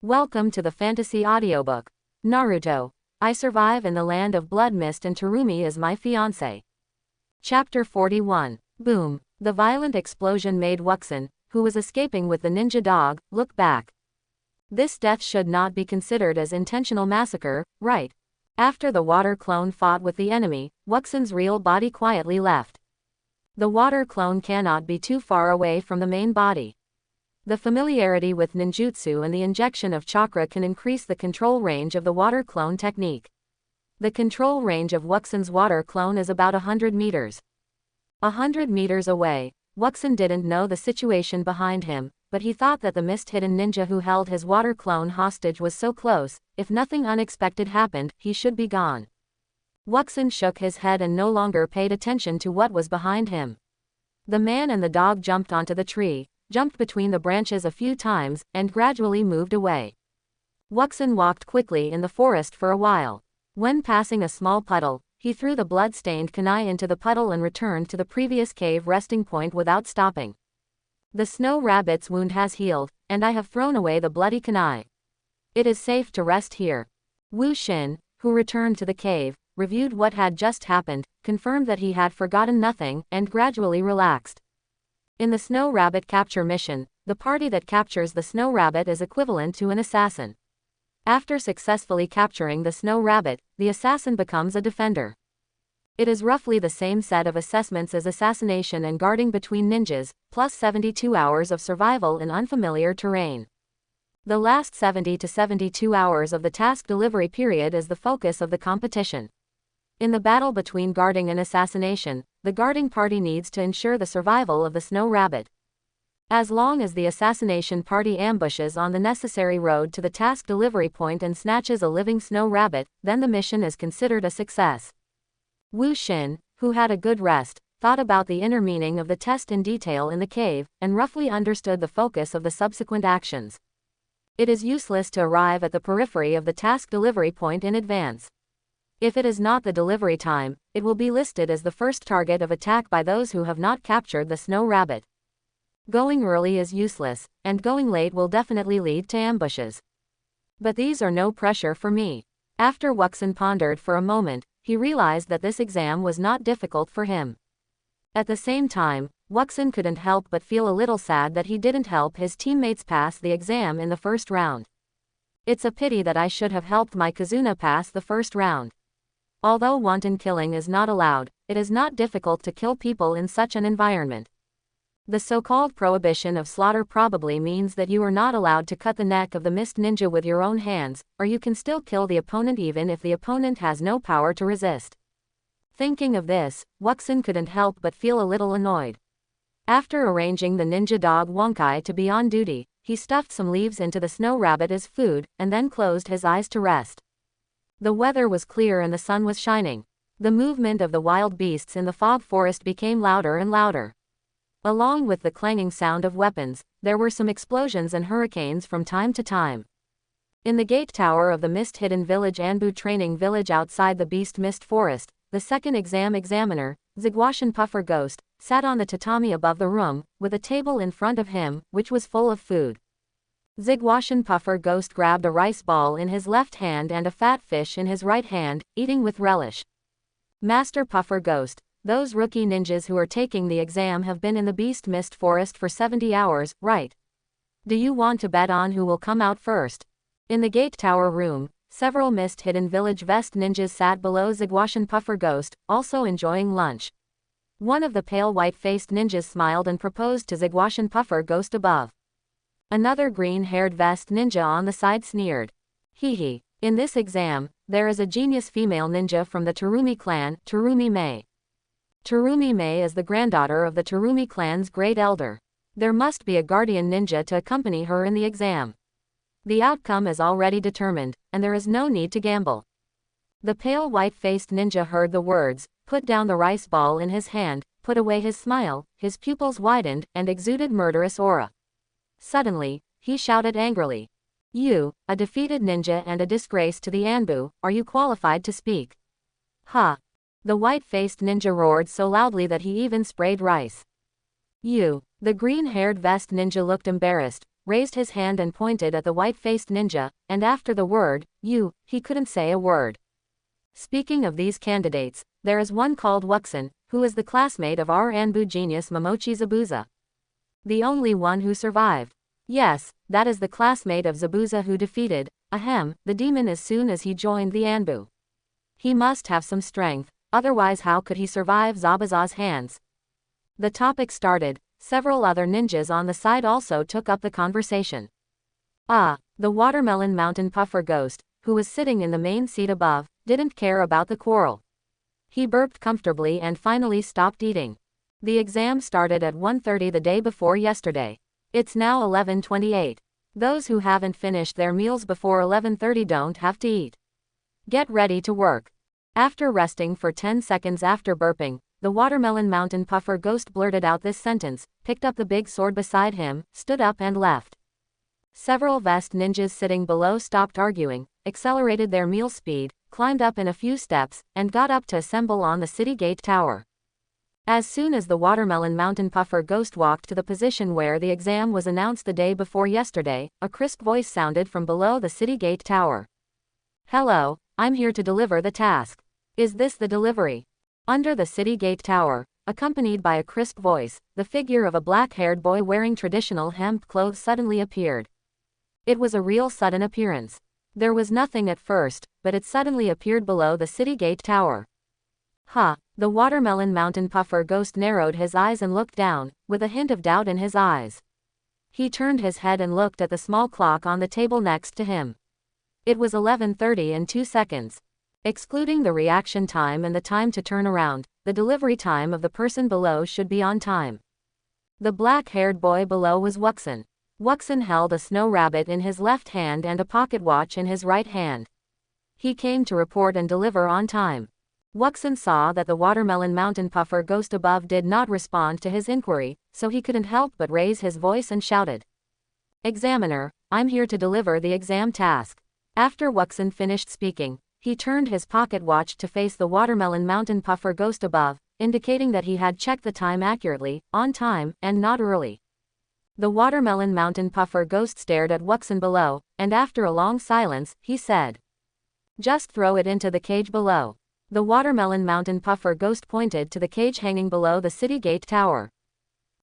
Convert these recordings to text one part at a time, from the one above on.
Welcome to the fantasy audiobook. Naruto. I survive in the land of blood mist and Terumi is my fiance. Chapter 41. Boom. The violent explosion made Wuxin, who was escaping with the ninja dog, look back. This death should not be considered as intentional massacre, right? After the water clone fought with the enemy, Wuxin's real body quietly left. The water clone cannot be too far away from the main body. The familiarity with ninjutsu and the injection of chakra can increase the control range of the water clone technique. The control range of Wuxin's water clone is about 100 meters. 100 meters away, Wuxin didn't know the situation behind him, but he thought that the mist-hidden ninja who held his water clone hostage was so close, if nothing unexpected happened, he should be gone. Wuxin shook his head and no longer paid attention to what was behind him. The man and the dog jumped onto the tree, jumped between the branches a few times, and gradually moved away. Wuxin walked quickly in the forest for a while. When passing a small puddle, he threw the blood-stained kunai into the puddle and returned to the previous cave resting point without stopping. The snow rabbit's wound has healed, and I have thrown away the bloody kunai. It is safe to rest here. Wu Xin, who returned to the cave, reviewed what had just happened, confirmed that he had forgotten nothing, and gradually relaxed. In the Snow Rabbit capture mission, the party that captures the Snow Rabbit is equivalent to an assassin. After successfully capturing the Snow Rabbit, the assassin becomes a defender. It is roughly the same set of assessments as assassination and guarding between ninjas, plus 72 hours of survival in unfamiliar terrain. The last 70 to 72 hours of the task delivery period is the focus of the competition. In the battle between guarding and assassination, the guarding party needs to ensure the survival of the Snow Rabbit. As long as the assassination party ambushes on the necessary road to the task delivery point and snatches a living Snow Rabbit, then the mission is considered a success. Wu Xin, who had a good rest, thought about the inner meaning of the test in detail in the cave, and roughly understood the focus of the subsequent actions. It is useless to arrive at the periphery of the task delivery point in advance. If it is not the delivery time, it will be listed as the first target of attack by those who have not captured the Snow Rabbit. Going early is useless, and going late will definitely lead to ambushes. But these are no pressure for me. After Wuxin pondered for a moment, he realized that this exam was not difficult for him. At the same time, Wuxin couldn't help but feel a little sad that he didn't help his teammates pass the exam in the first round. It's a pity that I should have helped my Kazuna pass the first round. Although wanton killing is not allowed, it is not difficult to kill people in such an environment. The so-called prohibition of slaughter probably means that you are not allowed to cut the neck of the mist ninja with your own hands, or you can still kill the opponent even if the opponent has no power to resist. Thinking of this, Wuxin couldn't help but feel a little annoyed. After arranging the ninja dog Wonkai to be on duty, he stuffed some leaves into the Snow Rabbit as food, and then closed his eyes to rest. The weather was clear and the sun was shining. The movement of the wild beasts in the fog forest became louder and louder. Along with the clanging sound of weapons, there were some explosions and hurricanes from time to time. In the gate tower of the mist-hidden village Anbu training village outside the beast mist forest, the second examiner, Zigwashin Puffer Ghost, sat on the tatami above the room, with a table in front of him, which was full of food. Zigwashin Puffer Ghost grabbed a rice ball in his left hand and a fat fish in his right hand, eating with relish. Master Puffer Ghost, those rookie ninjas who are taking the exam have been in the Beast Mist Forest for 70 hours, right? Do you want to bet on who will come out first? In the gate tower room, several mist-hidden village vest ninjas sat below Zigwashin Puffer Ghost, also enjoying lunch. One of the pale white-faced ninjas smiled and proposed to Zigwashin Puffer Ghost above. Another green-haired vest ninja on the side sneered. Hee. In this exam, there is a genius female ninja from the Terumi clan, Terumi Mei. Terumi Mei is the granddaughter of the Terumi clan's great elder. There must be a guardian ninja to accompany her in the exam. The outcome is already determined, and there is no need to gamble. The pale white-faced ninja heard the words, put down the rice ball in his hand, put away his smile, his pupils widened, and exuded murderous aura. Suddenly, he shouted angrily. You, a defeated ninja and a disgrace to the Anbu, are you qualified to speak? Ha! The white-faced ninja roared so loudly that he even sprayed rice. You, the green-haired vest ninja looked embarrassed, raised his hand and pointed at the white-faced ninja, and after the word, "you," he couldn't say a word. Speaking of these candidates, there is one called Wuxin, who is the classmate of our Anbu genius Momochi Zabuza. The only one who survived. Yes, that is the classmate of Zabuza who defeated, the demon as soon as he joined the Anbu. He must have some strength, otherwise how could he survive Zabuza's hands? The topic started, several other ninjas on the side also took up the conversation. The Watermelon Mountain Puffer Ghost, who was sitting in the main seat above, didn't care about the quarrel. He burped comfortably and finally stopped eating. The exam started at 1:30 the day before yesterday. It's now 11:28. Those who haven't finished their meals before 11:30 don't have to eat. Get ready to work. After resting for 10 seconds after burping, the Watermelon Mountain Puffer Ghost blurted out this sentence, picked up the big sword beside him, stood up and left. Several vest ninjas sitting below stopped arguing, accelerated their meal speed, climbed up in a few steps, and got up to assemble on the city gate tower. As soon as the Watermelon Mountain Puffer Ghost walked to the position where the exam was announced the day before yesterday, a crisp voice sounded from below the city gate tower. "Hello, I'm here to deliver the task. Is this the delivery?" Under the city gate tower, accompanied by a crisp voice, the figure of a black-haired boy wearing traditional hemp clothes suddenly appeared. It was a real sudden appearance. There was nothing at first, but it suddenly appeared below the city gate tower. The Watermelon Mountain Puffer Ghost narrowed his eyes and looked down, with a hint of doubt in his eyes. He turned his head and looked at the small clock on the table next to him. It was 11:30 and 2 seconds. Excluding the reaction time and the time to turn around, the delivery time of the person below should be on time. The black-haired boy below was Wuxin. Wuxin held a snow rabbit in his left hand and a pocket watch in his right hand. He came to report and deliver on time. Wuxin saw that the Watermelon Mountain Puffer Ghost above did not respond to his inquiry, so he couldn't help but raise his voice and shouted. "Examiner, I'm here to deliver the exam task." After Wuxin finished speaking, he turned his pocket watch to face the Watermelon Mountain Puffer Ghost above, indicating that he had checked the time accurately, on time, and not early. The Watermelon Mountain Puffer Ghost stared at Wuxin below, and after a long silence, he said, "Just throw it into the cage below." The Watermelon Mountain Puffer Ghost pointed to the cage hanging below the city gate tower.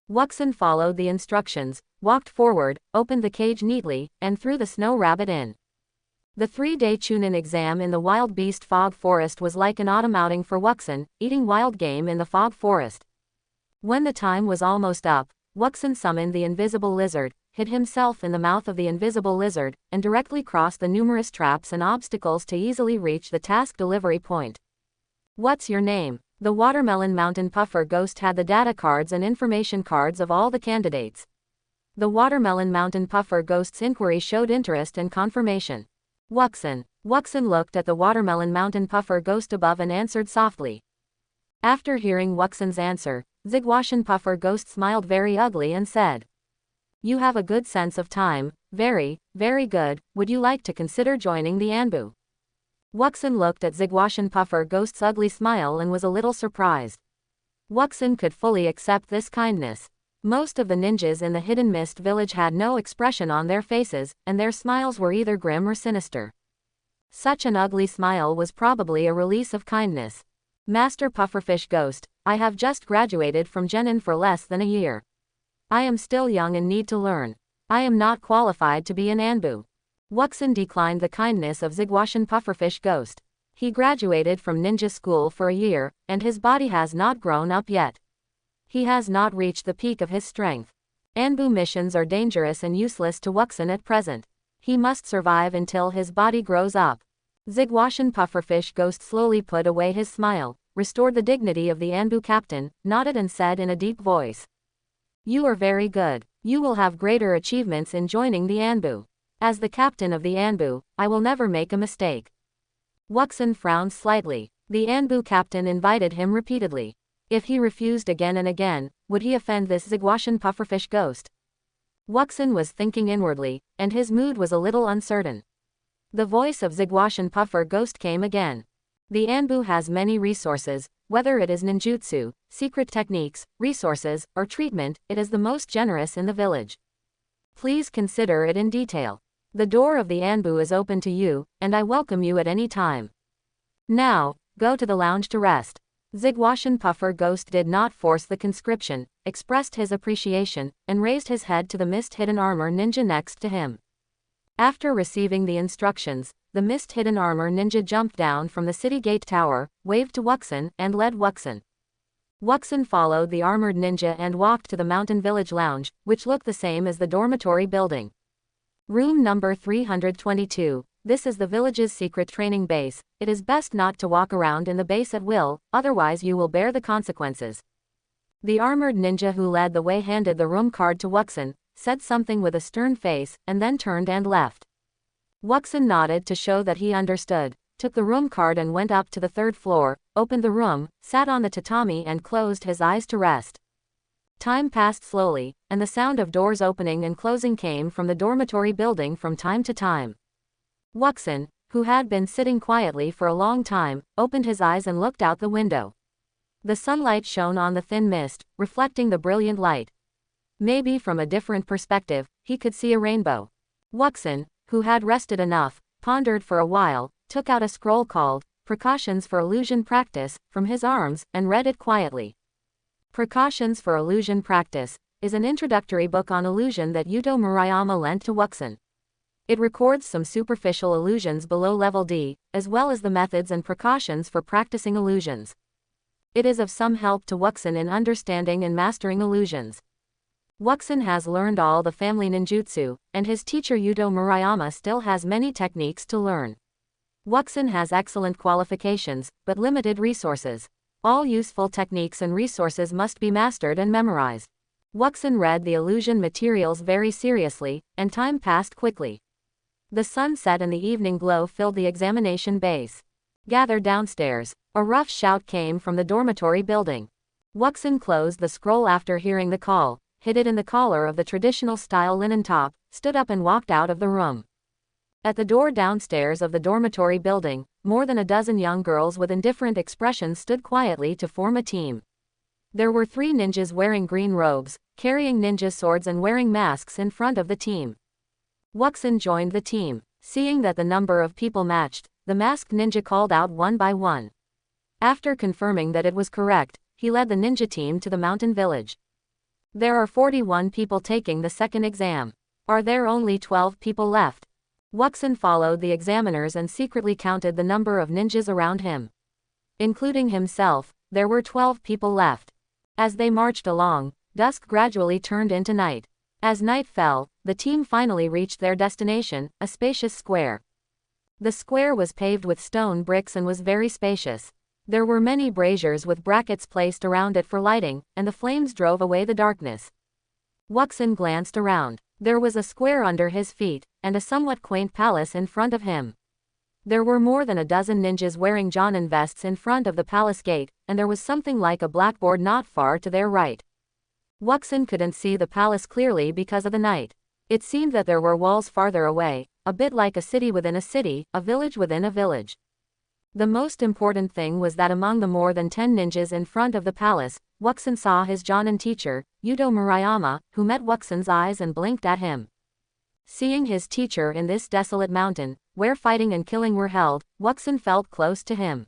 Wuxin followed the instructions, walked forward, opened the cage neatly, and threw the snow rabbit in. The 3-day chunin exam in the Wild Beast Fog Forest was like an autumn outing for Wuxin, eating wild game in the fog forest. When the time was almost up, Wuxin summoned the invisible lizard, hid himself in the mouth of the invisible lizard, and directly crossed the numerous traps and obstacles to easily reach the task delivery point. "What's your name?" The Watermelon Mountain Puffer Ghost had the data cards and information cards of all the candidates. The Watermelon Mountain Puffer Ghost's inquiry showed interest and confirmation. Wuxin. Wuxin looked at the Watermelon Mountain Puffer Ghost above and answered softly. After hearing Wuxin's answer, Zigwashan Puffer Ghost smiled very ugly and said, "You have a good sense of time, very, very good. Would you like to consider joining the Anbu?" Wuxin looked at Zigwashan Puffer Ghost's ugly smile and was a little surprised. Wuxin could fully accept this kindness. Most of the ninjas in the Hidden Mist village had no expression on their faces, and their smiles were either grim or sinister. Such an ugly smile was probably a release of kindness. "Master Pufferfish Ghost, I have just graduated from Genin for less than a year. I am still young and need to learn. I am not qualified to be an Anbu." Wuxin declined the kindness of Zigwashan Pufferfish Ghost. He graduated from ninja school for a year, and his body has not grown up yet. He has not reached the peak of his strength. Anbu missions are dangerous and useless to Wuxin at present. He must survive until his body grows up. Zigwashan Pufferfish Ghost slowly put away his smile, restored the dignity of the Anbu captain, nodded and said in a deep voice, "You are very good. You will have greater achievements in joining the Anbu. As the captain of the Anbu, I will never make a mistake." Wuxin frowned slightly. The Anbu captain invited him repeatedly. If he refused again and again, would he offend this Zigwashan Pufferfish Ghost? Wuxin was thinking inwardly, and his mood was a little uncertain. The voice of Zigwashan Puffer Ghost came again. "The Anbu has many resources, whether it is ninjutsu, secret techniques, resources, or treatment, it is the most generous in the village. Please consider it in detail. The door of the Anbu is open to you, and I welcome you at any time. Now, go to the lounge to rest. Zigwashan Puffer Ghost did not force the conscription, expressed his appreciation, and raised his head to the mist-hidden armor ninja next to him. After receiving the instructions, the mist-hidden armor ninja jumped down from the city gate tower, waved to Wuxin, and led Wuxin. Wuxin followed the armored ninja and walked to the mountain village lounge, which looked the same as the dormitory building. Room number 322. This is the village's secret training base. It is best not to walk around in the base at will, otherwise you will bear the consequences. The armored ninja who led the way handed the room card to Wuxin, said something with a stern face, and then turned and left. Wuxin nodded to show that he understood, took the room card and went up to the third floor, opened the room, sat on the tatami and closed his eyes to rest. Time passed slowly, and the sound of doors opening and closing came from the dormitory building from time to time. Wuxin, who had been sitting quietly for a long time, opened his eyes and looked out the window. The sunlight shone on the thin mist, reflecting the brilliant light. Maybe from a different perspective, he could see a rainbow. Wuxin, who had rested enough, pondered for a while, took out a scroll called Precautions for Illusion Practice from his arms, and read it quietly. Precautions for Illusion Practice is an introductory book on illusion that Yuto Murayama lent to Wuxin. It records some superficial illusions below level D, as well as the methods and precautions for practicing illusions. It is of some help to Wuxin in understanding and mastering illusions. Wuxin has learned all the family ninjutsu, and his teacher Yuto Murayama still has many techniques to learn. Wuxin has excellent qualifications, but limited resources. All useful techniques and resources must be mastered and memorized. Wuxin read the illusion materials very seriously, and time passed quickly. The sun set and the evening glow filled the examination base. Gather downstairs. A rough shout came from the dormitory building. Wuxin closed the scroll after hearing the call, hid it in the collar of the traditional style linen top, stood up and walked out of the room. At the door downstairs of the dormitory building, more than a dozen young girls with indifferent expressions stood quietly to form a team. There were 3 ninjas wearing green robes, carrying ninja swords and wearing masks in front of the team. Wuxin joined the team. Seeing that the number of people matched, the masked ninja called out one by one. After confirming that it was correct, he led the ninja team to the mountain village. There are 41 people taking the second exam. Are there only 12 people left? Wuxin followed the examiners and secretly counted the number of ninjas around him. Including himself, there were 12 people left. As they marched along, dusk gradually turned into night. As night fell, the team finally reached their destination, a spacious square. The square was paved with stone bricks and was very spacious. There were many braziers with brackets placed around it for lighting, and the flames drove away the darkness. Wuxin glanced around. There was a square under his feet, and a somewhat quaint palace in front of him. There were more than a dozen ninjas wearing Jonin vests in front of the palace gate, and there was something like a blackboard not far to their right. Wuxin couldn't see the palace clearly because of the night. It seemed that there were walls farther away, a bit like a city within a city, a village within a village. The most important thing was that among the more than 10 ninjas in front of the palace, Wuxin saw his Jonin teacher, Yuto Murayama, who met Wuxin's eyes and blinked at him. Seeing his teacher in this desolate mountain, where fighting and killing were held, Wuxin felt close to him.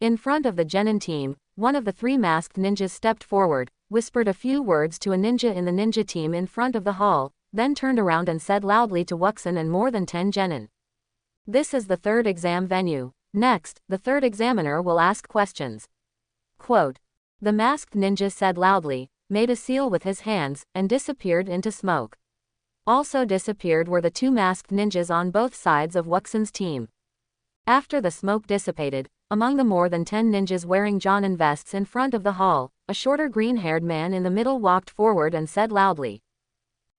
In front of the genin team, one of the 3 masked ninjas stepped forward, whispered a few words to a ninja in the ninja team in front of the hall, then turned around and said loudly to Wuxin and more than 10 genin. This is the 3rd exam venue. Next, the 3rd examiner will ask questions. Quote. The masked ninja said loudly, made a seal with his hands, and disappeared into smoke. Also disappeared were the 2 masked ninjas on both sides of Wuxin's team. After the smoke dissipated, among the more than 10 ninjas wearing Jonin vests in front of the hall, a shorter green-haired man in the middle walked forward and said loudly.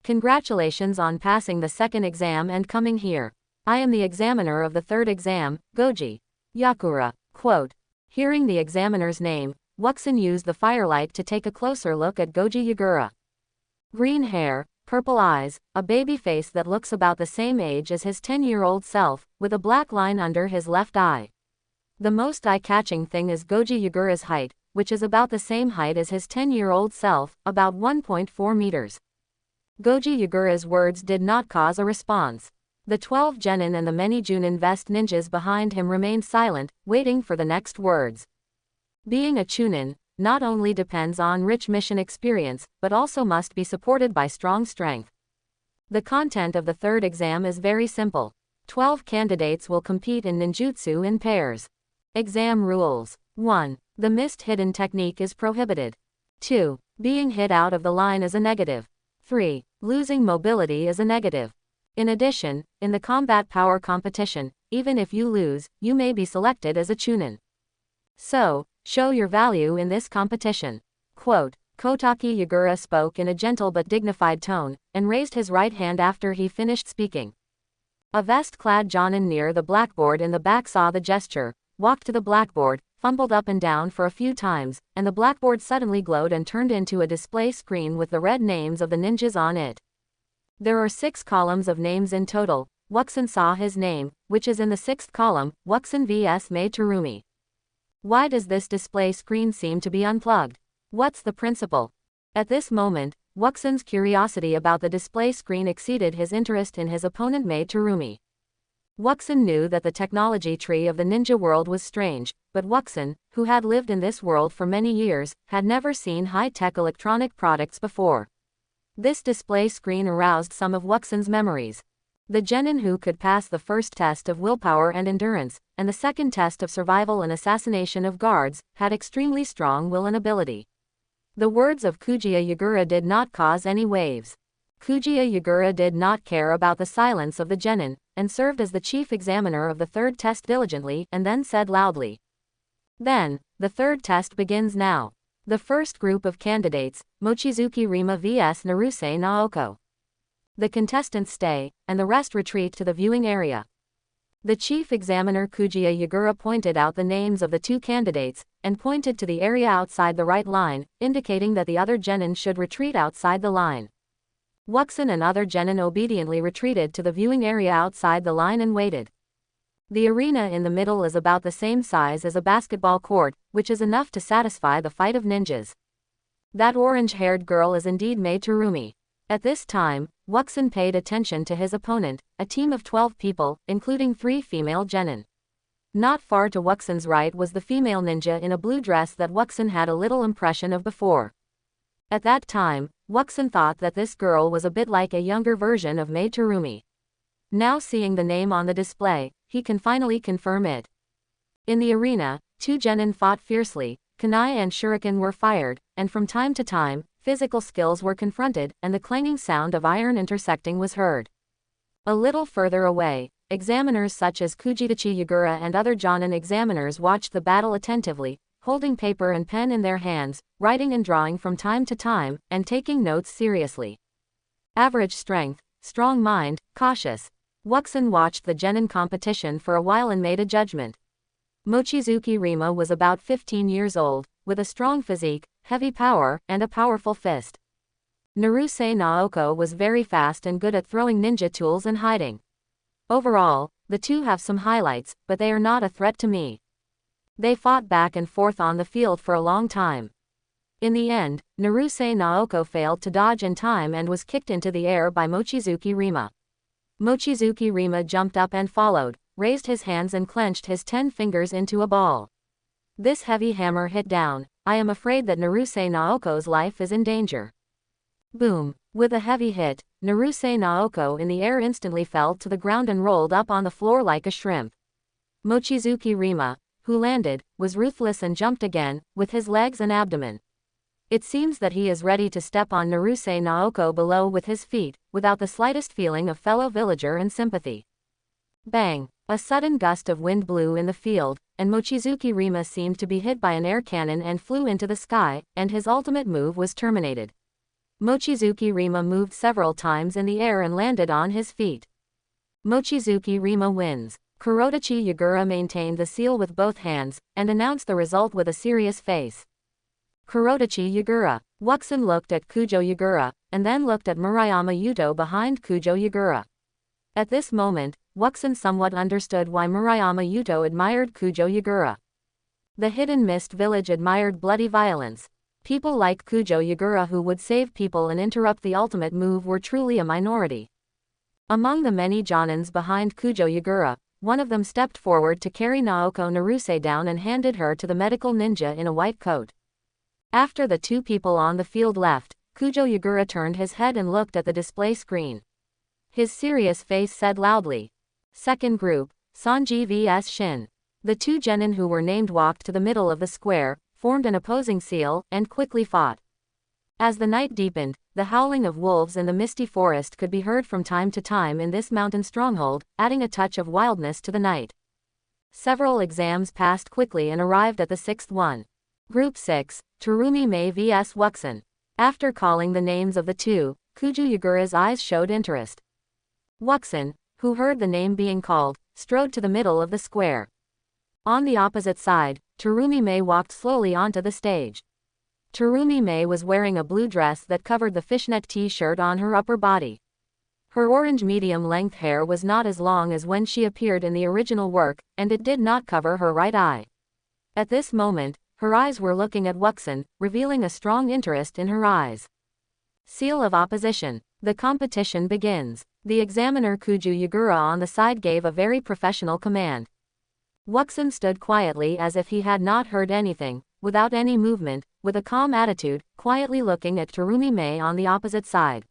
Congratulations on passing the 2nd exam and coming here. I am the examiner of the 3rd exam, Goji Yakura. Quote. Hearing the examiner's name, Wuxin used the firelight to take a closer look at Goji Yagura. Green hair, purple eyes, a baby face that looks about the same age as his 10-year-old self, with a black line under his left eye. The most eye-catching thing is Goji Yagura's height, which is about the same height as his 10-year-old self, about 1.4 meters. Goji Yagura's words did not cause a response. The 12 genin and the many Junin vest ninjas behind him remained silent, waiting for the next words. Being a chunin not only depends on rich mission experience, but also must be supported by strong strength. The content of the third exam is very simple. 12 candidates will compete in ninjutsu in pairs. Exam rules. 1. The missed hidden technique is prohibited. 2. Being hit out of the line is a negative. 3. Losing mobility is a negative. In addition, in the combat power competition, even if you lose, you may be selected as a chunin. So, show your value in this competition. Quote, Kotaki Yagura spoke in a gentle but dignified tone, and raised his right hand after he finished speaking. A vest-clad jonin near the blackboard in the back saw the gesture, walked to the blackboard, fumbled up and down for a few times, and the blackboard suddenly glowed and turned into a display screen with the red names of the ninjas on it. There are 6 columns of names in total. Wuxin saw his name, which is in the 6th column, Wuxin vs Mei Terumi. Why does this display screen seem to be unplugged? What's the principle? At this moment, Wuxin's curiosity about the display screen exceeded his interest in his opponent Mei Terumi. Wuxin knew that the technology tree of the ninja world was strange, but Wuxin, who had lived in this world for many years, had never seen high-tech electronic products before. This display screen aroused some of Wuxin's memories. The genin who could pass the first test of willpower and endurance, and the second test of survival and assassination of guards, had extremely strong will and ability. The words of Kujiya Yagura did not cause any waves. Kujiya Yagura did not care about the silence of the genin, and served as the chief examiner of the third test diligently, and then said loudly. Then, the third test begins now. The first group of candidates, Mochizuki Rima vs Naruse Naoko. The contestants stay, and the rest retreat to the viewing area. The chief examiner Kujiya Yagura pointed out the names of the 2 candidates, and pointed to the area outside the right line, indicating that the other genin should retreat outside the line. Wuxin and other genin obediently retreated to the viewing area outside the line and waited. The arena in the middle is about the same size as a basketball court, which is enough to satisfy the fight of ninjas. That orange-haired girl is indeed Mei Terumi. At this time, Wuxin paid attention to his opponent, a team of 12 people, including 3 female genin. Not far to Wuxin's right was the female ninja in a blue dress that Wuxin had a little impression of before. At that time, Wuxin thought that this girl was a bit like a younger version of Mei Terumi. Now seeing the name on the display, he can finally confirm it. In the arena, 2 genin fought fiercely, kunai and shuriken were fired, and from time to time, physical skills were confronted, and the clanging sound of iron intersecting was heard. A little further away, examiners such as Kujitachi Yagura and other jonin examiners watched the battle attentively, holding paper and pen in their hands, writing and drawing from time to time, and taking notes seriously. Average strength, strong mind, cautious. Wuxin watched the genin competition for a while and made a judgment. Mochizuki Rima was about 15 years old, with a strong physique, heavy power, and a powerful fist. Naruse Naoko was very fast and good at throwing ninja tools and hiding. Overall, the 2 have some highlights, but they are not a threat to me. They fought back and forth on the field for a long time. In the end, Naruse Naoko failed to dodge in time and was kicked into the air by Mochizuki Rima. Mochizuki Rima jumped up and followed, raised his hands and clenched his 10 fingers into a ball. This heavy hammer hit down. I am afraid that Naruse Naoko's life is in danger. Boom! With a heavy hit, Naruse Naoko in the air instantly fell to the ground and rolled up on the floor like a shrimp. Mochizuki Rima, who landed, was ruthless and jumped again, with his legs and abdomen. It seems that he is ready to step on Naruse Naoko below with his feet, without the slightest feeling of fellow villager and sympathy. Bang! A sudden gust of wind blew in the field, and Mochizuki Rima seemed to be hit by an air cannon and flew into the sky, and his ultimate move was terminated. Mochizuki Rima moved several times in the air and landed on his feet. Mochizuki Rima wins. Kurodachi Yagura maintained the seal with both hands, and announced the result with a serious face. Kurodachi Yagura. Wuxin looked at Kujo Yagura, and then looked at Murayama Yuto behind Kujo Yagura. At this moment, Wuxin somewhat understood why Murayama Yuto admired Kujo Yagura. The hidden mist village admired bloody violence. People like Kujo Yagura who would save people and interrupt the ultimate move were truly a minority. Among the many Jonins behind Kujo Yagura, one of them stepped forward to carry Naoko Naruse down and handed her to the medical ninja in a white coat. After the two people on the field left, Kujo Yagura turned his head and looked at the display screen. His serious face said loudly, "Second group, Sanji vs Shin." The two genin who were named walked to the middle of the square, formed an opposing seal, and quickly fought. As the night deepened, the howling of wolves in the misty forest could be heard from time to time in this mountain stronghold, adding a touch of wildness to the night. Several exams passed quickly and arrived at the sixth one. Group 6, Terumi Mei vs Wuxin. After calling the names of the two, Kujo Yagura's eyes showed interest. Wuxin, who heard the name being called, strode to the middle of the square. On the opposite side, Terumi Mei walked slowly onto the stage. Terumi Mei was wearing a blue dress that covered the fishnet t-shirt on her upper body. Her orange medium-length hair was not as long as when she appeared in the original work, and it did not cover her right eye. At this moment, her eyes were looking at Wuxin, revealing a strong interest in her eyes. Seal of opposition. The competition begins. The examiner Kujo Yagura on the side gave a very professional command. Wuxin stood quietly as if he had not heard anything, without any movement, with a calm attitude, quietly looking at Terumi Mei on the opposite side.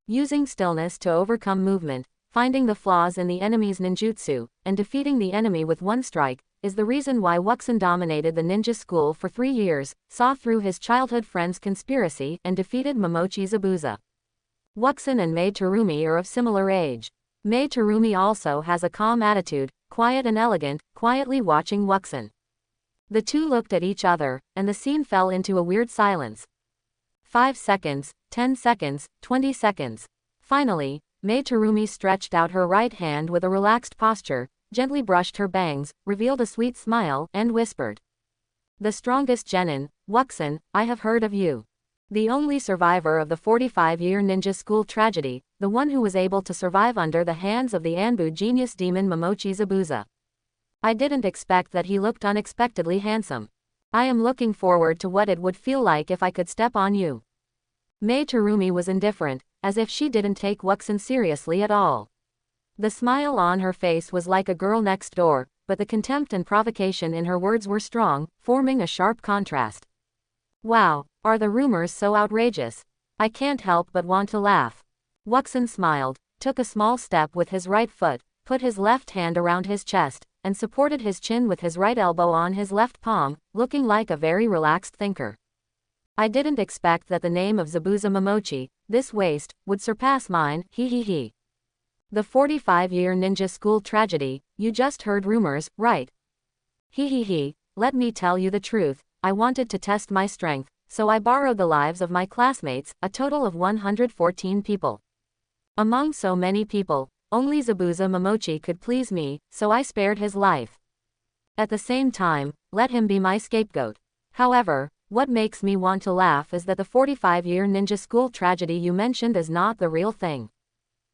Using stillness to overcome movement, finding the flaws in the enemy's ninjutsu, and defeating the enemy with one strike, is the reason why Wuxin dominated the ninja school for 3 years, saw through his childhood friend's conspiracy, and defeated Momochi Zabuza. Wuxin and Mei Terumi are of similar age. Mei Terumi also has a calm attitude, quiet and elegant, quietly watching Wuxin. The two looked at each other, and the scene fell into a weird silence. 5 seconds, 10 seconds, 20 seconds. Finally, Mei Terumi stretched out her right hand with a relaxed posture, gently brushed her bangs, revealed a sweet smile, and whispered, "The strongest genin, Wuxin, I have heard of you. The only survivor of the 45-year ninja school tragedy, the one who was able to survive under the hands of the Anbu genius demon Momochi Zabuza. I didn't expect that he looked unexpectedly handsome. I am looking forward to what it would feel like if I could step on you." Mei Terumi was indifferent, as if she didn't take Wuxin seriously at all. The smile on her face was like a girl next door, but the contempt and provocation in her words were strong, forming a sharp contrast. "Wow, are the rumors so outrageous? I can't help but want to laugh." Wuxin smiled, took a small step with his right foot, put his left hand around his chest, and supported his chin with his right elbow on his left palm, looking like a very relaxed thinker. "I didn't expect that the name of Zabuza Momochi, this waste, would surpass mine, he. The 45-year ninja school tragedy, you just heard rumors, right? He. Let me tell you the truth, I wanted to test my strength, so I borrowed the lives of my classmates, a total of 114 people. Among so many people, only Zabuza Momochi could please me, so I spared his life. At the same time, let him be my scapegoat. However, what makes me want to laugh is that the 45-year ninja school tragedy you mentioned is not the real thing.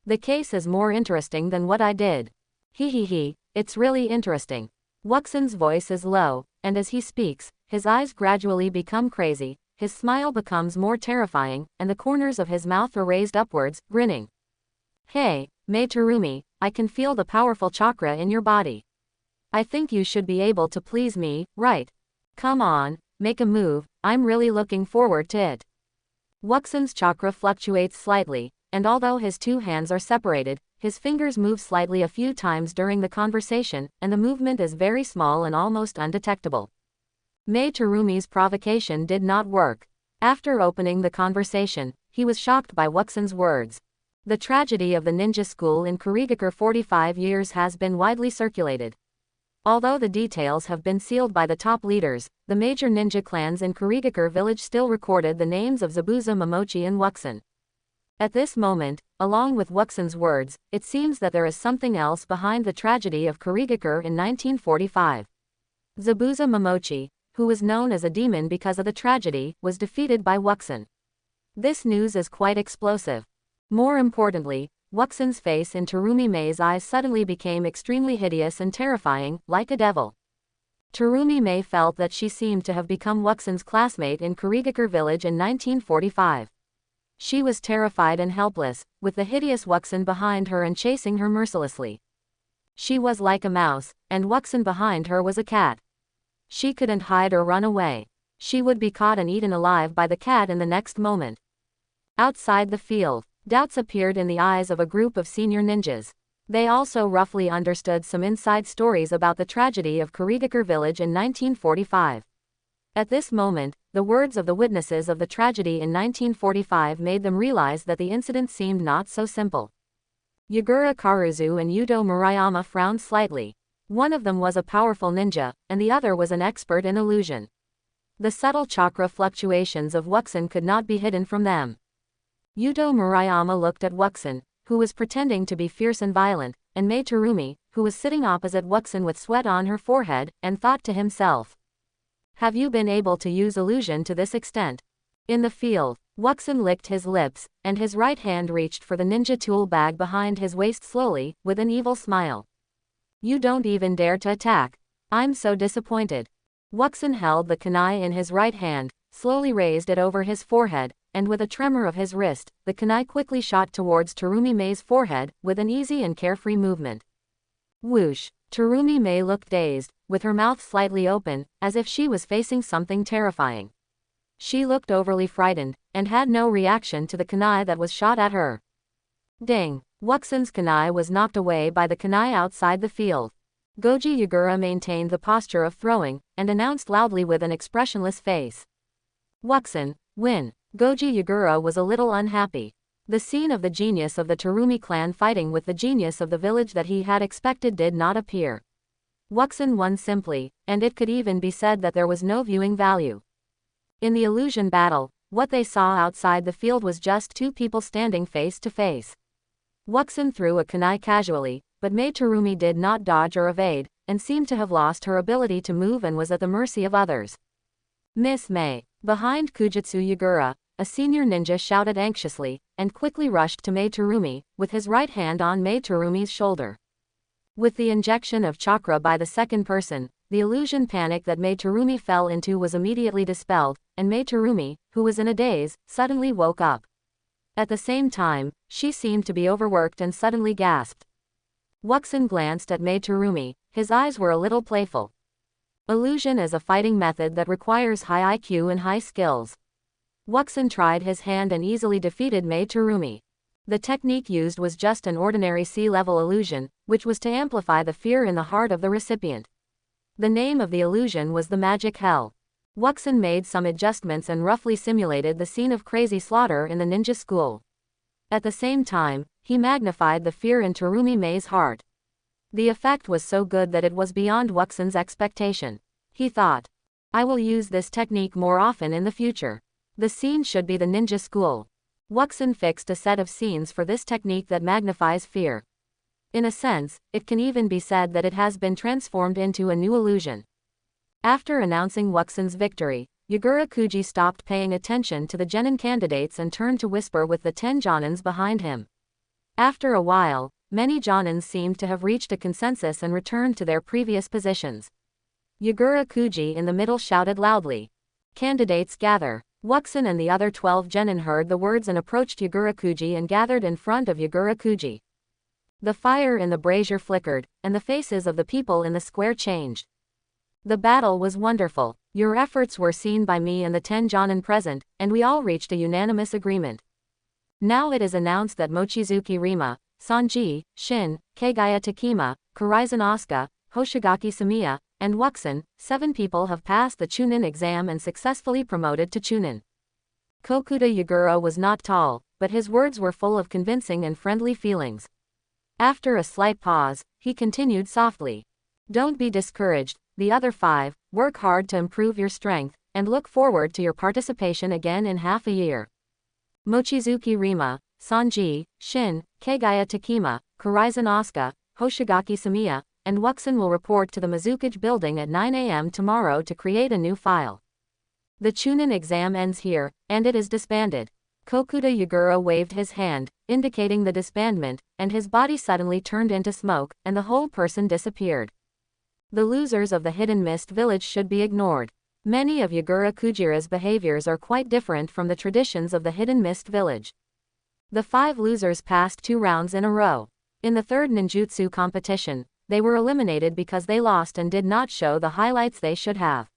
The case is more interesting than what I did. He, it's really interesting." Wuxin's voice is low, and as he speaks, his eyes gradually become crazy, his smile becomes more terrifying, and the corners of his mouth are raised upwards, grinning. "Hey, Mei Terumi, I can feel the powerful chakra in your body. I think you should be able to please me, right? Come on, make a move, I'm really looking forward to it." Wuxin's chakra fluctuates slightly, and although his two hands are separated, his fingers move slightly a few times during the conversation, and the movement is very small and almost undetectable. Mei Terumi's provocation did not work. After opening the conversation, he was shocked by Wuxin's words. The tragedy of the ninja school in Kurigakure 45 years has been widely circulated. Although the details have been sealed by the top leaders, the major ninja clans in Kurigakure village still recorded the names of Zabuza Momochi and Wuxin. At this moment, along with Wuxin's words, it seems that there is something else behind the tragedy of Kurigakure in 1945. Zabuza Momochi, who was known as a demon because of the tragedy, was defeated by Wuxin. This news is quite explosive. More importantly, Wuxin's face in Terumi Mei's eyes suddenly became extremely hideous and terrifying, like a devil. Terumi Mei felt that she seemed to have become Wuxin's classmate in Kurigakure village in 1945. She was terrified and helpless, with the hideous Wuxin behind her and chasing her mercilessly. She was like a mouse, and Wuxin behind her was a cat. She couldn't hide or run away. She would be caught and eaten alive by the cat in the next moment. Outside the field, doubts appeared in the eyes of a group of senior ninjas. They also roughly understood some inside stories about the tragedy of Kurigakure village in 1945. At this moment, the words of the witnesses of the tragedy in 1945 made them realize that the incident seemed not so simple. Yagura Karuzu and Yudo Murayama frowned slightly. One of them was a powerful ninja, and the other was an expert in illusion. The subtle chakra fluctuations of Wuxin could not be hidden from them. Yudo Murayama looked at Wuxin, who was pretending to be fierce and violent, and Mei Terumi, who was sitting opposite Wuxin with sweat on her forehead, and thought to himself, "Have you been able to use illusion to this extent?" In the field, Wuxin licked his lips, and his right hand reached for the ninja tool bag behind his waist slowly, with an evil smile. "You don't even dare to attack. I'm so disappointed." Wuxin held the kunai in his right hand, slowly raised it over his forehead, and with a tremor of his wrist, the kunai quickly shot towards Terumi Mei's forehead, with an easy and carefree movement. Whoosh! Terumi Mei looked dazed, with her mouth slightly open, as if she was facing something terrifying. She looked overly frightened, and had no reaction to the kunai that was shot at her. Ding! Wuxin's kunai was knocked away by the kunai outside the field. Goji Yagura maintained the posture of throwing, and announced loudly with an expressionless face. "Wuxin, win." Goji Yagura was a little unhappy. The scene of the genius of the Terumi clan fighting with the genius of the village that he had expected did not appear. Wuxin won simply, and it could even be said that there was no viewing value. In the illusion battle, what they saw outside the field was just two people standing face to face. Wuxin threw a kunai casually, but Mei Terumi did not dodge or evade, and seemed to have lost her ability to move and was at the mercy of others. "Miss Mei." Behind Kujutsu Yagura, a senior ninja shouted anxiously, and quickly rushed to Mei Terumi, with his right hand on Mei Terumi's shoulder. With the injection of chakra by the second person, the illusion panic that Mei Terumi fell into was immediately dispelled, and Mei Terumi, who was in a daze, suddenly woke up. At the same time, she seemed to be overworked and suddenly gasped. Wuxin glanced at Mei Terumi, his eyes were a little playful. Illusion is a fighting method that requires high IQ and high skills. Wuxin tried his hand and easily defeated Mei Terumi. The technique used was just an ordinary sea-level illusion, which was to amplify the fear in the heart of the recipient. The name of the illusion was the Magic Hell. Wuxin made some adjustments and roughly simulated the scene of crazy slaughter in the ninja school. At the same time, he magnified the fear in Terumi Mei's heart. The effect was so good that it was beyond Wuxin's expectation. He thought, "I will use this technique more often in the future. The scene should be the ninja school." Wuxin fixed a set of scenes for this technique that magnifies fear. In a sense, it can even be said that it has been transformed into a new illusion. After announcing Wuxin's victory, Yagura Kuji stopped paying attention to the genin candidates and turned to whisper with the 10 jonins behind him. After a while, many jonins seemed to have reached a consensus and returned to their previous positions. Yagura Kuji in the middle shouted loudly, "Candidates gather." Wuxin and the other 12 genin heard the words and approached Yagura Kuji and gathered in front of Yagura Kuji. The fire in the brazier flickered, and the faces of the people in the square changed. "The battle was wonderful. Your efforts were seen by me and the 10 jonin present, and we all reached a unanimous agreement. Now it is announced that Mochizuki Rima, Sanji, Shin, Keigaya Takima, Korizan Asuka, Hoshigaki Samiya, and Wuxin, 7 people have passed the chunin exam and successfully promoted to chunin." Kokuda Yagura was not tall, but his words were full of convincing and friendly feelings. After a slight pause, he continued softly, "Don't be discouraged, the other 5, work hard to improve your strength, and look forward to your participation again in half a year. Mochizuki Rima, Sanji, Shin, Keigaya Takima, Korizan Asuka, Hoshigaki Samiya, and Wuxin will report to the Mizukage building at 9 a.m. tomorrow to create a new file. The chunin exam ends here, and it is disbanded." Kokuda Yagura waved his hand, indicating the disbandment, and his body suddenly turned into smoke, and the whole person disappeared. The losers of the Hidden Mist village should be ignored. Many of Yagura Kujira's behaviors are quite different from the traditions of the Hidden Mist village. The 5 losers passed 2 rounds in a row. In the third ninjutsu competition, they were eliminated because they lost and did not show the highlights they should have.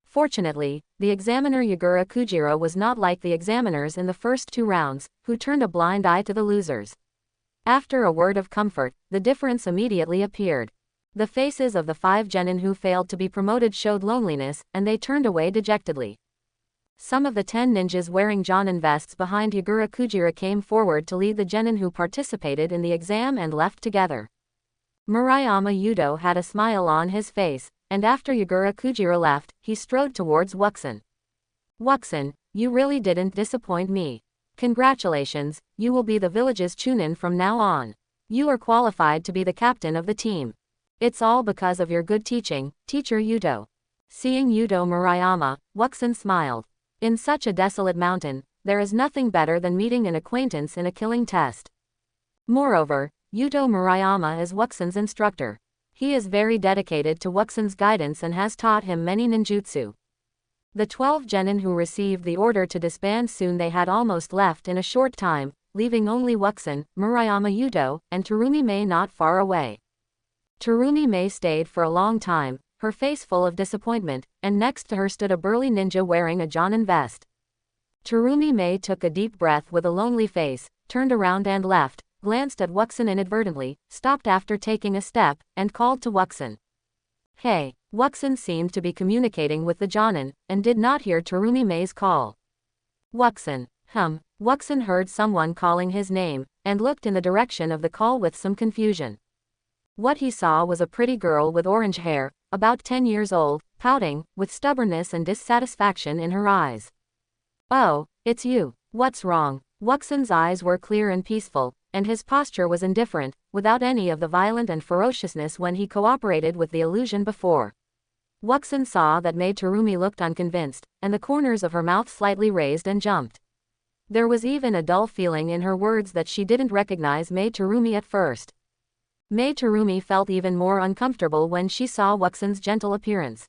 Fortunately, the examiner Yagura Kujira was not like the examiners in the first 2 rounds, who turned a blind eye to the losers. After a word of comfort, the difference immediately appeared. The faces of the 5 genin who failed to be promoted showed loneliness, and they turned away dejectedly. Some of the 10 ninjas wearing jonin vests behind Yagura Kujira came forward to lead the genin who participated in the exam and left together. Murayama Yudo had a smile on his face, and after Yagura Kujira left, he strode towards Wuxin. Wuxin, you really didn't disappoint me. Congratulations, you will be the village's chunin from now on. You are qualified to be the captain of the team. It's all because of your good teaching, Teacher Yudo. Seeing Yudo Murayama, Wuxin smiled. In such a desolate mountain, there is nothing better than meeting an acquaintance in a killing test. Moreover, Yudo Murayama is Wuxin's instructor. He is very dedicated to Wuxin's guidance and has taught him many ninjutsu. The 12 genin who received the order to disband soon they had almost left in a short time, leaving only Wuxin, Murayama Yudo, and Terumi Mei not far away. Terumi Mei stayed for a long time, her face full of disappointment, and next to her stood a burly ninja wearing a jonin vest. Terumi Mei took a deep breath with a lonely face, turned around and left, glanced at Wuxin inadvertently, stopped after taking a step, and called to Wuxin. Hey! Wuxin seemed to be communicating with the jonin, and did not hear Terumi Mei's call. Wuxin. Wuxin heard someone calling his name, and looked in the direction of the call with some confusion. What he saw was a pretty girl with orange hair, about 10 years old, pouting, with stubbornness and dissatisfaction in her eyes. Oh, it's you. What's wrong? Wuxin's eyes were clear and peaceful, and his posture was indifferent, without any of the violent and ferociousness when he cooperated with the illusion before. Wuxin saw that Mei Terumi looked unconvinced, and the corners of her mouth slightly raised and jumped. There was even a dull feeling in her words that she didn't recognize Mei Terumi at first. Mei Terumi felt even more uncomfortable when she saw Wuxin's gentle appearance.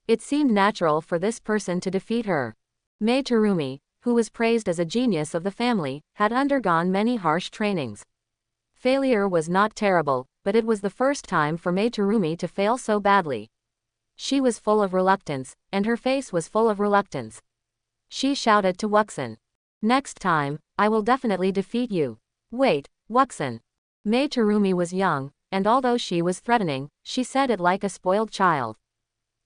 It seemed natural for this person to defeat her. Mei Terumi, who was praised as a genius of the family, had undergone many harsh trainings. Failure was not terrible, but it was the first time for Mei Terumi to fail so badly. She was full of reluctance, and her face was full of reluctance. She shouted to Wuxin. Next time, I will definitely defeat you. Wait, Wuxin. Mei Terumi was young, and although she was threatening, she said it like a spoiled child.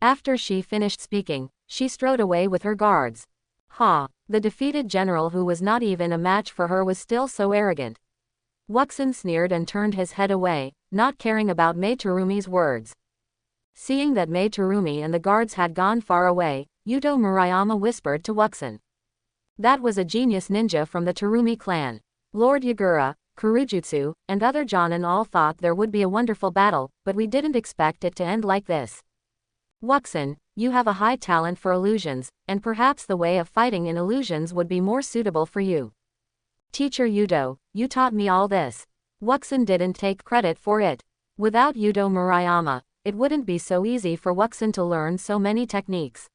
After she finished speaking, she strode away with her guards. The defeated general who was not even a match for her was still so arrogant. Wuxin sneered and turned his head away, not caring about Mei Terumi's words. Seeing that Mei Terumi and the guards had gone far away, Yudo Murayama whispered to Wuxin. That was a genius ninja from the Terumi clan. Lord Yagura, Kurujutsu, and other jonin all thought there would be a wonderful battle, but we didn't expect it to end like this. Wuxin, you have a high talent for illusions, and perhaps the way of fighting in illusions would be more suitable for you. Teacher Yudo, you taught me all this. Wuxin didn't take credit for it. Without Yudo Murayama, it wouldn't be so easy for Wuxin to learn so many techniques.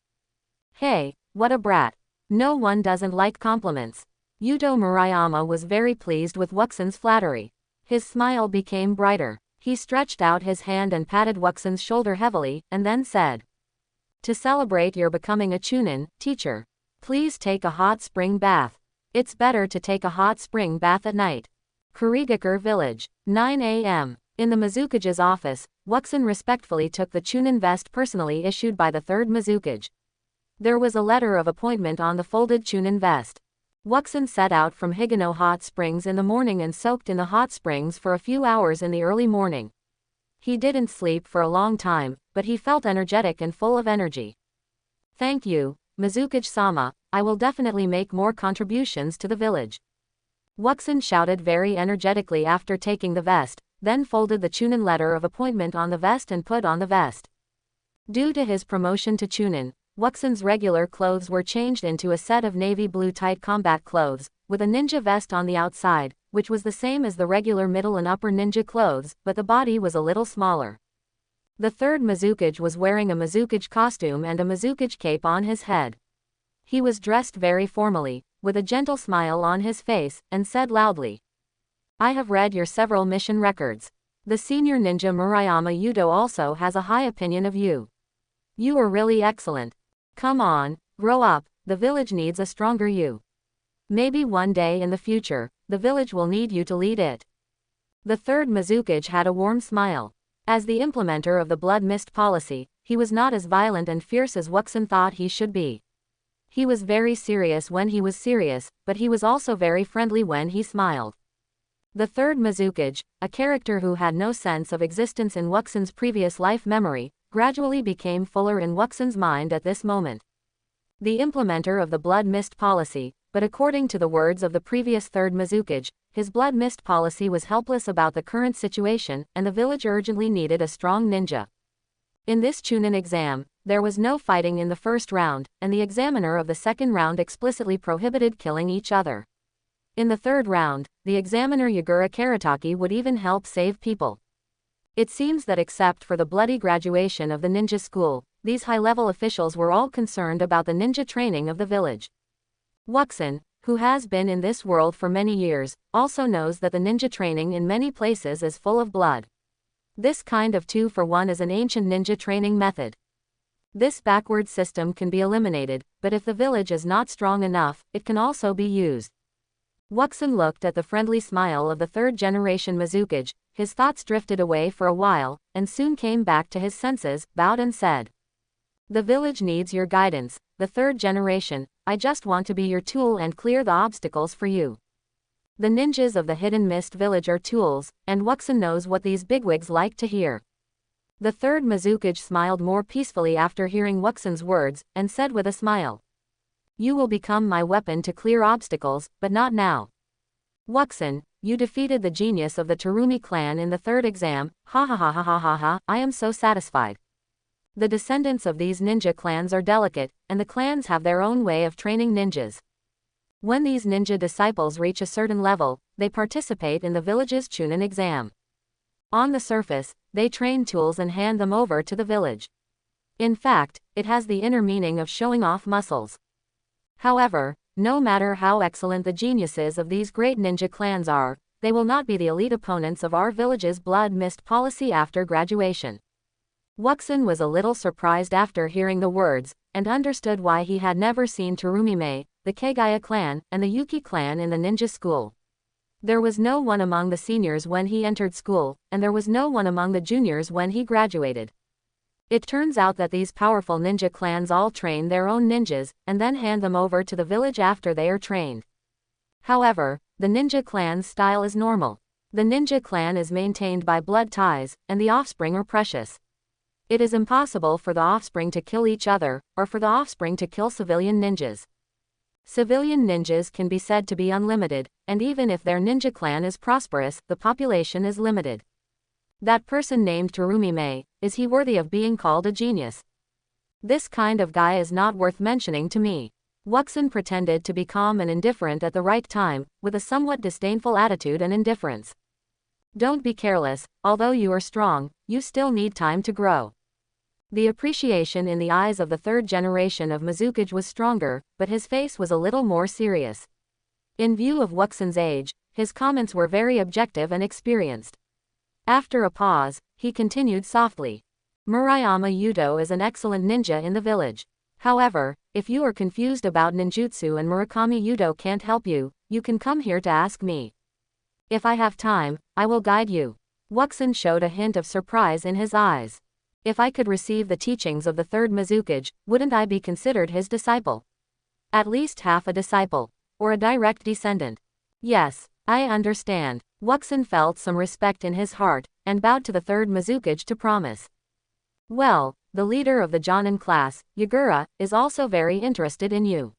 Hey, what a brat. No one doesn't like compliments. Yudo Murayama was very pleased with Wuxin's flattery. His smile became brighter. He stretched out his hand and patted Wuxin's shoulder heavily, and then said, to celebrate your becoming a chunin, teacher, please take a hot spring bath. It's better to take a hot spring bath at night. Kurigakure Village, 9 a.m. In the Mizukage's office, Wuxin respectfully took the chunin vest personally issued by the third Mizukage. There was a letter of appointment on the folded chunin vest. Wuxin set out from Higano Hot Springs in the morning and soaked in the hot springs for a few hours in the early morning. He didn't sleep for a long time, but he felt energetic and full of energy. Thank you, Mizukage-sama, I will definitely make more contributions to the village. Wuxin shouted very energetically after taking the vest, then folded the chunin letter of appointment on the vest and put on the vest. Due to his promotion to chunin, Wuxin's regular clothes were changed into a set of navy blue tight combat clothes, with a ninja vest on the outside, which was the same as the regular middle and upper ninja clothes, but the body was a little smaller. The third Mizukage was wearing a Mizukage costume and a Mizukage cape on his head. He was dressed very formally, with a gentle smile on his face, and said loudly, "I have read your several mission records. The senior ninja Murayama Yudo also has a high opinion of you. You are really excellent. Come on, grow up, the village needs a stronger you. Maybe one day in the future, the village will need you to lead it." The third Mizukage had a warm smile. As the implementer of the blood mist policy, he was not as violent and fierce as Wuxin thought he should be. He was very serious when he was serious, but he was also very friendly when he smiled. The third Mizukage, a character who had no sense of existence in Wuxin's previous life memory, gradually became fuller in Wuxin's mind at this moment. The implementer of the blood mist policy, but according to the words of the previous third Mizukage, his blood mist policy was helpless about the current situation, and the village urgently needed a strong ninja. In this chunin exam, there was no fighting in the first round, and the examiner of the second round explicitly prohibited killing each other. In the third round, the examiner Yagura Karataki would even help save people. It seems that except for the bloody graduation of the ninja school, these high-level officials were all concerned about the ninja training of the village. Wuxin, who has been in this world for many years, also knows that the ninja training in many places is full of blood. This kind of 2-for-1 is an ancient ninja training method. This backward system can be eliminated, but if the village is not strong enough, it can also be used. Wuxin looked at the friendly smile of the third-generation Mizukage, his thoughts drifted away for a while, and soon came back to his senses, bowed and said, "The village needs your guidance, the third generation. I just want to be your tool and clear the obstacles for you." The ninjas of the Hidden Mist village are tools, and Wuxin knows what these bigwigs like to hear. The third Mizukage smiled more peacefully after hearing Wuxin's words, and said with a smile, "You will become my weapon to clear obstacles, but not now. Wuxin, you defeated the genius of the Terumi clan in the third exam, ha ha ha ha ha ha ha, I am so satisfied. The descendants of these ninja clans are delicate, and the clans have their own way of training ninjas. When these ninja disciples reach a certain level, they participate in the village's chunin exam. On the surface, they train tools and hand them over to the village. In fact, it has the inner meaning of showing off muscles. However, no matter how excellent the geniuses of these great ninja clans are, they will not be the elite opponents of our village's blood mist policy after graduation." Wuxin was a little surprised after hearing the words, and understood why he had never seen Terumi Mei, the Kagaya clan, and the Yuki clan in the ninja school. There was no one among the seniors when he entered school, and there was no one among the juniors when he graduated. It turns out that these powerful ninja clans all train their own ninjas, and then hand them over to the village after they are trained. However, the ninja clan's style is normal. The ninja clan is maintained by blood ties, and the offspring are precious. It is impossible for the offspring to kill each other, or for the offspring to kill civilian ninjas. Civilian ninjas can be said to be unlimited, and even if their ninja clan is prosperous, the population is limited. That person named Terumi Mei, is he worthy of being called a genius? This kind of guy is not worth mentioning to me. Wuxin pretended to be calm and indifferent at the right time, with a somewhat disdainful attitude and indifference. Don't be careless, although you are strong, you still need time to grow. The appreciation in the eyes of the third generation of Mizukage was stronger, but his face was a little more serious. In view of Wuxin's age, his comments were very objective and experienced. After a pause, he continued softly. Murayama Yudo is an excellent ninja in the village. However, if you are confused about ninjutsu and Murakami Yudo can't help you, you can come here to ask me. If I have time, I will guide you. Wuxin showed a hint of surprise in his eyes. If I could receive the teachings of the third Mizukage, wouldn't I be considered his disciple? At least half a disciple. Or a direct descendant. Yes, I understand. Wuxin felt some respect in his heart, and bowed to the third Mizukage to promise. Well, the leader of the Jonin class, Yagura, is also very interested in you.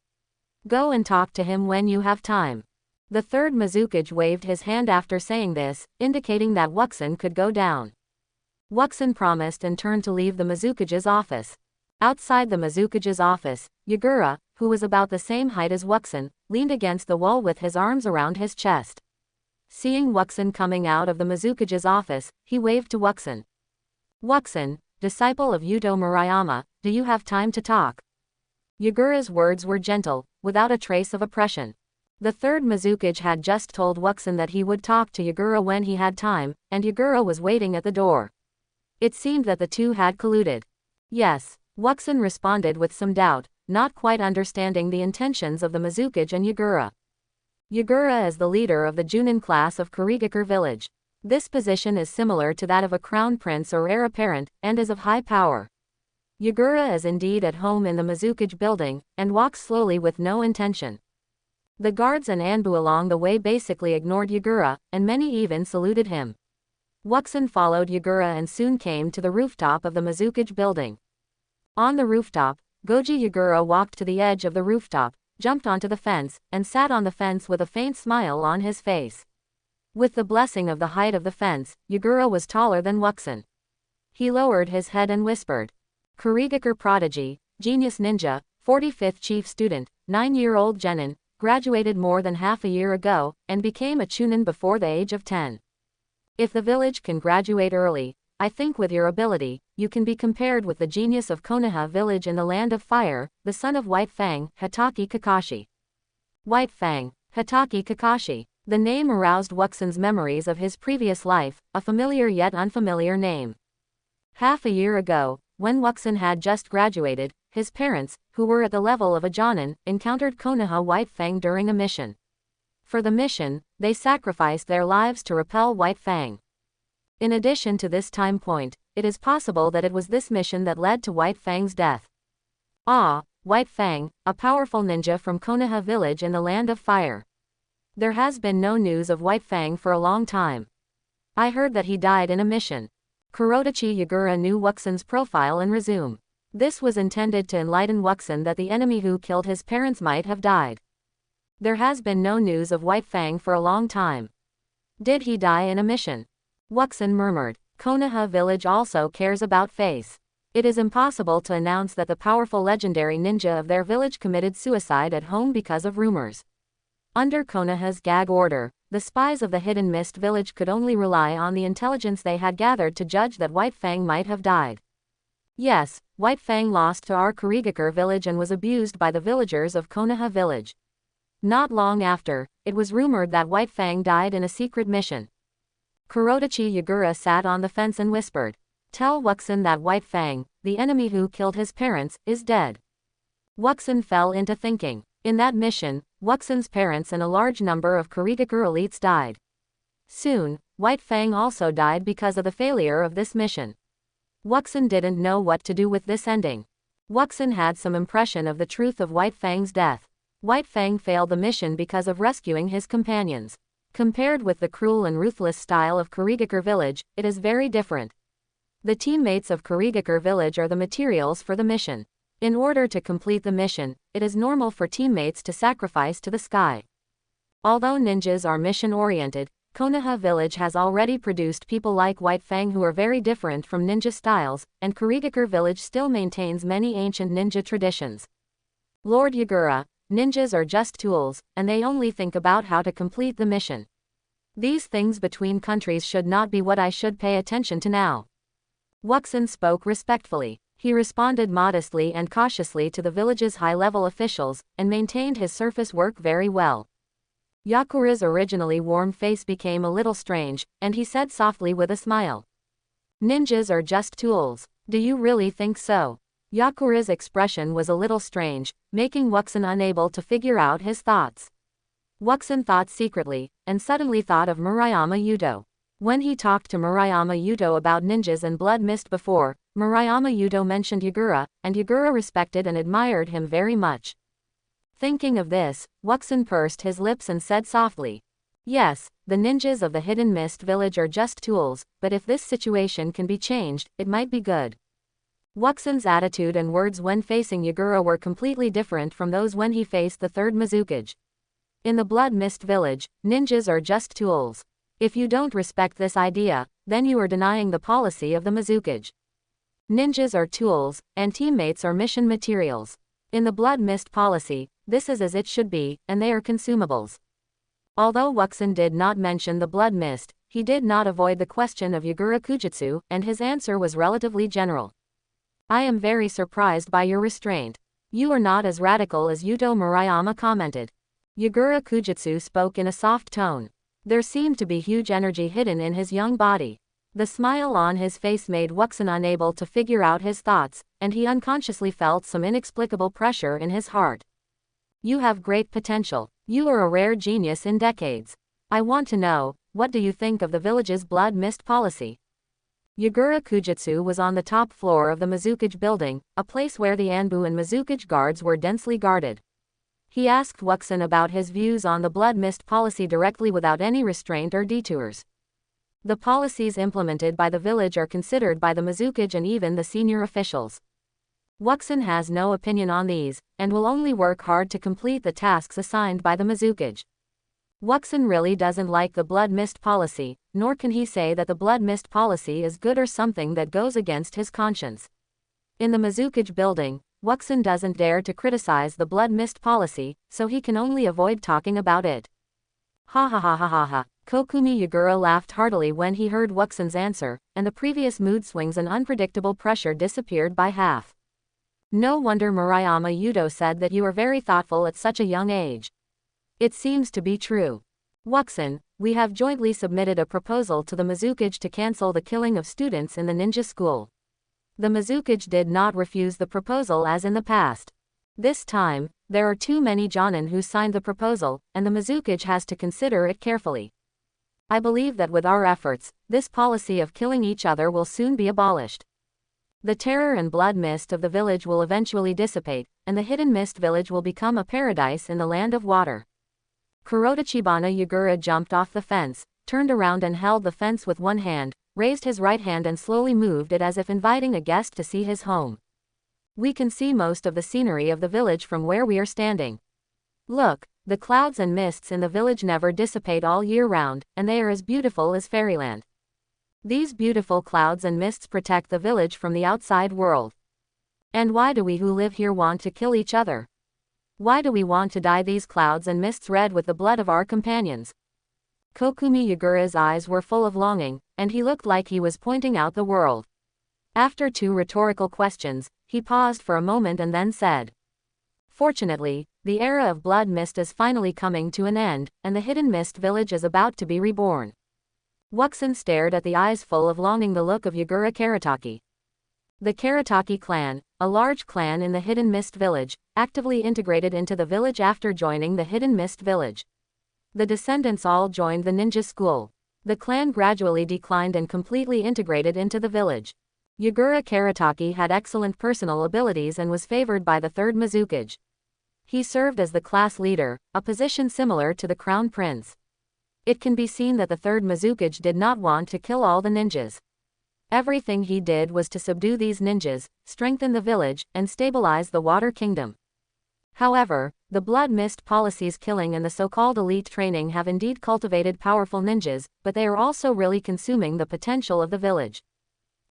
Go and talk to him when you have time. The third Mizukage waved his hand after saying this, indicating that Wuxin could go down. Wuxin promised and turned to leave the Mizukage's office. Outside the Mizukage's office, Yagura, who was about the same height as Wuxin, leaned against the wall with his arms around his chest. Seeing Wuxin coming out of the Mizukage's office, he waved to Wuxin. Wuxin, disciple of Yuto Murayama, do you have time to talk? Yagura's words were gentle, without a trace of oppression. The third Mizukage had just told Wuxin that he would talk to Yagura when he had time, and Yagura was waiting at the door. It seemed that the two had colluded. Yes, Wuxin responded with some doubt, not quite understanding the intentions of the Mizukage and Yagura. Yagura is the leader of the Chunin class of Kurigakure village. This position is similar to that of a crown prince or heir apparent, and is of high power. Yagura is indeed at home in the Mizukage building, and walks slowly with no intention. The guards and Anbu along the way basically ignored Yagura, and many even saluted him. Wuxin followed Yagura and soon came to the rooftop of the Mizukage building. On the rooftop, Goji Yagura walked to the edge of the rooftop, jumped onto the fence, and sat on the fence with a faint smile on his face. With the blessing of the height of the fence, Yagura was taller than Wuxin. He lowered his head and whispered. Kurigakure prodigy, genius ninja, 45th chief student, 9-year-old genin, graduated more than half a year ago, and became a chunin before the age of 10. If the village can graduate early, I think with your ability, you can be compared with the genius of Konoha village in the land of fire, the son of White Fang, Hitaki Kakashi. White Fang, Hitaki Kakashi. The name aroused Wuxin's memories of his previous life, a familiar yet unfamiliar name. Half a year ago, when Wuxin had just graduated, his parents, who were at the level of a jonin, encountered Konoha White Fang during a mission. For the mission, they sacrificed their lives to repel White Fang. In addition to this time point, it is possible that it was this mission that led to White Fang's death. Ah, White Fang, a powerful ninja from Konoha village in the land of fire. There has been no news of White Fang for a long time. I heard that he died in a mission. Kurodachi Yagura knew Wuxin's profile and resumed. This was intended to enlighten Wuxin that the enemy who killed his parents might have died. There has been no news of White Fang for a long time. Did he die in a mission? Wuxin murmured. Konoha village also cares about face. It is impossible to announce that the powerful legendary ninja of their village committed suicide at home because of rumors. Under Konoha's gag order, the spies of the Hidden Mist village could only rely on the intelligence they had gathered to judge that White Fang might have died. Yes, White Fang lost to our Kurigakure village and was abused by the villagers of Konoha village. Not long after, it was rumored that White Fang died in a secret mission. Kurodachi Yagura sat on the fence and whispered. Tell Wuxin that White Fang, the enemy who killed his parents, is dead. Wuxin fell into thinking. In that mission, Wuxin's parents and a large number of Kurigakure elites died. Soon, White Fang also died because of the failure of this mission. Wuxin didn't know what to do with this ending. Wuxin had some impression of the truth of White Fang's death. White Fang failed the mission because of rescuing his companions. Compared with the cruel and ruthless style of Kurigakure village, it is very different. The teammates of Kurigakure village are the materials for the mission. In order to complete the mission, it is normal for teammates to sacrifice to the sky. Although ninjas are mission-oriented, Konoha village has already produced people like White Fang who are very different from ninja styles, and Kurigakure village still maintains many ancient ninja traditions. Lord Yagura, ninjas are just tools, and they only think about how to complete the mission. These things between countries should not be what I should pay attention to now. Wuxin spoke respectfully. He responded modestly and cautiously to the village's high-level officials, and maintained his surface work very well. Yakura's originally warm face became a little strange, and he said softly with a smile. Ninjas are just tools. Do you really think so? Yakura's expression was a little strange, making Wuxin unable to figure out his thoughts. Wuxin thought secretly, and suddenly thought of Murayama Yudo. When he talked to Murayama Yudo about ninjas and blood mist before, Murayama Yudo mentioned Yagura, and Yagura respected and admired him very much. Thinking of this, Wuxin pursed his lips and said softly. Yes, the ninjas of the Hidden Mist village are just tools, but if this situation can be changed, it might be good. Wuxin's attitude and words when facing Yagura were completely different from those when he faced the third Mizukage. In the Blood Mist village, ninjas are just tools. If you don't respect this idea, then you are denying the policy of the Mizukage. Ninjas are tools, and teammates are mission materials. In the Blood Mist policy, this is as it should be, and they are consumables. Although Wuxin did not mention the Blood Mist, he did not avoid the question of Yagura Kujutsu, and his answer was relatively general. I am very surprised by your restraint. You are not as radical as Yuto Murayama commented. Yagura Kujutsu spoke in a soft tone. There seemed to be huge energy hidden in his young body. The smile on his face made Wuxin unable to figure out his thoughts, and he unconsciously felt some inexplicable pressure in his heart. You have great potential. You are a rare genius in decades. I want to know, what do you think of the village's blood mist policy? Yagura Kujutsu was on the top floor of the Mizukage building, a place where the Anbu and Mizukage guards were densely guarded. He asked Wuxin about his views on the blood mist policy directly without any restraint or detours. The policies implemented by the village are considered by the Mizukage and even the senior officials. Wuxin has no opinion on these, and will only work hard to complete the tasks assigned by the Mizukage. Wuxin really doesn't like the blood mist policy, nor can he say that the blood mist policy is good or something that goes against his conscience. In the Mizukage building, Wuxin doesn't dare to criticize the blood mist policy, so he can only avoid talking about it. Ha ha ha ha ha ha. Kokumi Yagura laughed heartily when he heard Wuxin's answer, and the previous mood swings and unpredictable pressure disappeared by half. No wonder Murayama Yuto said that you are very thoughtful at such a young age. It seems to be true. Wuxin, we have jointly submitted a proposal to the Mizukage to cancel the killing of students in the ninja school. The Mizukage did not refuse the proposal as in the past. This time, there are too many jonin who signed the proposal, and the Mizukage has to consider it carefully. I believe that with our efforts, this policy of killing each other will soon be abolished. The terror and blood mist of the village will eventually dissipate, and the hidden mist village will become a paradise in the land of water. Kurotachibana Yagura jumped off the fence, turned around and held the fence with one hand, raised his right hand and slowly moved it as if inviting a guest to see his home. We can see most of the scenery of the village from where we are standing. Look, the clouds and mists in the village never dissipate all year round, and they are as beautiful as fairyland. These beautiful clouds and mists protect the village from the outside world. And why do we who live here want to kill each other? Why do we want to dye these clouds and mists red with the blood of our companions? Kokumi Yagura's eyes were full of longing, and he looked like he was pointing out the world. After two rhetorical questions, he paused for a moment and then said, Fortunately, the era of blood mist is finally coming to an end, and the hidden mist village is about to be reborn. Wuxin stared at the eyes full of longing the look of Yagura Karataki. The Karataki clan, a large clan in the Hidden Mist Village, actively integrated into the village after joining the Hidden Mist Village. The descendants all joined the ninja school. The clan gradually declined and completely integrated into the village. Yagura Karataki had excellent personal abilities and was favored by the third Mizukage. He served as the class leader, a position similar to the crown prince. It can be seen that the third Mizukage did not want to kill all the ninjas. Everything he did was to subdue these ninjas, strengthen the village, and stabilize the Water Kingdom. However, the blood mist policies killing and the so-called elite training have indeed cultivated powerful ninjas, but they are also really consuming the potential of the village.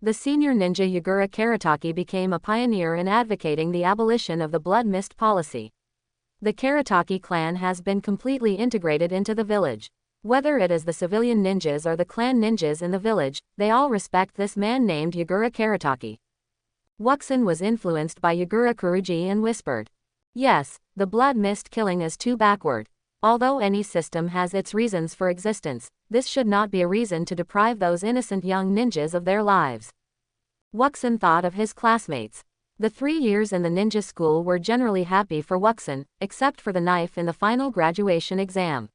The senior ninja Yagura Karataki became a pioneer in advocating the abolition of the blood mist policy. The Karataki clan has been completely integrated into the village. Whether it is the civilian ninjas or the clan ninjas in the village, they all respect this man named Yagura Karataki. Wuxin was influenced by Yagura Kuruji and whispered, Yes, the blood mist killing is too backward. Although any system has its reasons for existence, this should not be a reason to deprive those innocent young ninjas of their lives. Wuxin thought of his classmates. The 3 years in the ninja school were generally happy for Wuxin, except for the knife in the final graduation exam.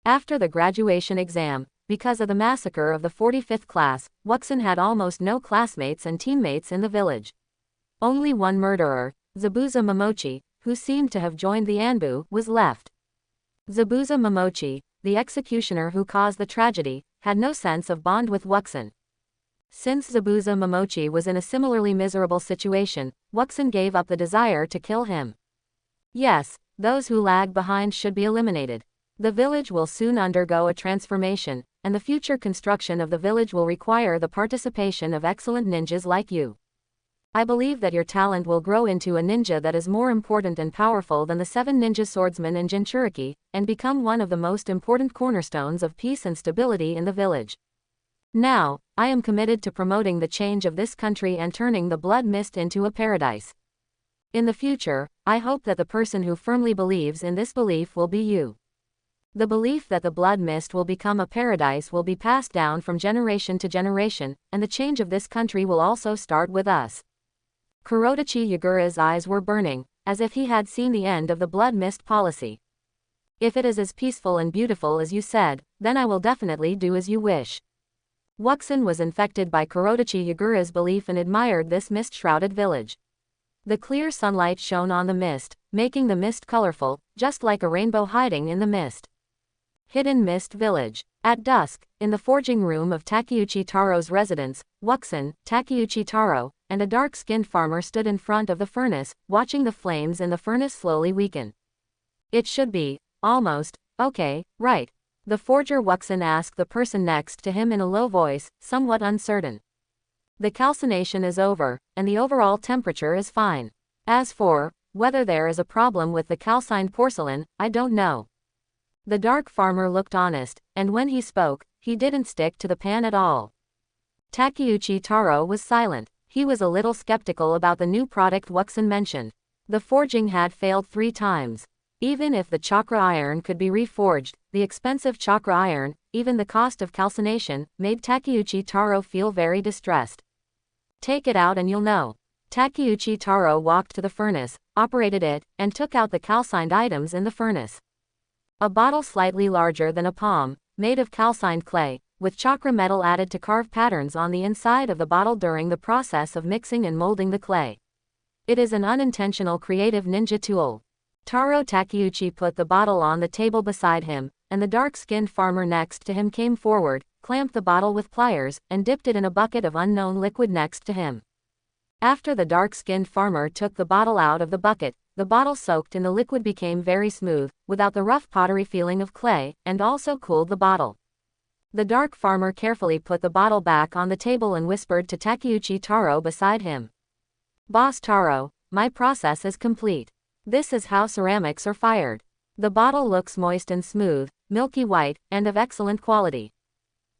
After the graduation exam, because of the massacre of the 45th class, Wuxin had almost no classmates and teammates in the village. Only one murderer, Zabuza Momochi, who seemed to have joined the Anbu, was left. Zabuza Momochi, the executioner who caused the tragedy, had no sense of bond with Wuxin. Since Zabuza Momochi was in a similarly miserable situation, Wuxin gave up the desire to kill him. Yes, those who lag behind should be eliminated. The village will soon undergo a transformation, and the future construction of the village will require the participation of excellent ninjas like you. I believe that your talent will grow into a ninja that is more important and powerful than the 7 ninja swordsmen in Jinchuriki, and become one of the most important cornerstones of peace and stability in the village. Now, I am committed to promoting the change of this country and turning the Blood Mist into a paradise. In the future, I hope that the person who firmly believes in this belief will be you. The belief that the Blood Mist will become a paradise will be passed down from generation to generation, and the change of this country will also start with us. Kurodachi Yagura's eyes were burning, as if he had seen the end of the Blood Mist policy. If it is as peaceful and beautiful as you said, then I will definitely do as you wish. Wuxin was infected by Kurodachi Yagura's belief and admired this mist-shrouded village. The clear sunlight shone on the mist, making the mist colorful, just like a rainbow hiding in the mist. Hidden Mist Village. At dusk, in the forging room of Takeuchi Taro's residence, Wuxin, Takeuchi Taro, and a dark-skinned farmer stood in front of the furnace, watching the flames in the furnace slowly weaken. It should be, almost, okay, right? The forger Wuxin asked the person next to him in a low voice, somewhat uncertain. The calcination is over, and the overall temperature is fine. As for whether there is a problem with the calcined porcelain, I don't know. The dark farmer looked honest, and when he spoke, he didn't stick to the pan at all. Takeuchi Taro was silent. He was a little skeptical about the new product Wuxin mentioned. The forging had failed 3 times. Even if the chakra iron could be reforged, the expensive chakra iron, even the cost of calcination, made Takeuchi Taro feel very distressed. Take it out and you'll know. Takeuchi Taro walked to the furnace, operated it, and took out the calcined items in the furnace. A bottle slightly larger than a palm, made of calcined clay, with chakra metal added to carve patterns on the inside of the bottle during the process of mixing and molding the clay. It is an unintentional creative ninja tool. Taro Takeuchi put the bottle on the table beside him, and the dark-skinned farmer next to him came forward, clamped the bottle with pliers, and dipped it in a bucket of unknown liquid next to him. After the dark-skinned farmer took the bottle out of the bucket, the bottle soaked in the liquid became very smooth, without the rough pottery feeling of clay, and also cooled the bottle. The dark farmer carefully put the bottle back on the table and whispered to Takeuchi Taro beside him. Boss Taro, my process is complete. This is how ceramics are fired. The bottle looks moist and smooth, milky white, and of excellent quality.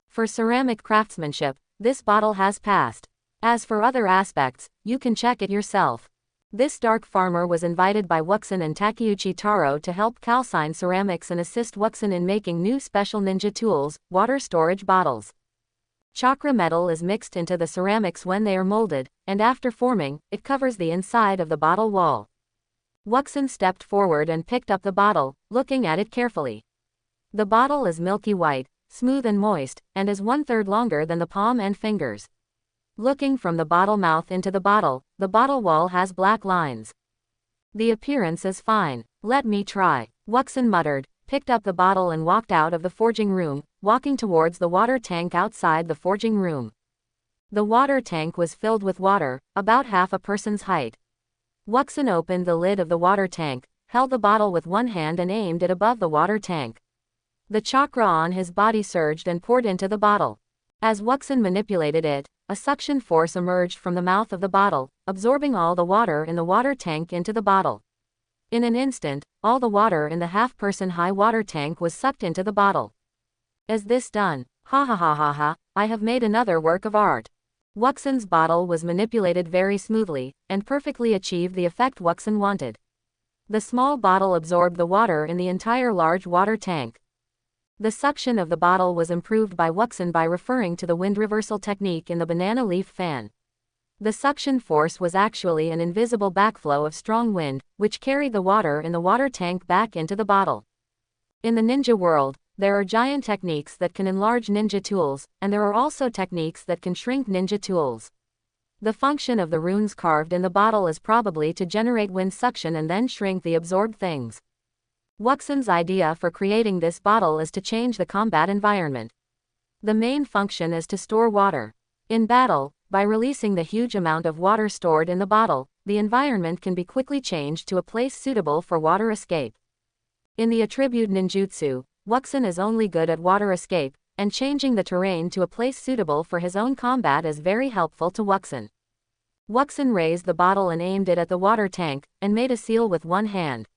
For ceramic craftsmanship, this bottle has passed. As for other aspects, you can check it yourself. This dark farmer was invited by Wuxin and Takeuchi Taro to help calcine ceramics and assist Wuxin in making new special ninja tools, water storage bottles. Chakra metal is mixed into the ceramics when they are molded, and after forming, it covers the inside of the bottle wall. Wuxin stepped forward and picked up the bottle, looking at it carefully. The bottle is milky white, smooth and moist, and is 1/3 longer than the palm and fingers. Looking from the bottle mouth into the bottle wall has black lines. The appearance is fine. Let me try. Wuxin muttered, picked up the bottle and walked out of the forging room, walking towards the water tank outside the forging room. The water tank was filled with water, about half a person's height. Wuxin opened the lid of the water tank, held the bottle with one hand and aimed it above the water tank. The chakra on his body surged and poured into the bottle. As Wuxin manipulated it, a suction force emerged from the mouth of the bottle, absorbing all the water in the water tank into the bottle. In an instant, all the water in the half-person high water tank was sucked into the bottle. Is this done? Ha ha ha ha ha, I have made another work of art. Wuxin's bottle was manipulated very smoothly, and perfectly achieved the effect Wuxin wanted. The small bottle absorbed the water in the entire large water tank. The suction of the bottle was improved by Wuxin by referring to the wind reversal technique in the banana leaf fan. The suction force was actually an invisible backflow of strong wind, which carried the water in the water tank back into the bottle. In the ninja world, there are giant techniques that can enlarge ninja tools, and there are also techniques that can shrink ninja tools. The function of the runes carved in the bottle is probably to generate wind suction and then shrink the absorbed things. Wuxin's idea for creating this bottle is to change the combat environment. The main function is to store water. In battle, by releasing the huge amount of water stored in the bottle, the environment can be quickly changed to a place suitable for water escape. In the attribute ninjutsu, Wuxin is only good at water escape, and changing the terrain to a place suitable for his own combat is very helpful to Wuxin. Wuxin raised the bottle and aimed it at the water tank, and made a seal with one hand.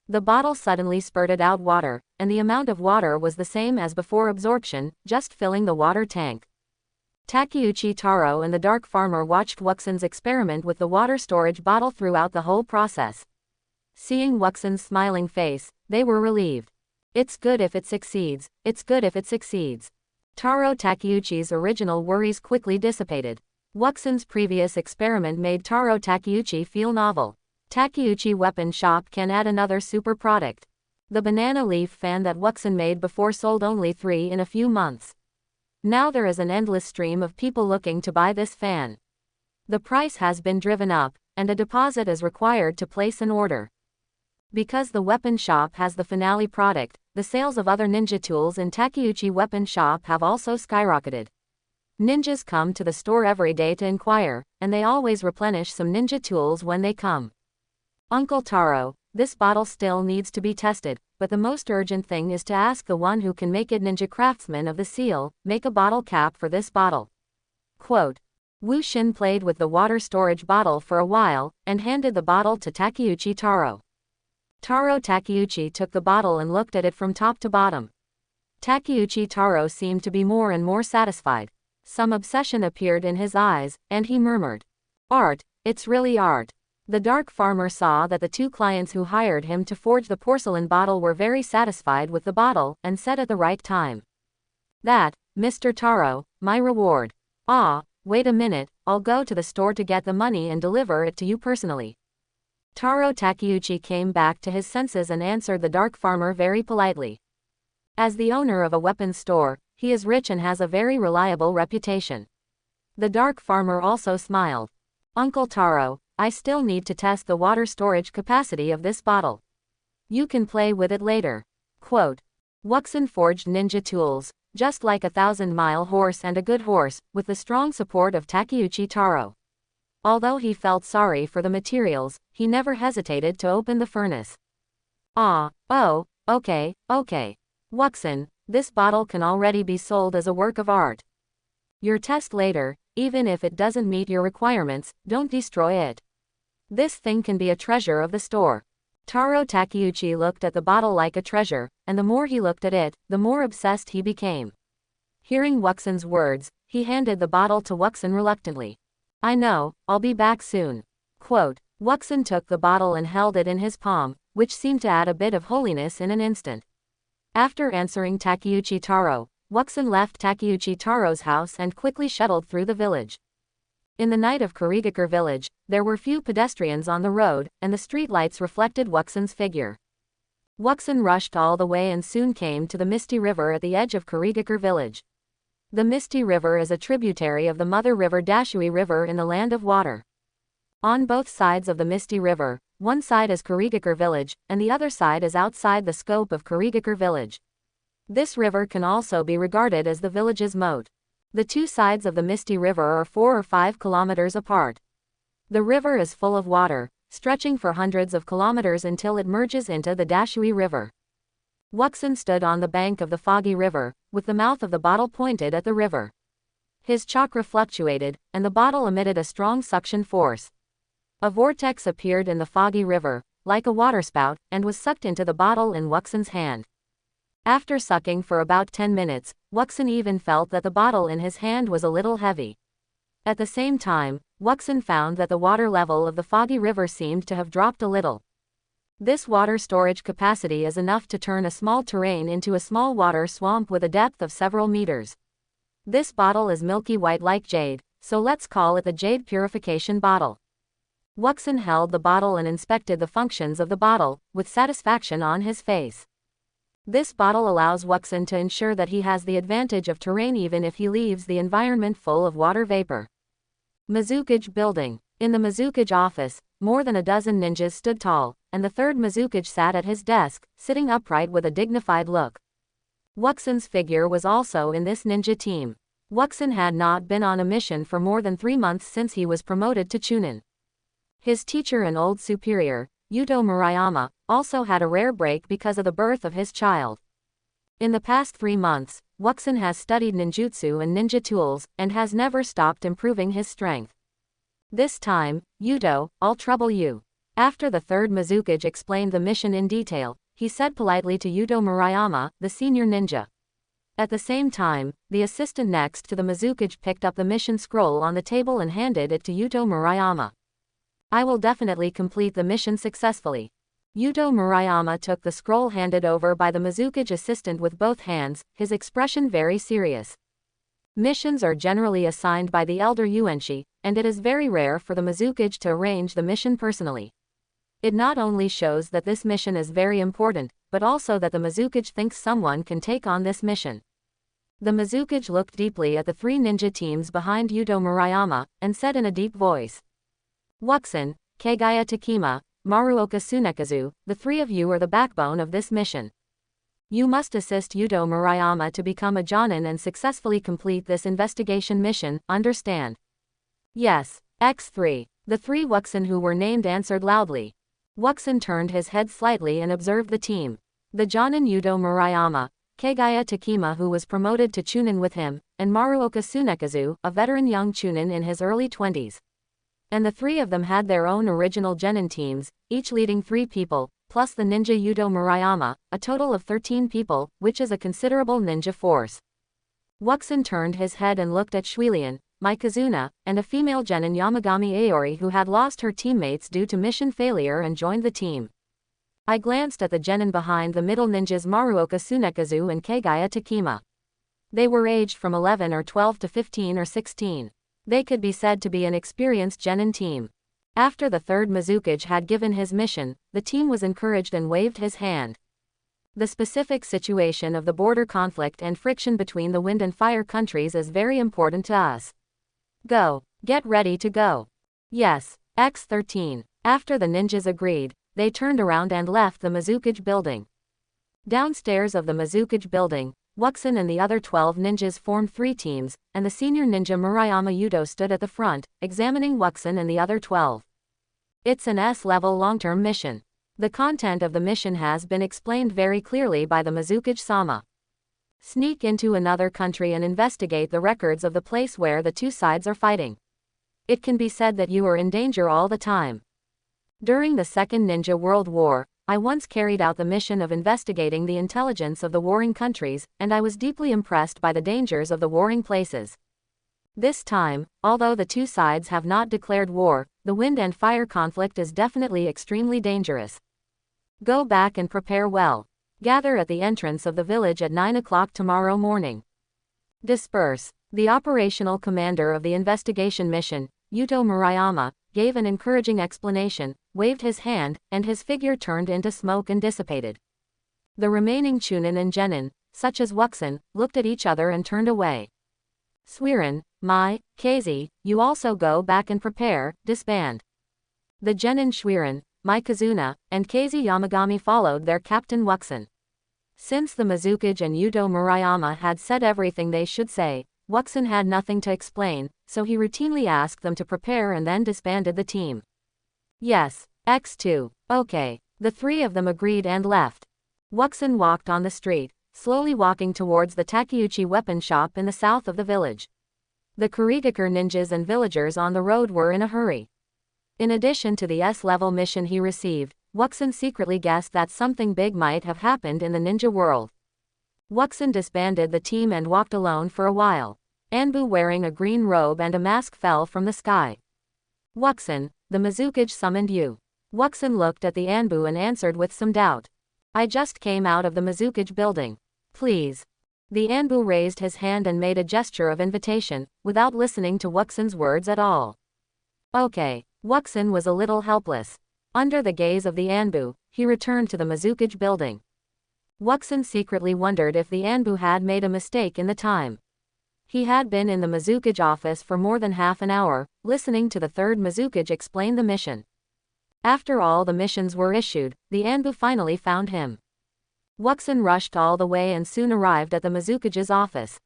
The bottle suddenly spurted out water, and the amount of water was the same as before absorption, just filling the water tank. Takeuchi Taro and the Dark Farmer watched Wuxin's experiment with the water storage bottle throughout the whole process. Seeing Wuxin's smiling face, they were relieved. It's good if it succeeds, it's good if it succeeds. Taro Takeuchi's original worries quickly dissipated. Wuxin's previous experiment made Taro Takeuchi feel novel. Takeuchi Weapon Shop can add another super product. The banana leaf fan that Wuxin made before sold only 3 in a few months. Now there is an endless stream of people looking to buy this fan. The price has been driven up, and a deposit is required to place an order. Because the weapon shop has the finale product, the sales of other ninja tools in Takeuchi Weapon Shop have also skyrocketed. Ninjas come to the store every day to inquire, and they always replenish some ninja tools when they come. Uncle Taro, this bottle still needs to be tested, but the most urgent thing is to ask the one who can make it ninja craftsman of the seal, make a bottle cap for this bottle. Quote. Wu Xin played with the water storage bottle for a while, and handed the bottle to Takeuchi Taro. Taro Takeuchi took the bottle and looked at it from top to bottom. Takeuchi Taro seemed to be more and more satisfied. Some obsession appeared in his eyes, and he murmured. Art, it's really art. The Dark Farmer saw that the 2 clients who hired him to forge the porcelain bottle were very satisfied with the bottle, and said at the right time. That, Mr. Taro, my reward. Ah, wait a minute, I'll go to the store to get the money and deliver it to you personally. Taro Takeuchi came back to his senses and answered the Dark Farmer very politely. As the owner of a weapons store, he is rich and has a very reliable reputation. The Dark Farmer also smiled. Uncle Taro, I still need to test the water storage capacity of this bottle. You can play with it later. Quote. Wuxin forged ninja tools, just like a 1,000-mile horse and a good horse, with the strong support of Takeuchi Taro. Although he felt sorry for the materials, he never hesitated to open the furnace. Oh, okay. Wuxin, this bottle can already be sold as a work of art. Your test later, even if it doesn't meet your requirements, don't destroy it. This thing can be a treasure of the store. Taro Takeuchi looked at the bottle like a treasure, and the more he looked at it, the more obsessed he became. Hearing Wuxin's words, he handed the bottle to Wuxin reluctantly. I know, I'll be back soon. Quote. Wuxin took the bottle and held it in his palm, which seemed to add a bit of holiness in an instant. After answering Takeuchi Taro, Wuxin left Takeuchi Taro's house and quickly shuttled through the village. In the night of Kurigakure village, there were few pedestrians on the road, and the streetlights reflected Wuxin's figure. Wuxin rushed all the way and soon came to the Misty River at the edge of Kurigakure village. The Misty River is a tributary of the mother river Dashui River in the Land of Water. On both sides of the Misty River, one side is Kurigakure village, and the other side is outside the scope of Kurigakure village. This river can also be regarded as the village's moat. The 2 sides of the Misty River are 4 or 5 kilometers apart. The river is full of water, stretching for hundreds of kilometers until it merges into the Dashui River. Wuxin stood on the bank of the foggy river, with the mouth of the bottle pointed at the river. His chakra fluctuated, and the bottle emitted a strong suction force. A vortex appeared in the foggy river, like a waterspout, and was sucked into the bottle in Wuxin's hand. After sucking for about 10 minutes, Wuxin even felt that the bottle in his hand was a little heavy. At the same time, Wuxin found that the water level of the foggy river seemed to have dropped a little. This water storage capacity is enough to turn a small terrain into a small water swamp with a depth of several meters. This bottle is milky white like jade, so let's call it the jade purification bottle. Wuxin held the bottle and inspected the functions of the bottle, with satisfaction on his face. This bottle allows Wuxin to ensure that he has the advantage of terrain even if he leaves the environment full of water vapor. Mizukage building. In the Mizukage office, more than a dozen ninjas stood tall, and the 3rd Mizukage sat at his desk, sitting upright with a dignified look. Wuxin's figure was also in this ninja team. Wuxin had not been on a mission for more than 3 months since he was promoted to chunin. His teacher and old superior, Yuto Murayama, also had a rare break because of the birth of his child. In the past 3 months, Wuxin has studied ninjutsu and ninja tools, and has never stopped improving his strength. This time, Yudo, I'll trouble you. After the third Mizukage explained the mission in detail, he said politely to Yudo Murayama, the senior ninja. At the same time, the assistant next to the Mizukage picked up the mission scroll on the table and handed it to Yudo Murayama. I will definitely complete the mission successfully. Yudo Murayama took the scroll handed over by the Mizukage assistant with both hands, his expression very serious. Missions are generally assigned by the elder Yuenshi, and it is very rare for the Mizukage to arrange the mission personally. It not only shows that this mission is very important, but also that the Mizukage thinks someone can take on this mission. The Mizukage looked deeply at the three ninja teams behind Yudo Murayama, and said in a deep voice. Wuxin, Kagaya Takima, Maruoka Tsunekazu, the three of you are the backbone of this mission. You must assist Yudo Murayama to become a Jonin and successfully complete this investigation mission, understand? Yes, X3. The three Wuxin who were named answered loudly. Wuxin turned his head slightly and observed the team. The Jonin Yudo Murayama, Kagaya Takima who was promoted to chunin with him, and Maruoka Tsunekazu, a veteran young chunin in his early 20s. And the three of them had their own original genin teams, each leading 3 people, plus the ninja Yudo Murayama, a total of 13 people, which is a considerable ninja force. Wuxin turned his head and looked at Shuilian, Mikazuna, and a female genin Yamagami Aori who had lost her teammates due to mission failure and joined the team. I glanced at the genin behind the middle ninjas Maruoka Tsunekazu and Kagaya Takima. They were aged from 11 or 12 to 15 or 16. They could be said to be an experienced genin team. After the third Mizukage had given his mission, the team was encouraged and waved his hand. The specific situation of the border conflict and friction between the wind and fire countries is very important to us. Go. Get ready to go. Yes, X13. After the ninjas agreed, they turned around and left the Mizukage building. Downstairs of the Mizukage building, Wuxin and the other 12 ninjas formed 3 teams, and the senior ninja Murayama Yudo stood at the front, examining Wuxin and the other 12. It's an S-level long-term mission. The content of the mission has been explained very clearly by the Mizukage-sama. Sneak into another country and investigate the records of the place where the two sides are fighting. It can be said that you are in danger all the time. During the Second Ninja World War, I once carried out the mission of investigating the intelligence of the warring countries, and I was deeply impressed by the dangers of the warring places. This time, although the two sides have not declared war, the wind and fire conflict is definitely extremely dangerous. Go back and prepare well. Gather at the entrance of the village at 9 o'clock tomorrow morning. Disperse. The operational commander of the investigation mission, Yudo Murayama, gave an encouraging explanation, waved his hand, and his figure turned into smoke and dissipated. The remaining chunin and genin, such as Wuxin, looked at each other and turned away. Suiran, Mai, Kazi, you also go back and prepare, disband. The genin Shuiran, Mikazuna, and Kazi Yamagami followed their captain Wuxin. Since the Mizukage and Yudo Murayama had said everything they should say, Wuxin had nothing to explain, so he routinely asked them to prepare and then disbanded the team. Yes, X2. Okay. The 3 of them agreed and left. Wuxin walked on the street, slowly walking towards the Takeuchi weapon shop in the south of the village. The Kurigakure ninjas and villagers on the road were in a hurry. In addition to the S-level mission he received, Wuxin secretly guessed that something big might have happened in the ninja world. Wuxin disbanded the team and walked alone for a while. Anbu wearing a green robe and a mask fell from the sky. Wuxin, the Mizukage summoned you. Wuxin looked at the Anbu and answered with some doubt. I just came out of the Mizukage building. Please. The Anbu raised his hand and made a gesture of invitation, without listening to Wuxin's words at all. Okay. Wuxin was a little helpless. Under the gaze of the Anbu, he returned to the Mizukage building. Wuxin secretly wondered if the Anbu had made a mistake in the time. He had been in the Mizukage office for more than half an hour, listening to the third Mizukage explain the mission. After all the missions were issued, the Anbu finally found him. Wuxin rushed all the way and soon arrived at the Mizukage's office.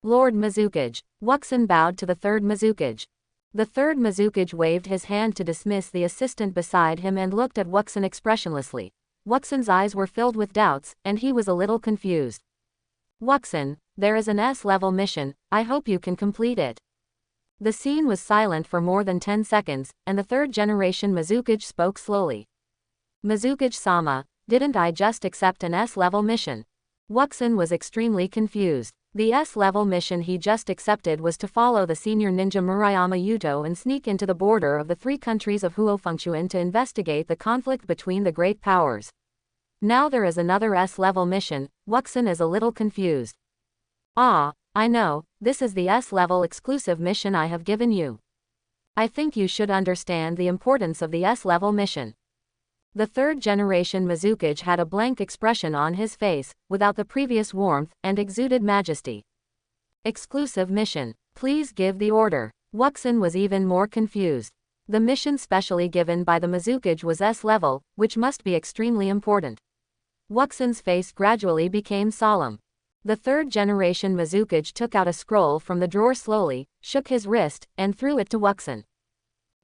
Lord Mizukage. Wuxin bowed to the third Mizukage. The third Mizukage waved his hand to dismiss the assistant beside him and looked at Wuxin expressionlessly. Wuxin's eyes were filled with doubts, and he was a little confused. Wuxin, there is an S-level mission, I hope you can complete it. The scene was silent for more than 10 seconds, and the third-generation Mizukage spoke slowly. Mizukage-sama, didn't I just accept an S-level mission? Wuxin was extremely confused. The S-level mission he just accepted was to follow the senior ninja Murayama Yuto and sneak into the border of the three countries of Huofengchuan to investigate the conflict between the great powers. Now there is another S-level mission. Wuxin is a little confused. Ah, I know, this is the S-level exclusive mission I have given you. I think you should understand the importance of the S-level mission. The third-generation Mizukage had a blank expression on his face, without the previous warmth, and exuded majesty. Exclusive mission. Please give the order. Wuxin was even more confused. The mission specially given by the Mizukage was S-level, which must be extremely important. Wuxin's face gradually became solemn. The third-generation Mizukage took out a scroll from the drawer slowly, shook his wrist, and threw it to Wuxin.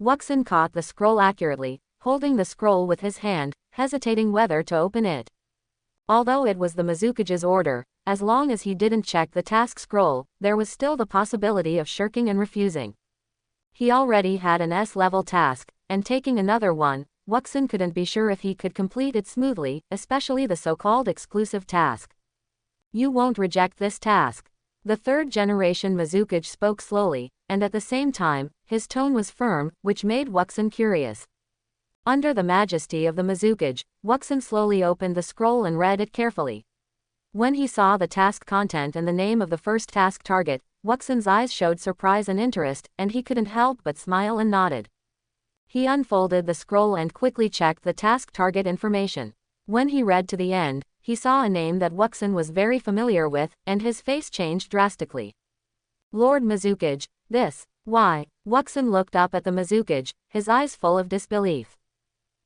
Wuxin caught the scroll accurately, holding the scroll with his hand, hesitating whether to open it. Although it was the Mizukage's order, as long as he didn't check the task scroll, there was still the possibility of shirking and refusing. He already had an S-level task, and taking another one, Wuxin couldn't be sure if he could complete it smoothly, especially the so-called exclusive task. You won't reject this task. The third-generation Mizukage spoke slowly, and at the same time, his tone was firm, which made Wuxin curious. Under the majesty of the Mizukage, Wuxin slowly opened the scroll and read it carefully. When he saw the task content and the name of the first task target, Wuxin's eyes showed surprise and interest, and he couldn't help but smile and nodded. He unfolded the scroll and quickly checked the task target information. When he read to the end, he saw a name that Wuxin was very familiar with, and his face changed drastically. Lord Mizukage, this. Why? Wuxin looked up at the Mizukage, his eyes full of disbelief.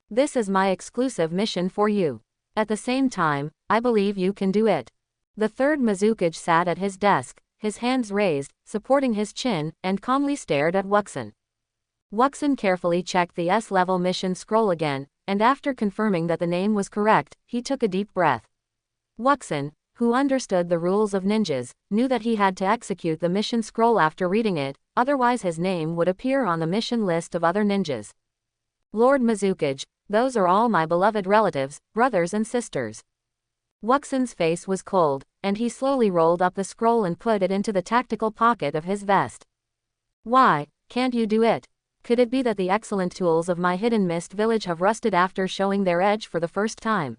This is my exclusive mission for you. At the same time, I believe you can do it. The third Mizukage sat at his desk, his hands raised, supporting his chin, and calmly stared at Wuxin. Wuxin carefully checked the S-level mission scroll again, and after confirming that the name was correct, he took a deep breath. Wuxin, who understood the rules of ninjas, knew that he had to execute the mission scroll after reading it, otherwise his name would appear on the mission list of other ninjas. Lord Mizukage, those are all my beloved relatives, brothers and sisters. Wuxin's face was cold, and he slowly rolled up the scroll and put it into the tactical pocket of his vest. Why, can't you do it? Could it be that the excellent tools of my hidden mist village have rusted after showing their edge for the first time?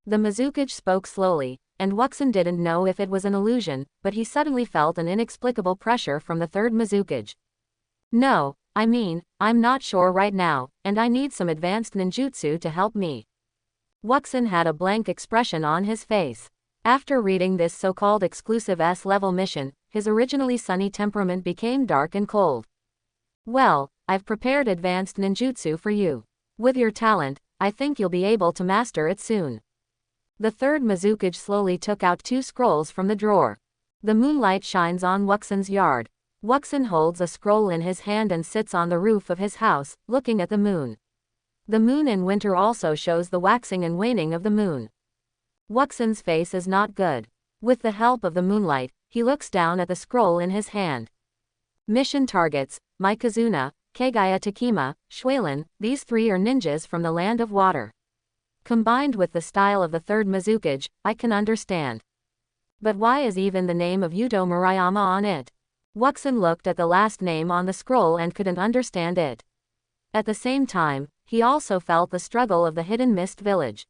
The Mizukage spoke slowly, and Wuxin didn't know if it was an illusion, but he suddenly felt an inexplicable pressure from the third Mizukage. No, I mean, I'm not sure right now, and I need some advanced ninjutsu to help me. Wuxin had a blank expression on his face. After reading this so-called exclusive S-level mission, his originally sunny temperament became dark and cold. Well, I've prepared advanced ninjutsu for you. With your talent, I think you'll be able to master it soon. The third Mizukage slowly took out 2 scrolls from the drawer. The moonlight shines on Wuxin's yard. Wuxin holds a scroll in his hand and sits on the roof of his house, looking at the moon. The moon in winter also shows the waxing and waning of the moon. Wuxin's face is not good. With the help of the moonlight, he looks down at the scroll in his hand. Mission targets: Mikazuna, Kagaya Takima, Shuelin. These 3 are ninjas from the land of water. Combined with the style of the third Mizukage, I can understand. But why is even the name of Yuto Murayama on it? Wuxin looked at the last name on the scroll and couldn't understand it. At the same time, he also felt the struggle of the hidden mist village.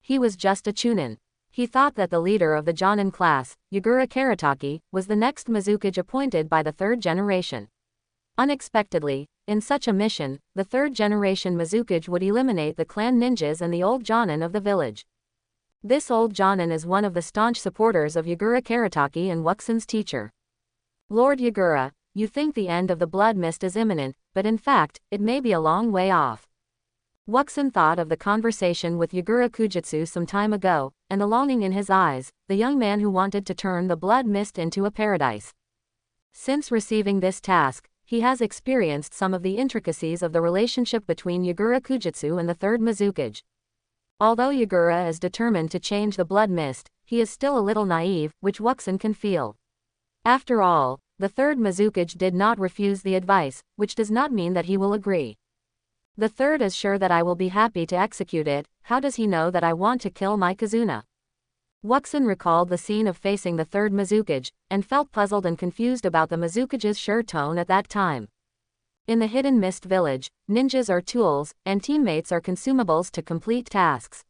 He was just a chunin. He thought that the leader of the Jonin class, Yagura Karataki, was the next Mizukage appointed by the third generation. Unexpectedly, in such a mission, the third-generation Mizukage would eliminate the clan ninjas and the old Jonin of the village. This old Jonin is one of the staunch supporters of Yagura Karataki and Wuxin's teacher. Lord Yagura, you think the end of the blood mist is imminent, but in fact, it may be a long way off. Wuxin thought of the conversation with Yagura Kujutsu some time ago, and the longing in his eyes, the young man who wanted to turn the blood mist into a paradise. Since receiving this task, he has experienced some of the intricacies of the relationship between Yagura Kujutsu and the third Mizukage. Although Yagura is determined to change the blood mist, he is still a little naive, which Wuxin can feel. After all, the third Mizukage did not refuse the advice, which does not mean that he will agree. The third is sure that I will be happy to execute it. How does he know that I want to kill my Kazuna? Wuxin recalled the scene of facing the third Mizukage, and felt puzzled and confused about the Mizukage's sure tone at that time. In the Hidden Mist Village, ninjas are tools, and teammates are consumables to complete tasks.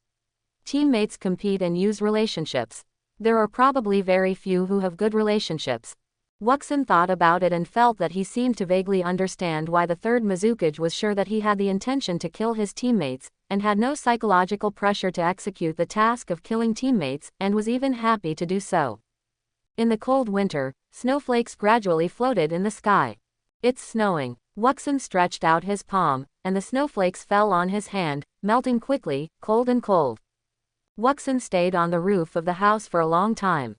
Teammates compete and use relationships. There are probably very few who have good relationships. Wuxin thought about it and felt that he seemed to vaguely understand why the third Mizukage was sure that he had the intention to kill his teammates, and had no psychological pressure to execute the task of killing teammates, and was even happy to do so. In the cold winter, snowflakes gradually floated in the sky. It's snowing. Wuxin stretched out his palm, and the snowflakes fell on his hand, melting quickly, cold and cold. Wuxin stayed on the roof of the house for a long time.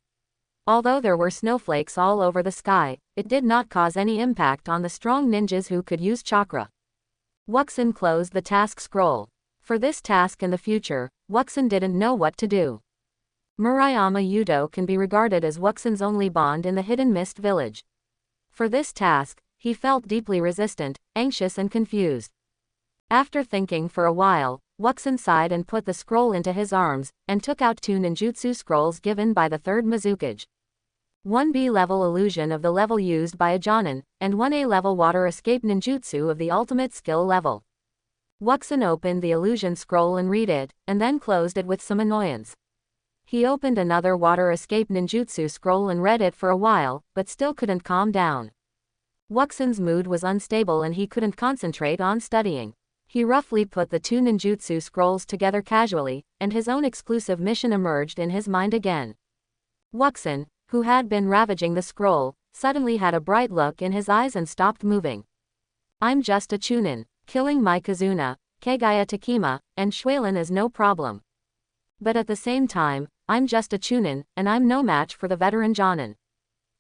Although there were snowflakes all over the sky, it did not cause any impact on the strong ninjas who could use chakra. Wuxin closed the task scroll. For this task in the future, Wuxin didn't know what to do. Murayama Yudo can be regarded as Wuxin's only bond in the Hidden Mist Village. For this task, he felt deeply resistant, anxious and confused. After thinking for a while, Wuxin sighed and put the scroll into his arms, and took out 2 ninjutsu scrolls given by the third Mizukage. 1 B-level illusion of the level used by a Jonin, and 1 A-level water escape ninjutsu of the ultimate skill level. Wuxin opened the illusion scroll and read it, and then closed it with some annoyance. He opened another water escape ninjutsu scroll and read it for a while, but still couldn't calm down. Wuxin's mood was unstable and he couldn't concentrate on studying. He roughly put the 2 ninjutsu scrolls together casually, and his own exclusive mission emerged in his mind again. Wuxin, who had been ravaging the scroll, suddenly had a bright look in his eyes and stopped moving. I'm just a chunin. Killing my Kazuna, Kagaya Takema, and Shuelin is no problem. But at the same time, I'm just a chunin, and I'm no match for the veteran Jonin.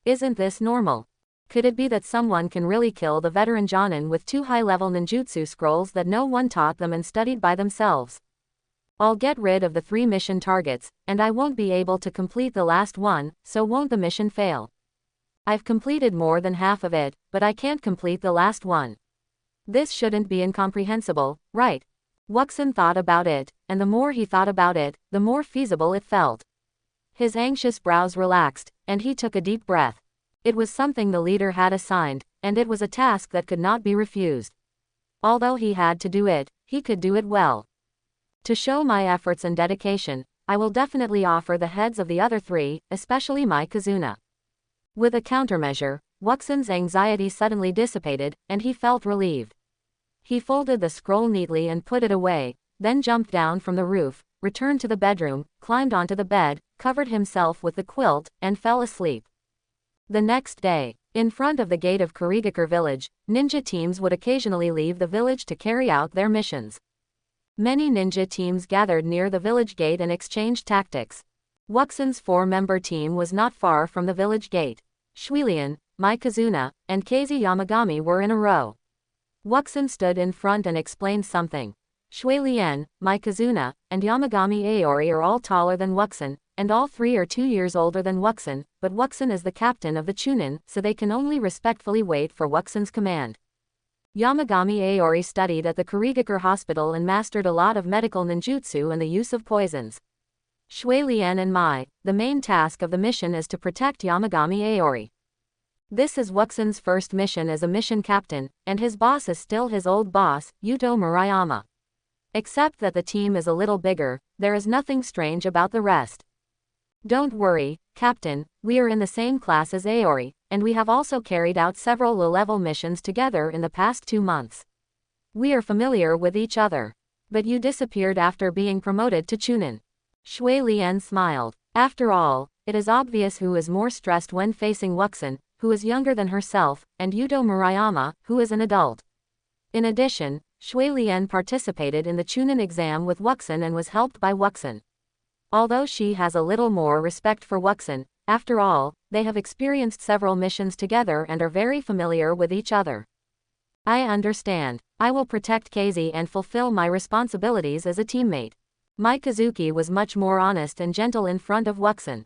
Isn't this normal? Could it be that someone can really kill the veteran Jonin with 2 high-level ninjutsu scrolls that no one taught them and studied by themselves? I'll get rid of the 3 mission targets, and I won't be able to complete the last one, so won't the mission fail? I've completed more than half of it, but I can't complete the last one. This shouldn't be incomprehensible, right? Wuxin thought about it, and the more he thought about it, the more feasible it felt. His anxious brows relaxed, and he took a deep breath. It was something the leader had assigned, and it was a task that could not be refused. Although he had to do it, he could do it well. To show my efforts and dedication, I will definitely offer the heads of the other 3, especially my Kazuna. With a countermeasure, Wuxin's anxiety suddenly dissipated, and he felt relieved. He folded the scroll neatly and put it away, then jumped down from the roof, returned to the bedroom, climbed onto the bed, covered himself with the quilt, and fell asleep. The next day, in front of the gate of Kurigakure village, ninja teams would occasionally leave the village to carry out their missions. Many ninja teams gathered near the village gate and exchanged tactics. Wuxin's 4-member team was not far from the village gate. Shuilian, Mai Kazuna, and Keizi Yamagami were in a row. Wuxin stood in front and explained something. Shuilian, Mai Kazuna, and Yamagami Aori are all taller than Wuxin, and all 3 are 2 years older than Wuxin, but Wuxin is the captain of the chunin, so they can only respectfully wait for Wuxin's command. Yamagami Aori studied at the Kurigakure hospital and mastered a lot of medical ninjutsu and the use of poisons. Shuilian and Mai, the main task of the mission is to protect Yamagami Aori. This is Wuxin's first mission as a mission captain, and his boss is still his old boss, Yuto Murayama. Except that the team is a little bigger, there is nothing strange about the rest. Don't worry, Captain, we are in the same class as Aori, and we have also carried out several low-level missions together in the past 2 months. We are familiar with each other. But you disappeared after being promoted to chunin. Shuilian smiled. After all, it is obvious who is more stressed when facing Wuxin, who is younger than herself, and Yuto Murayama, who is an adult. In addition, Shuilian participated in the chunin exam with Wuxin and was helped by Wuxin. Although she has a little more respect for Wuxin, after all, they have experienced several missions together and are very familiar with each other. I understand. I will protect Keizi and fulfill my responsibilities as a teammate. Mai Kazuki was much more honest and gentle in front of Wuxin.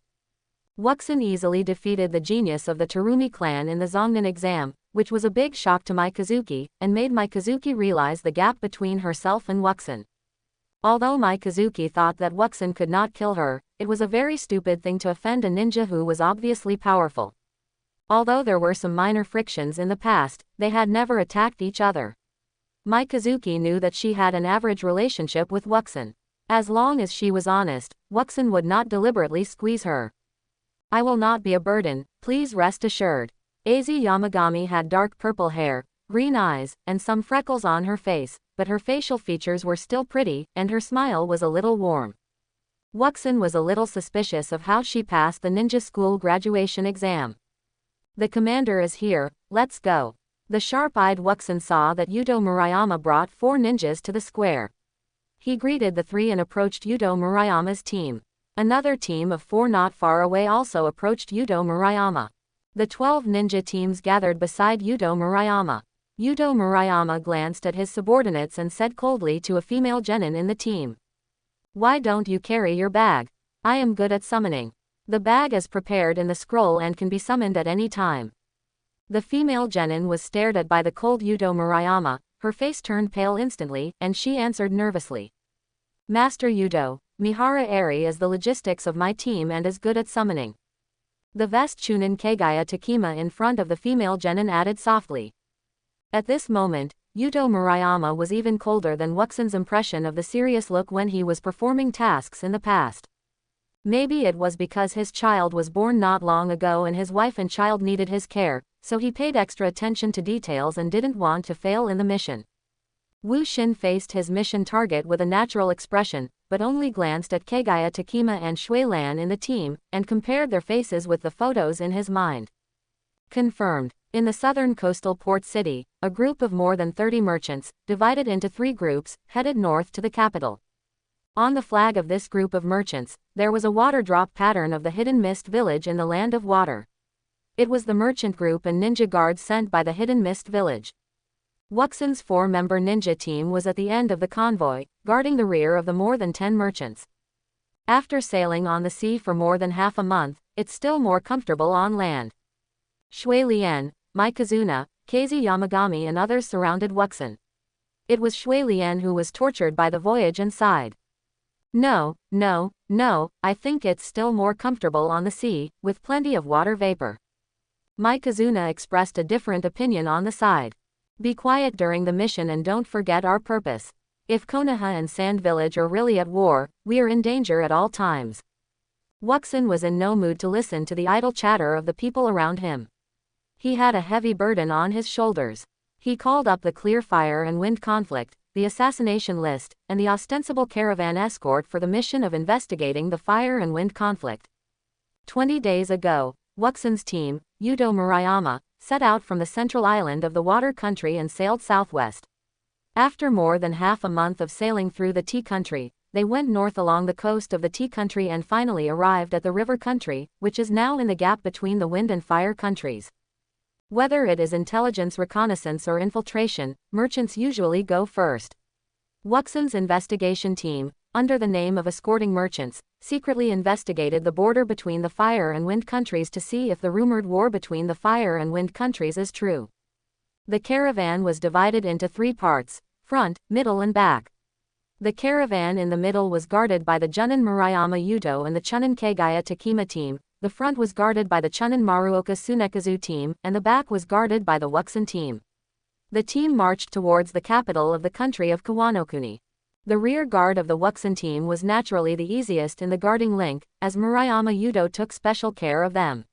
Wuxin easily defeated the genius of the Terumi clan in the Zongnan exam, which was a big shock to Mikazuki, and made Mikazuki realize the gap between herself and Wuxin. Although Mikazuki thought that Wuxin could not kill her, it was a very stupid thing to offend a ninja who was obviously powerful. Although there were some minor frictions in the past, they had never attacked each other. Mikazuki knew that she had an average relationship with Wuxin. As long as she was honest, Wuxin would not deliberately squeeze her. I will not be a burden, please rest assured. Azy Yamagami had dark purple hair, green eyes, and some freckles on her face, but her facial features were still pretty, and her smile was a little warm. Wuxin was a little suspicious of how she passed the ninja school graduation exam. The commander is here, let's go. The sharp-eyed Wuxin saw that Yudo Murayama brought 4 ninjas to the square. He greeted the 3 and approached Yudo Murayama's team. Another team of 4 not far away also approached Yudo Murayama. The 12 ninja teams gathered beside Yudo Murayama. Yudo Murayama glanced at his subordinates and said coldly to a female genin in the team. Why don't you carry your bag? I am good at summoning. The bag is prepared in the scroll and can be summoned at any time. The female genin was stared at by the cold Yudo Murayama, her face turned pale instantly, and she answered nervously. Master Yudo, Mihara Eri is the logistics of my team and is good at summoning. The vest chunin Kagaya Takima in front of the female genin added softly. At this moment, Yudo Murayama was even colder than Wuxin's impression of the serious look when he was performing tasks in the past. Maybe it was because his child was born not long ago and his wife and child needed his care, so he paid extra attention to details and didn't want to fail in the mission. Wu Xin faced his mission target with a natural expression, but only glanced at Kagaya Takima and Shui Lan in the team, and compared their faces with the photos in his mind. Confirmed. In the southern coastal port city, a group of more than 30 merchants, divided into 3 groups, headed north to the capital. On the flag of this group of merchants, there was a water drop pattern of the hidden mist village in the land of water. It was the merchant group and ninja guards sent by the hidden mist village. Wuxin's 4-member ninja team was at the end of the convoy, guarding the rear of the more than 10 merchants. After sailing on the sea for more than half a month, it's still more comfortable on land. Shui Lian, Mikazuna, Keizi Yamagami and others surrounded Wuxin. It was Shui Lian who was tortured by the voyage and sighed. No, I think it's still more comfortable on the sea, with plenty of water vapor. Mikazuna expressed a different opinion on the side. Be quiet during the mission and don't forget our purpose. If Konoha and Sand Village are really at war, we are in danger at all times. Wuxin was in no mood to listen to the idle chatter of the people around him. He had a heavy burden on his shoulders. He called up the Clear Fire and Wind conflict, the assassination list, and the ostensible caravan escort for the mission of investigating the Fire and Wind conflict. 20 days ago, Wuxin's team, Yudo Murayama, set out from the central island of the water country and sailed southwest. After more than half a month of sailing through the tea country, they went north along the coast of the tea country and finally arrived at the river country, which is now in the gap between the wind and fire countries. Whether it is intelligence reconnaissance or infiltration, merchants usually go first. Wuxin's investigation team, under the name of escorting merchants, secretly investigated the border between the fire and wind countries to see if the rumored war between the fire and wind countries is true. The caravan was divided into 3 parts, front, middle and back. The caravan in the middle was guarded by the Junin Murayama Yudo and the Chunin Kagaya Takima team, the front was guarded by the Chunin Maruoka Tsunekazu team, and the back was guarded by the Wuxin team. The team marched towards the capital of the country of Kawanokuni. The rear guard of the Wuxin team was naturally the easiest in the guarding link, as Murayama Yudo took special care of them.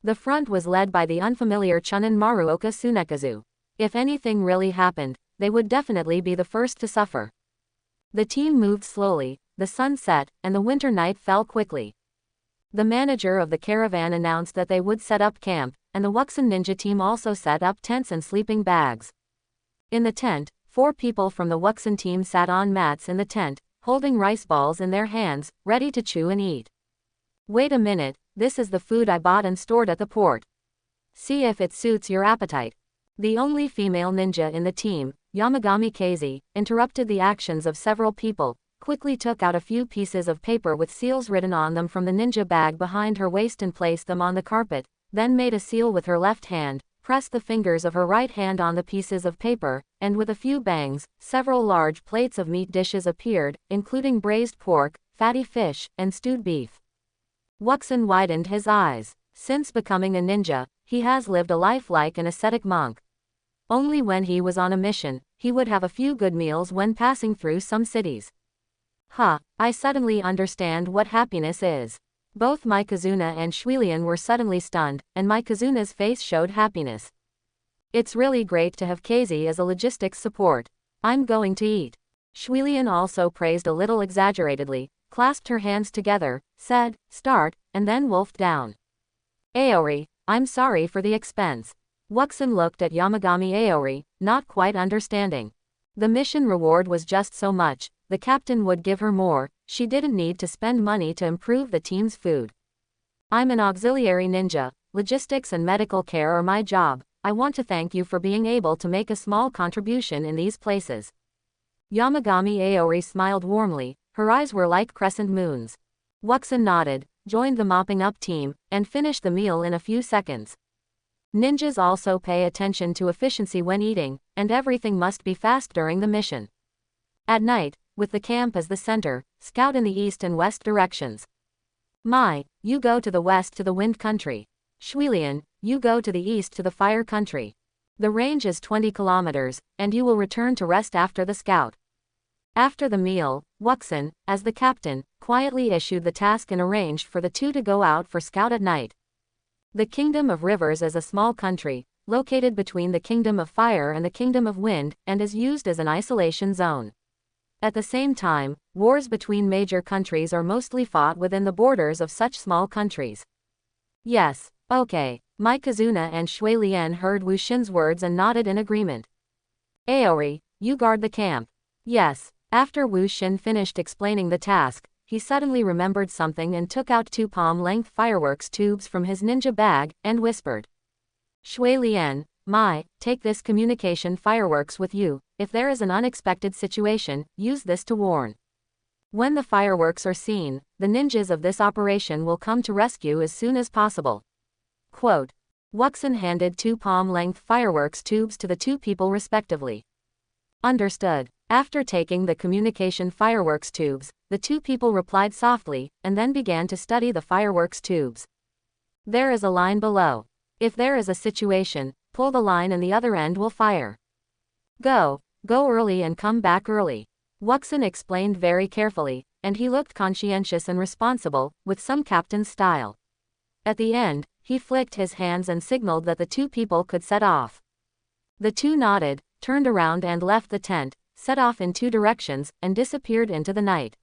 The front was led by the unfamiliar Chunin Maruoka Tsunekazu. If anything really happened, they would definitely be the first to suffer. The team moved slowly, the sun set, and the winter night fell quickly. The manager of the caravan announced that they would set up camp, and the Wuxin ninja team also set up tents and sleeping bags. In the tent, 4 people from the Wuxin team sat on mats in the tent, holding rice balls in their hands, ready to chew and eat. Wait a minute, this is the food I bought and stored at the port. See if it suits your appetite. The only female ninja in the team, Yamagami Keizi, interrupted the actions of several people, quickly took out a few pieces of paper with seals written on them from the ninja bag behind her waist and placed them on the carpet, then made a seal with her left hand, pressed the fingers of her right hand on the pieces of paper, and with a few bangs, several large plates of meat dishes appeared, including braised pork, fatty fish, and stewed beef. Wuxin widened his eyes. Since becoming a ninja, he has lived a life like an ascetic monk. Only when he was on a mission, he would have a few good meals when passing through some cities. I suddenly understand what happiness is. Both Mikazuna and Shuilian were suddenly stunned, and Mikazuna's face showed happiness. It's really great to have Casey as a logistics support. I'm going to eat. Shuilian also praised a little exaggeratedly, clasped her hands together, said, start, and then wolfed down. Aoi, I'm sorry for the expense. Wuxin looked at Yamagami Aoi, not quite understanding. The mission reward was just so much, the captain would give her more, she didn't need to spend money to improve the team's food. I'm an auxiliary ninja, logistics and medical care are my job, I want to thank you for being able to make a small contribution in these places. Yamagami Aoi smiled warmly, her eyes were like crescent moons. Wuxin nodded, joined the mopping up team, and finished the meal in a few seconds. Ninjas also pay attention to efficiency when eating, and everything must be fast during the mission. At night, with the camp as the center, scout in the east and west directions. Mai, you go to the west to the wind country. Shuilian, you go to the east to the fire country. The range is 20 kilometers, and you will return to rest after the scout. After the meal, Wuxin, as the captain, quietly issued the task and arranged for the two to go out for scout at night. The Kingdom of Rivers is a small country, located between the Kingdom of Fire and the Kingdom of Wind, and is used as an isolation zone. At the same time, wars between major countries are mostly fought within the borders of such small countries. Yes, okay. Mikazuna and Shuilian heard Wu Xin's words and nodded in agreement. Aoi, you guard the camp. Yes. After Wu Xin finished explaining the task, he suddenly remembered something and took out 2 palm-length fireworks tubes from his ninja bag, and whispered. Shuilian, Mai, take this communication fireworks with you, if there is an unexpected situation, use this to warn. When the fireworks are seen, the ninjas of this operation will come to rescue as soon as possible. Quote. Wuxin handed 2 palm-length fireworks tubes to the 2 people respectively. Understood. After taking the communication fireworks tubes, the 2 people replied softly, and then began to study the fireworks tubes. There is a line below. If there is a situation, pull the line and the other end will fire. Go early and come back early. Wuxin explained very carefully, and he looked conscientious and responsible, with some captain's style. At the end, he flicked his hands and signaled that the 2 people could set off. The 2 nodded, turned around and left the tent, set off in 2 directions, and disappeared into the night.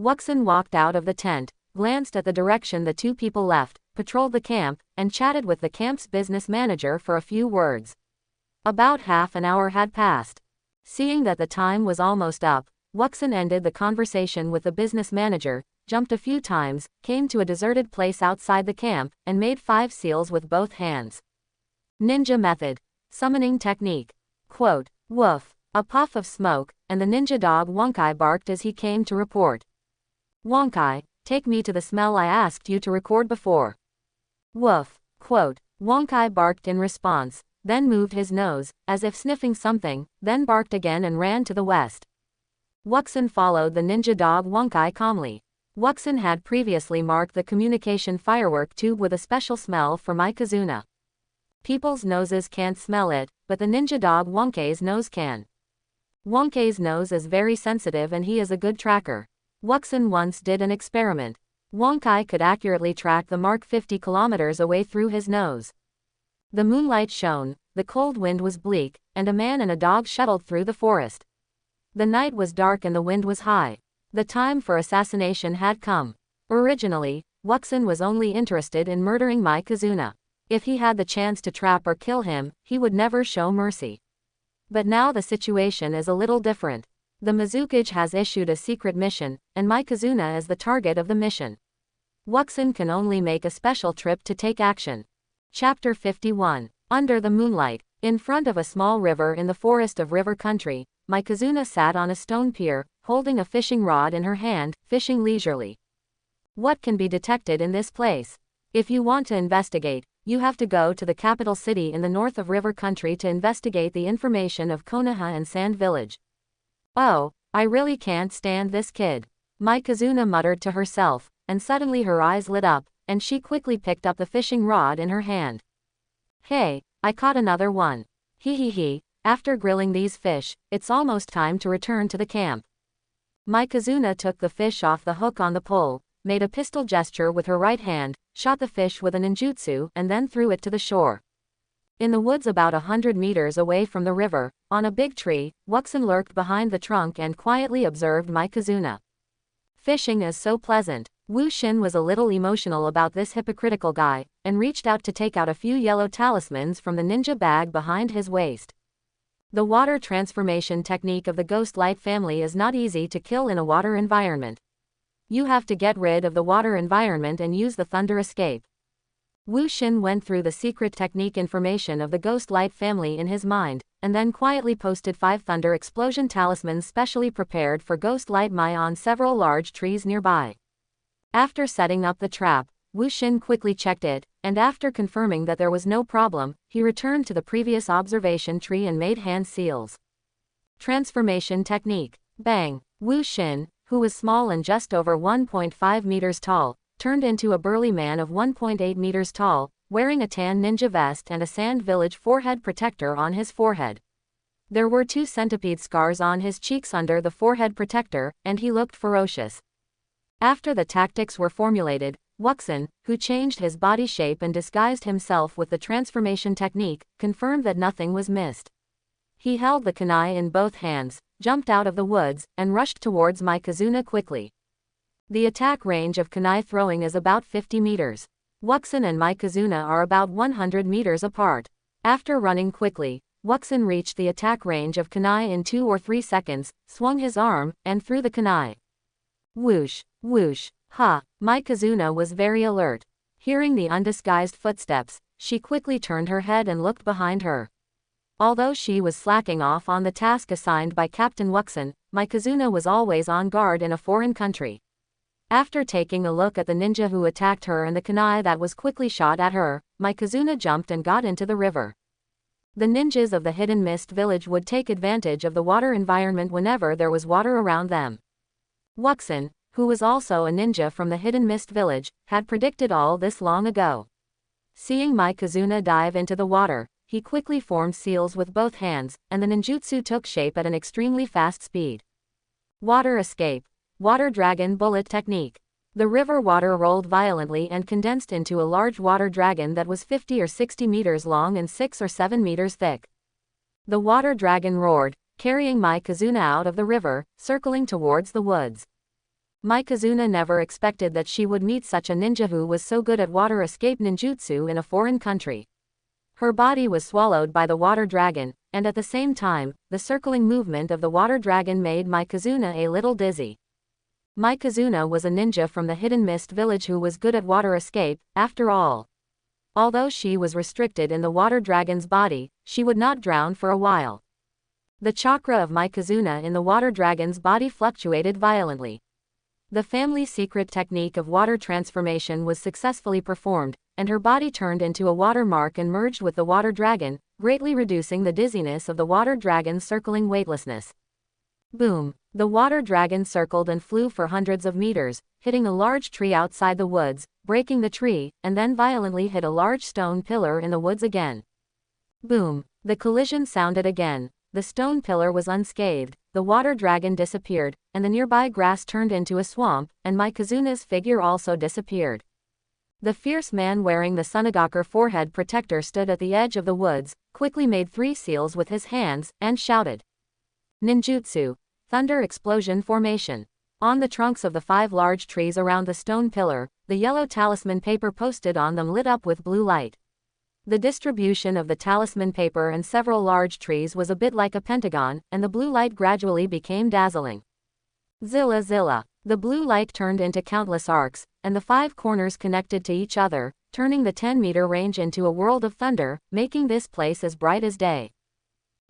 Wuxin walked out of the tent, glanced at the direction the 2 people left, patrolled the camp, and chatted with the camp's business manager for a few words. About half an hour had passed. Seeing that the time was almost up, Wuxin ended the conversation with the business manager, jumped a few times, came to a deserted place outside the camp, and made 5 seals with both hands. Ninja method. Summoning technique. Quote, woof. A puff of smoke, and the ninja dog Wonkai barked as he came to report. Wonkai, take me to the smell I asked you to record before. Woof. Quote, Wonkai barked in response, then moved his nose, as if sniffing something, then barked again and ran to the west. Wuxin followed the ninja dog Wonkai calmly. Wuxin had previously marked the communication firework tube with a special smell for Mikazuna. People's noses can't smell it, but the ninja dog Wonkai's nose can. Wonkai's nose is very sensitive and he is a good tracker. Wuxin once did an experiment. Wonkai could accurately track the mark 50 kilometers away through his nose. The moonlight shone, the cold wind was bleak, and a man and a dog shuttled through the forest. The night was dark and the wind was high. The time for assassination had come. Originally, Wuxin was only interested in murdering Mikazuna. If he had the chance to trap or kill him, he would never show mercy. But now the situation is a little different. The Mizukage has issued a secret mission, and Mikazuna is the target of the mission. Wuxin can only make a special trip to take action. Chapter 51. Under the moonlight, in front of a small river in the forest of river country, Mikazuna sat on a stone pier, holding a fishing rod in her hand, fishing leisurely. What can be detected in this place? If you want to investigate, you have to go to the capital city in the north of River Country to investigate the information of Konoha and Sand Village. Oh, I really can't stand this kid. Mikazuna muttered to herself, and suddenly her eyes lit up, and she quickly picked up the fishing rod in her hand. Hey, I caught another one. Hee. After grilling these fish, it's almost time to return to the camp. Mikazuna took the fish off the hook on the pole, made a pistol gesture with her right hand, shot the fish with a ninjutsu, and then threw it to the shore. In the woods about 100 meters away from the river, on a big tree, Wuxin lurked behind the trunk and quietly observed Mikazuna. Fishing is so pleasant. Wu Xin was a little emotional about this hypocritical guy, and reached out to take out a few yellow talismans from the ninja bag behind his waist. The water transformation technique of the ghost light family is not easy to kill in a water environment. You have to get rid of the water environment and use the thunder escape. Wu Xin went through the secret technique information of the ghost light family in his mind, and then quietly posted 5 thunder explosion talismans specially prepared for ghost light Mai on several large trees nearby. After setting up the trap, Wu Xin quickly checked it, and after confirming that there was no problem, he returned to the previous observation tree and made hand seals. Transformation technique. Bang! Wu Xin, who was small and just over 1.5 meters tall, turned into a burly man of 1.8 meters tall, wearing a tan ninja vest and a Sand Village forehead protector on his forehead. There were 2 centipede scars on his cheeks under the forehead protector, and he looked ferocious. After the tactics were formulated, Wuxin, who changed his body shape and disguised himself with the transformation technique, confirmed that nothing was missed. He held the kunai in both hands, jumped out of the woods, and rushed towards Mikazuna quickly. The attack range of kunai throwing is about 50 meters. Wuxin and Mikazuna are about 100 meters apart. After running quickly, Wuxin reached the attack range of kunai in 2 or 3 seconds, swung his arm, and threw the kunai. Whoosh, whoosh, ha! Mikazuna was very alert. Hearing the undisguised footsteps, she quickly turned her head and looked behind her. Although she was slacking off on the task assigned by Captain Wuxin, Mikazuna was always on guard in a foreign country. After taking a look at the ninja who attacked her and the kunai that was quickly shot at her, Mikazuna jumped and got into the river. The ninjas of the Hidden Mist Village would take advantage of the water environment whenever there was water around them. Wuxin, who was also a ninja from the Hidden Mist Village, had predicted all this long ago. Seeing Mikazuna dive into the water, he quickly formed seals with both hands, and the ninjutsu took shape at an extremely fast speed. Water escape. Water dragon bullet technique. The river water rolled violently and condensed into a large water dragon that was 50 or 60 meters long and 6 or 7 meters thick. The water dragon roared, carrying Mikazuna out of the river, circling towards the woods. Mikazuna never expected that she would meet such a ninja who was so good at water escape ninjutsu in a foreign country. Her body was swallowed by the water dragon, and at the same time, the circling movement of the water dragon made Mikazuna a little dizzy. Mikazuna was a ninja from the Hidden Mist Village who was good at water escape, after all. Although she was restricted in the water dragon's body, she would not drown for a while. The chakra of Mikazuna in the water dragon's body fluctuated violently. The family secret technique of water transformation was successfully performed, and her body turned into a water mark and merged with the water dragon, greatly reducing the dizziness of the water dragon's circling weightlessness. Boom! The water dragon circled and flew for hundreds of meters, hitting a large tree outside the woods, breaking the tree, and then violently hit a large stone pillar in the woods again. Boom! The collision sounded again. The stone pillar was unscathed, the water dragon disappeared, and the nearby grass turned into a swamp, and Mikazuna's figure also disappeared. The fierce man wearing the Sunagaker forehead protector stood at the edge of the woods, quickly made 3 seals with his hands, and shouted. Ninjutsu. Thunder explosion formation. On the trunks of the 5 large trees around the stone pillar, the yellow talisman paper posted on them lit up with blue light. The distribution of the talisman paper and several large trees was a bit like a pentagon, and the blue light gradually became dazzling. Zilla zilla. The blue light turned into countless arcs, and the 5 corners connected to each other, turning the 10-meter range into a world of thunder, making this place as bright as day.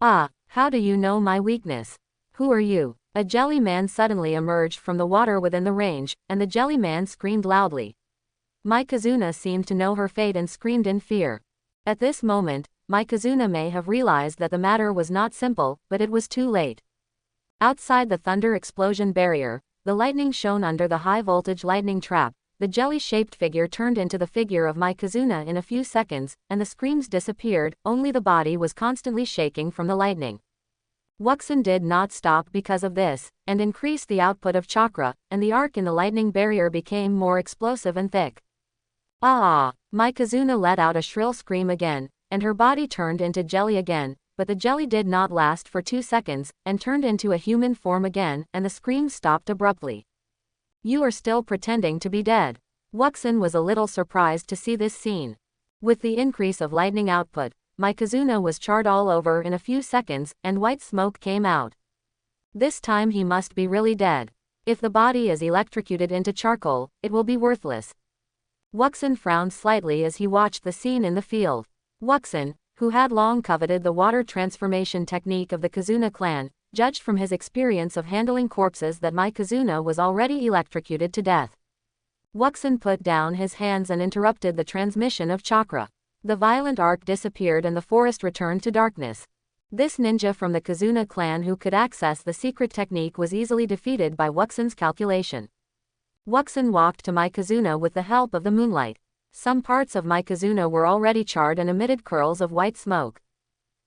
Ah, how do you know my weakness? Who are you? A jelly man suddenly emerged from the water within the range, and the jelly man screamed loudly. Mikazuna seemed to know her fate and screamed in fear. At this moment, Mikazuna may have realized that the matter was not simple, but it was too late. Outside the thunder explosion barrier, the lightning shone under the high-voltage lightning trap. The jelly-shaped figure turned into the figure of Mikazuna in a few seconds, and the screams disappeared, only the body was constantly shaking from the lightning. Wuxin did not stop because of this, and increased the output of chakra, and the arc in the lightning barrier became more explosive and thick. Ah! Mikazuna let out a shrill scream again, and her body turned into jelly again, but the jelly did not last for 2 seconds, and turned into a human form again, and the scream stopped abruptly. You are still pretending to be dead. Wuxin was a little surprised to see this scene. With the increase of lightning output, Mikazuna was charred all over in a few seconds, and white smoke came out. This time he must be really dead. If the body is electrocuted into charcoal, it will be worthless. Wuxin frowned slightly as he watched the scene in the field. Wuxin, who had long coveted the water transformation technique of the Kazuna clan, judged from his experience of handling corpses that Mikazuna was already electrocuted to death. Wuxin put down his hands and interrupted the transmission of chakra. The violent arc disappeared and the forest returned to darkness. This ninja from the Kazuna clan who could access the secret technique was easily defeated by Wuxin's calculation. Wuxin walked to Mikazuna with the help of the moonlight. Some parts of Mikazuna were already charred and emitted curls of white smoke.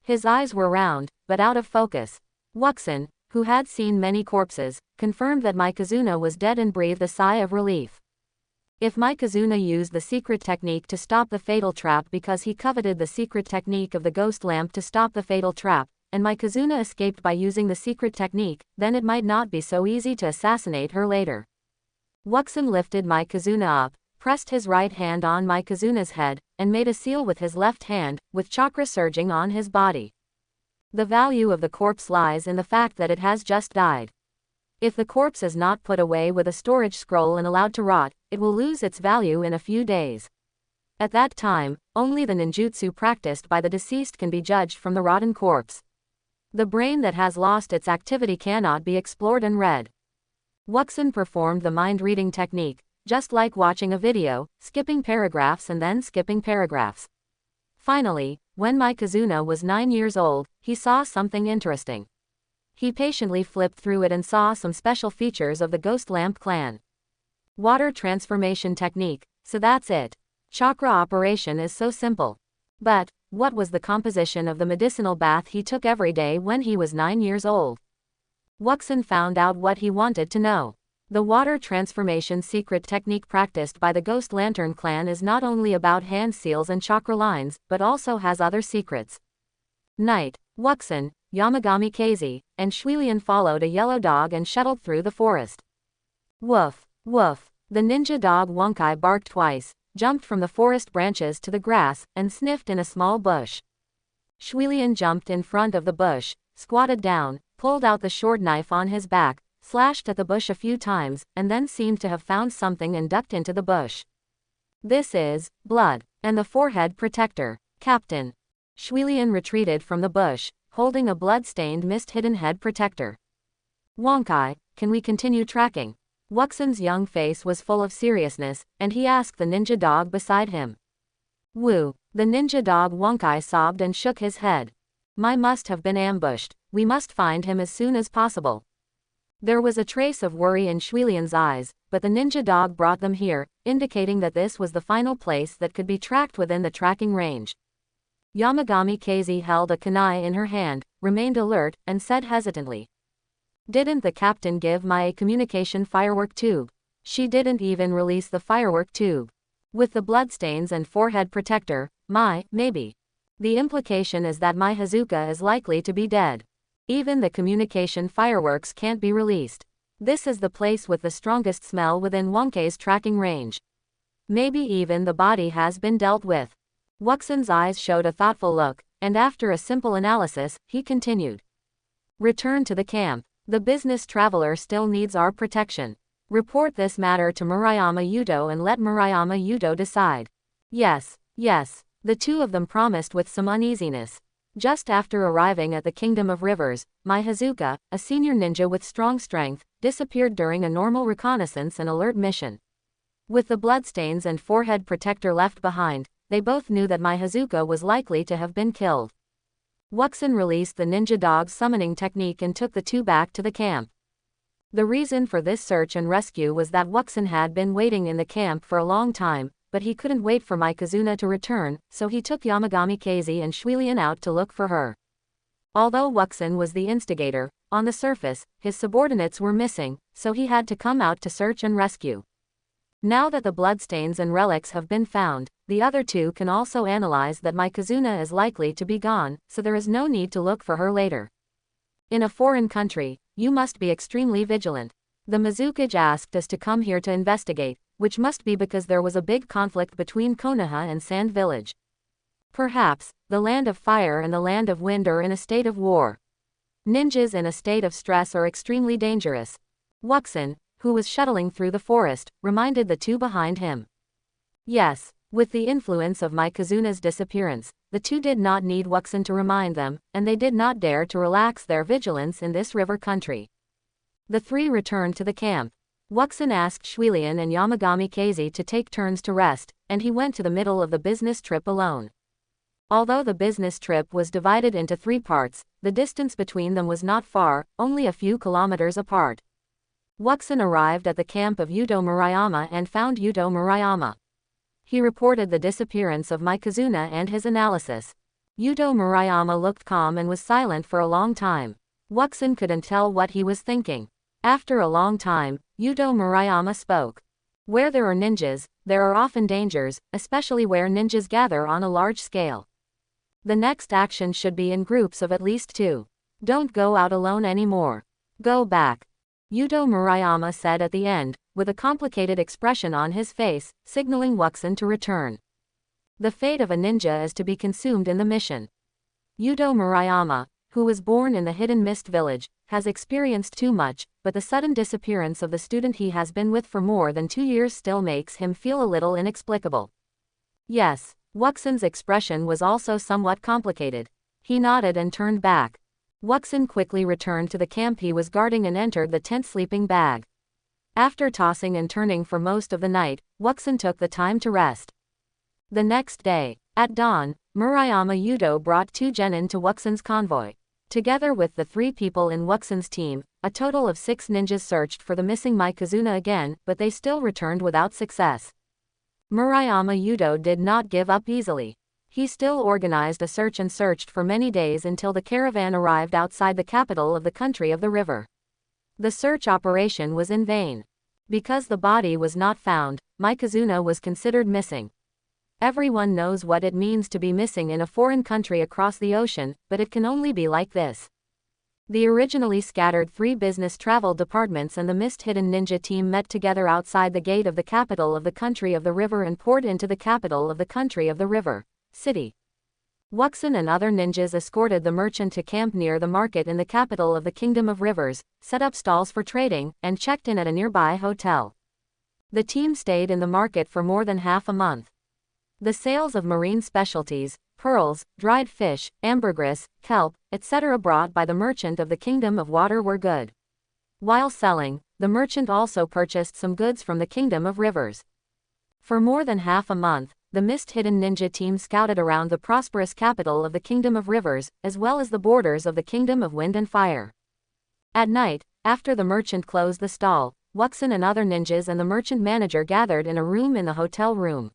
His eyes were round, but out of focus. Wuxin, who had seen many corpses, confirmed that Mikazuna was dead and breathed a sigh of relief. If Mikazuna used the secret technique to stop the fatal trap because he coveted the secret technique of the ghost lamp to stop the fatal trap, and Mikazuna escaped by using the secret technique, then it might not be so easy to assassinate her later. Wuxin lifted Mikazuna up, pressed his right hand on Mikazuna's head, and made a seal with his left hand, with chakra surging on his body. The value of the corpse lies in the fact that it has just died. If the corpse is not put away with a storage scroll and allowed to rot, it will lose its value in a few days. At that time, only the ninjutsu practiced by the deceased can be judged from the rotten corpse. The brain that has lost its activity cannot be explored and read. Wuxin performed the mind-reading technique, just like watching a video, skipping paragraphs and then skipping paragraphs. Finally, when Mikazuna was 9 years old, he saw something interesting. He patiently flipped through it and saw some special features of the Ghost Lamp clan. Water transformation technique, so that's it. Chakra operation is so simple. But, what was the composition of the medicinal bath he took every day when he was 9 years old? Wuxin found out what he wanted to know. The water transformation secret technique practiced by the Ghost Lantern clan is not only about hand seals and chakra lines, but also has other secrets. Night, Wuxin, Yamagami Keizi, and Shuilian followed a yellow dog and shuttled through the forest. Woof, woof. The ninja dog Wonkai barked twice, jumped from the forest branches to the grass, and sniffed in a small bush. Shuilian jumped in front of the bush, squatted down, pulled out the short knife on his back, slashed at the bush a few times, and then seemed to have found something and ducked into the bush. This is blood, and the forehead protector, Captain. Shuilian retreated from the bush, holding a blood-stained mist-hidden head protector. Wonkai, can we continue tracking? Wuxin's young face was full of seriousness, and he asked the ninja dog beside him. Woo, the ninja dog Wonkai sobbed and shook his head. My must have been ambushed, we must find him as soon as possible. There was a trace of worry in Shuilian's eyes, but the ninja dog brought them here, indicating that this was the final place that could be tracked within the tracking range. Yamagami Keizi held a kunai in her hand, remained alert, and said hesitantly. Didn't the captain give Mai a communication firework tube? She didn't even release the firework tube. With the bloodstains and forehead protector, Mai, maybe. The implication is that Mai Hazuka is likely to be dead. Even the communication fireworks can't be released. This is the place with the strongest smell within Wonkei's tracking range. Maybe even the body has been dealt with. Wuxin's eyes showed a thoughtful look, and after a simple analysis, he continued. Return to the camp. The business traveler still needs our protection. Report this matter to Murayama Yudo and let Murayama Yudo decide. Yes, yes, the two of them promised with some uneasiness. Just after arriving at the Kingdom of Rivers, Mai Hazuka, a senior ninja with strong strength, disappeared during a normal reconnaissance and alert mission. With the bloodstains and forehead protector left behind, they both knew that Mai Hazuka was likely to have been killed. Wuxin released the ninja dog's summoning technique and took the two back to the camp. The reason for this search and rescue was that Wuxin had been waiting in the camp for a long time, but he couldn't wait for Mikazuna to return, so he took Yamagami Keizi and Shuilian out to look for her. Although Wuxin was the instigator, on the surface, his subordinates were missing, so he had to come out to search and rescue. Now that the bloodstains and relics have been found, the other two can also analyze that Mikazuna is likely to be gone, so there is no need to look for her later. In a foreign country, you must be extremely vigilant. The Mizukage asked us to come here to investigate, which must be because there was a big conflict between Konoha and Sand Village. Perhaps, the Land of Fire and the Land of Wind are in a state of war. Ninjas in a state of stress are extremely dangerous. Wuxin, who was shuttling through the forest, reminded the two behind him. Yes, with the influence of Mikazuna's disappearance, the two did not need Wuxin to remind them, and they did not dare to relax their vigilance in this river country. The three returned to the camp. Wuxin asked Shuilian and Yamagami Keizi to take turns to rest, and he went to the middle of the business trip alone. Although the business trip was divided into 3 parts, the distance between them was not far, only a few kilometers apart. Wuxin arrived at the camp of Yudo Murayama and found Yudo Murayama. He reported the disappearance of Mikazuna and his analysis. Yudo Murayama looked calm and was silent for a long time. Wuxin couldn't tell what he was thinking. After a long time, Yudo Murayama spoke. Where there are ninjas, there are often dangers, especially where ninjas gather on a large scale. The next action should be in groups of at least 2. Don't go out alone anymore. Go back. Yudo Murayama said at the end, with a complicated expression on his face, signaling Wuxin to return. The fate of a ninja is to be consumed in the mission. Yudo Murayama, who was born in the Hidden Mist village, has experienced too much, but the sudden disappearance of the student he has been with for more than 2 years still makes him feel a little inexplicable. Yes, Wuxin's expression was also somewhat complicated. He nodded and turned back. Wuxin quickly returned to the camp he was guarding and entered the tent sleeping bag. After tossing and turning for most of the night, Wuxin took the time to rest. The next day, at dawn, Murayama Yudo brought 2 genin to Wuxin's convoy. Together with the 3 people in Wuxin's team, a total of 6 ninjas searched for the missing Mikazuna again, but they still returned without success. Murayama Yudo did not give up easily. He still organized a search and searched for many days until the caravan arrived outside the capital of the country of the river. The search operation was in vain. Because the body was not found, Mikazuna was considered missing. Everyone knows what it means to be missing in a foreign country across the ocean, but it can only be like this. The originally scattered 3 business travel departments and the Mist Hidden Ninja team met together outside the gate of the capital of the country of the river and poured into the capital of the country of the river city. Wuxin and other ninjas escorted the merchant to camp near the market in the capital of the Kingdom of Rivers, set up stalls for trading, and checked in at a nearby hotel. The team stayed in the market for more than half a month. The sales of marine specialties, pearls, dried fish, ambergris, kelp, etc. brought by the merchant of the Kingdom of Water were good. While selling, the merchant also purchased some goods from the Kingdom of Rivers. For more than half a month, the Mist Hidden Ninja team scouted around the prosperous capital of the Kingdom of Rivers, as well as the borders of the Kingdom of Wind and Fire. At night, after the merchant closed the stall, Wuxin and other ninjas and the merchant manager gathered in a room in the hotel room.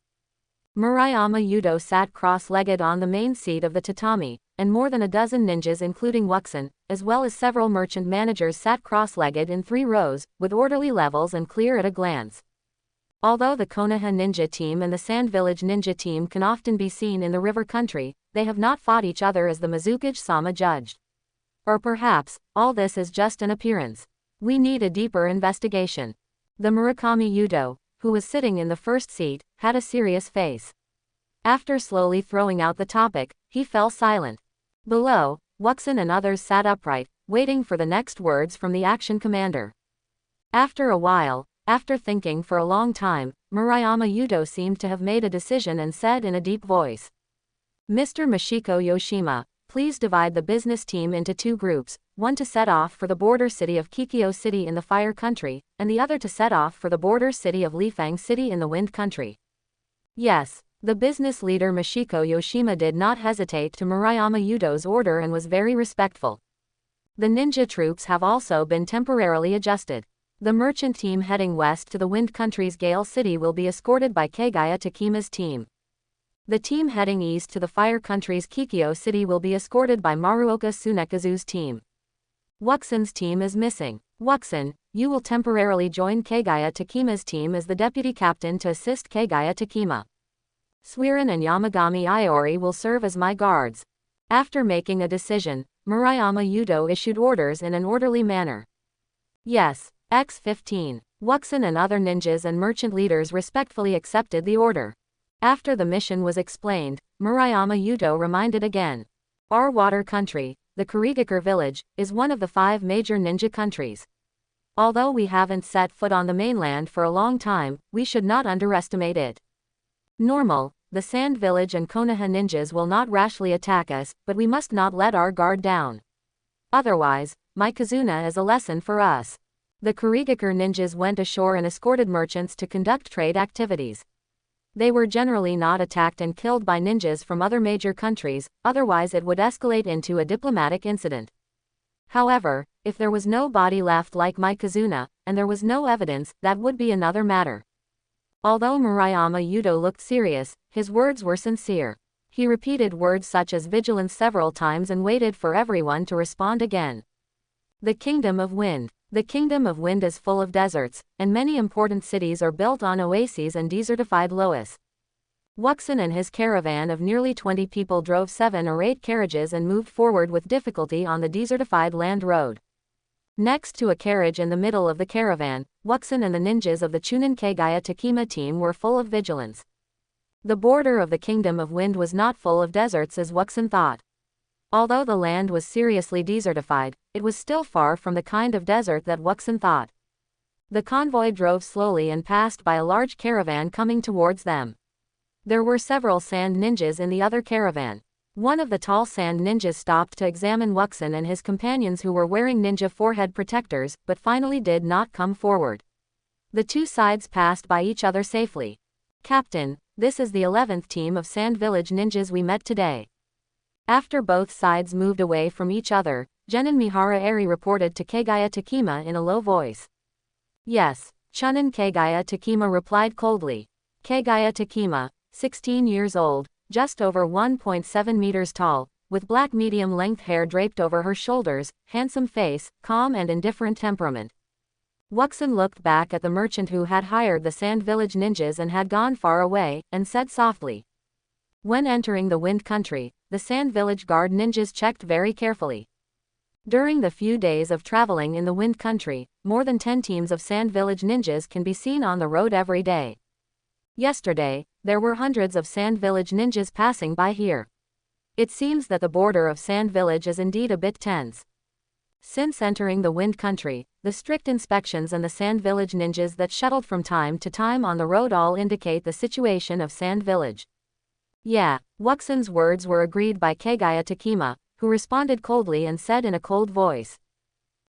Murayama Yudo sat cross-legged on the main seat of the tatami, and more than a dozen ninjas including Wuxin, as well as several merchant managers sat cross-legged in 3 rows, with orderly levels and clear at a glance. Although the Konoha Ninja team and the Sand Village Ninja team can often be seen in the river country, they have not fought each other as the Mizukage-sama judged. Or perhaps, all this is just an appearance. We need a deeper investigation. The Murakami Yudo, who was sitting in the first seat, had a serious face. After slowly throwing out the topic, he fell silent. Below, Wuxin and others sat upright, waiting for the next words from the action commander. After a while, after thinking for a long time, Murayama Yudo seemed to have made a decision and said in a deep voice, "Mr. Mashiko Yoshima, please divide the business team into two groups, one to set off for the border city of Kikyo City in the Fire Country, and the other to set off for the border city of Lifang City in the Wind Country. Yes. The business leader Mashiko Yoshima did not hesitate to Murayama Yudo's order and was very respectful. The ninja troops have also been temporarily adjusted. The merchant team heading west to the Wind Country's Gale City will be escorted by Kagaya Takima's team. The team heading east to the Fire Country's Kikyo City will be escorted by Maruoka Tsunekazu's team. Wuxin's team is missing. Wuxin, you will temporarily join Kagaya Takima's team as the deputy captain to assist Kagaya Takima. Suiren and Yamagami Iori will serve as my guards. After making a decision, Murayama Yudo issued orders in an orderly manner. Yes, X-15. Wuxin and other ninjas and merchant leaders respectfully accepted the order. After the mission was explained, Murayama Yudo reminded again. Our water country, the Kurigakure village, is one of the 5 major ninja countries. Although we haven't set foot on the mainland for a long time, we should not underestimate it. Normal, the Sand Village and Konoha ninjas will not rashly attack us, but we must not let our guard down. Otherwise, my Kazuna is a lesson for us. The Kurigakure ninjas went ashore and escorted merchants to conduct trade activities. They were generally not attacked and killed by ninjas from other major countries, otherwise it would escalate into a diplomatic incident. However, if there was no body left like my Kazuna, and there was no evidence, that would be another matter. Although Murayama Yudo looked serious, his words were sincere. He repeated words such as vigilance several times and waited for everyone to respond again. The Kingdom of Wind. The Kingdom of Wind is full of deserts, and many important cities are built on oases and desertified loess. Wuxin and his caravan of nearly 20 people drove 7 or 8 carriages and moved forward with difficulty on the desertified land road. Next to a carriage in the middle of the caravan, Wuxin and the ninjas of the chunin Kagaya Takima team were full of vigilance. The border of the Kingdom of Wind was not full of deserts as Wuxin thought. Although the land was seriously desertified, it was still far from the kind of desert that Wuxin thought. The convoy drove slowly and passed by a large caravan coming towards them. There were several sand ninjas in the other caravan. One of the tall sand ninjas stopped to examine Wuxin and his companions who were wearing ninja forehead protectors, but finally did not come forward. The two sides passed by each other safely. Captain, this is the 11th team of Sand Village ninjas we met today. After both sides moved away from each other, Genin Mihara Eri reported to Kagaya Takima in a low voice. Yes, Chunin Kagaya Takima replied coldly. Kagaya Takima, 16 years old, just over 1.7 meters tall, with black medium-length hair draped over her shoulders, handsome face, calm and indifferent temperament. Wuxin looked back at the merchant who had hired the Sand Village ninjas and had gone far away, and said softly. When entering the Wind Country, the Sand Village Guard ninjas checked very carefully. During the few days of traveling in the Wind Country, more than 10 teams of Sand Village ninjas can be seen on the road every day. Yesterday, there were hundreds of Sand Village ninjas passing by here. It seems that the border of Sand Village is indeed a bit tense. Since entering the Wind Country, the strict inspections and the Sand Village ninjas that shuttled from time to time on the road all indicate the situation of Sand Village. Yeah, Wuxin's words were agreed by Kagaya Takima, who responded coldly and said in a cold voice.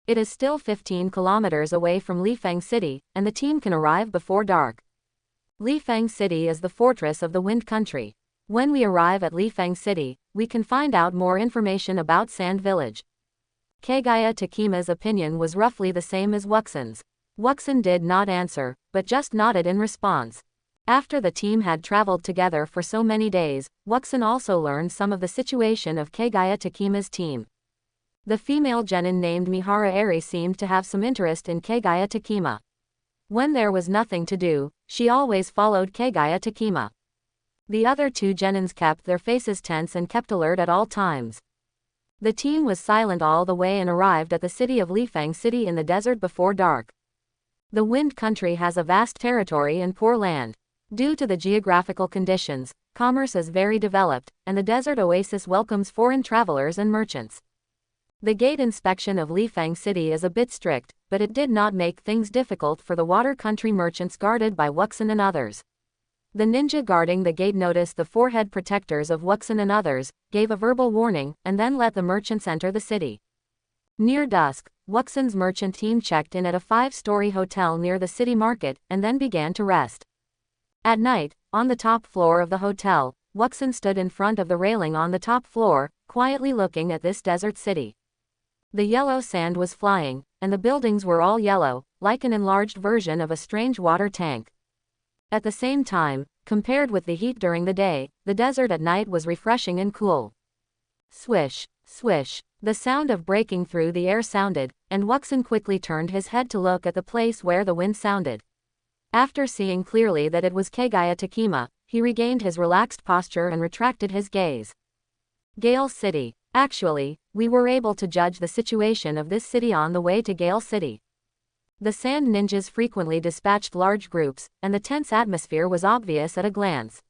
It is still 15 kilometers away from Lifang City, and the team can arrive before dark. Lifang City is the fortress of the Wind Country. When we arrive at Lifang City, we can find out more information about Sand Village. Kagaya Takima's opinion was roughly the same as Wuxin's. Wuxin did not answer, but just nodded in response. After the team had traveled together for so many days, Wuxin also learned some of the situation of Kagaya Takima's team. The female genin named Mihara Eri seemed to have some interest in Kagaya Takima. When there was nothing to do, she always followed Kagaya Takima. The other two genins kept their faces tense and kept alert at all times. The team was silent all the way and arrived at the city of Lifang City in the desert before dark. The Wind Country has a vast territory and poor land. Due to the geographical conditions, commerce is very developed, and the desert oasis welcomes foreign travelers and merchants. The gate inspection of Lifang City is a bit strict, but it did not make things difficult for the water country merchants guarded by Wuxin and others. The ninja guarding the gate noticed the forehead protectors of Wuxin and others, gave a verbal warning, and then let the merchants enter the city. Near dusk, Wuxin's merchant team checked in at a 5-story hotel near the city market, and then began to rest. At night, on the top floor of the hotel, Wuxin stood in front of the railing on the top floor, quietly looking at this desert city. The yellow sand was flying, and the buildings were all yellow, like an enlarged version of a strange water tank. At the same time, compared with the heat during the day, the desert at night was refreshing and cool. Swish, swish, the sound of breaking through the air sounded, and Wuxin quickly turned his head to look at the place where the wind sounded. After seeing clearly that it was Kaguya Takema, he regained his relaxed posture and retracted his gaze. Gale City. Actually, we were able to judge the situation of this city on the way to Gale City. The sand ninjas frequently dispatched large groups, and the tense atmosphere was obvious at a glance.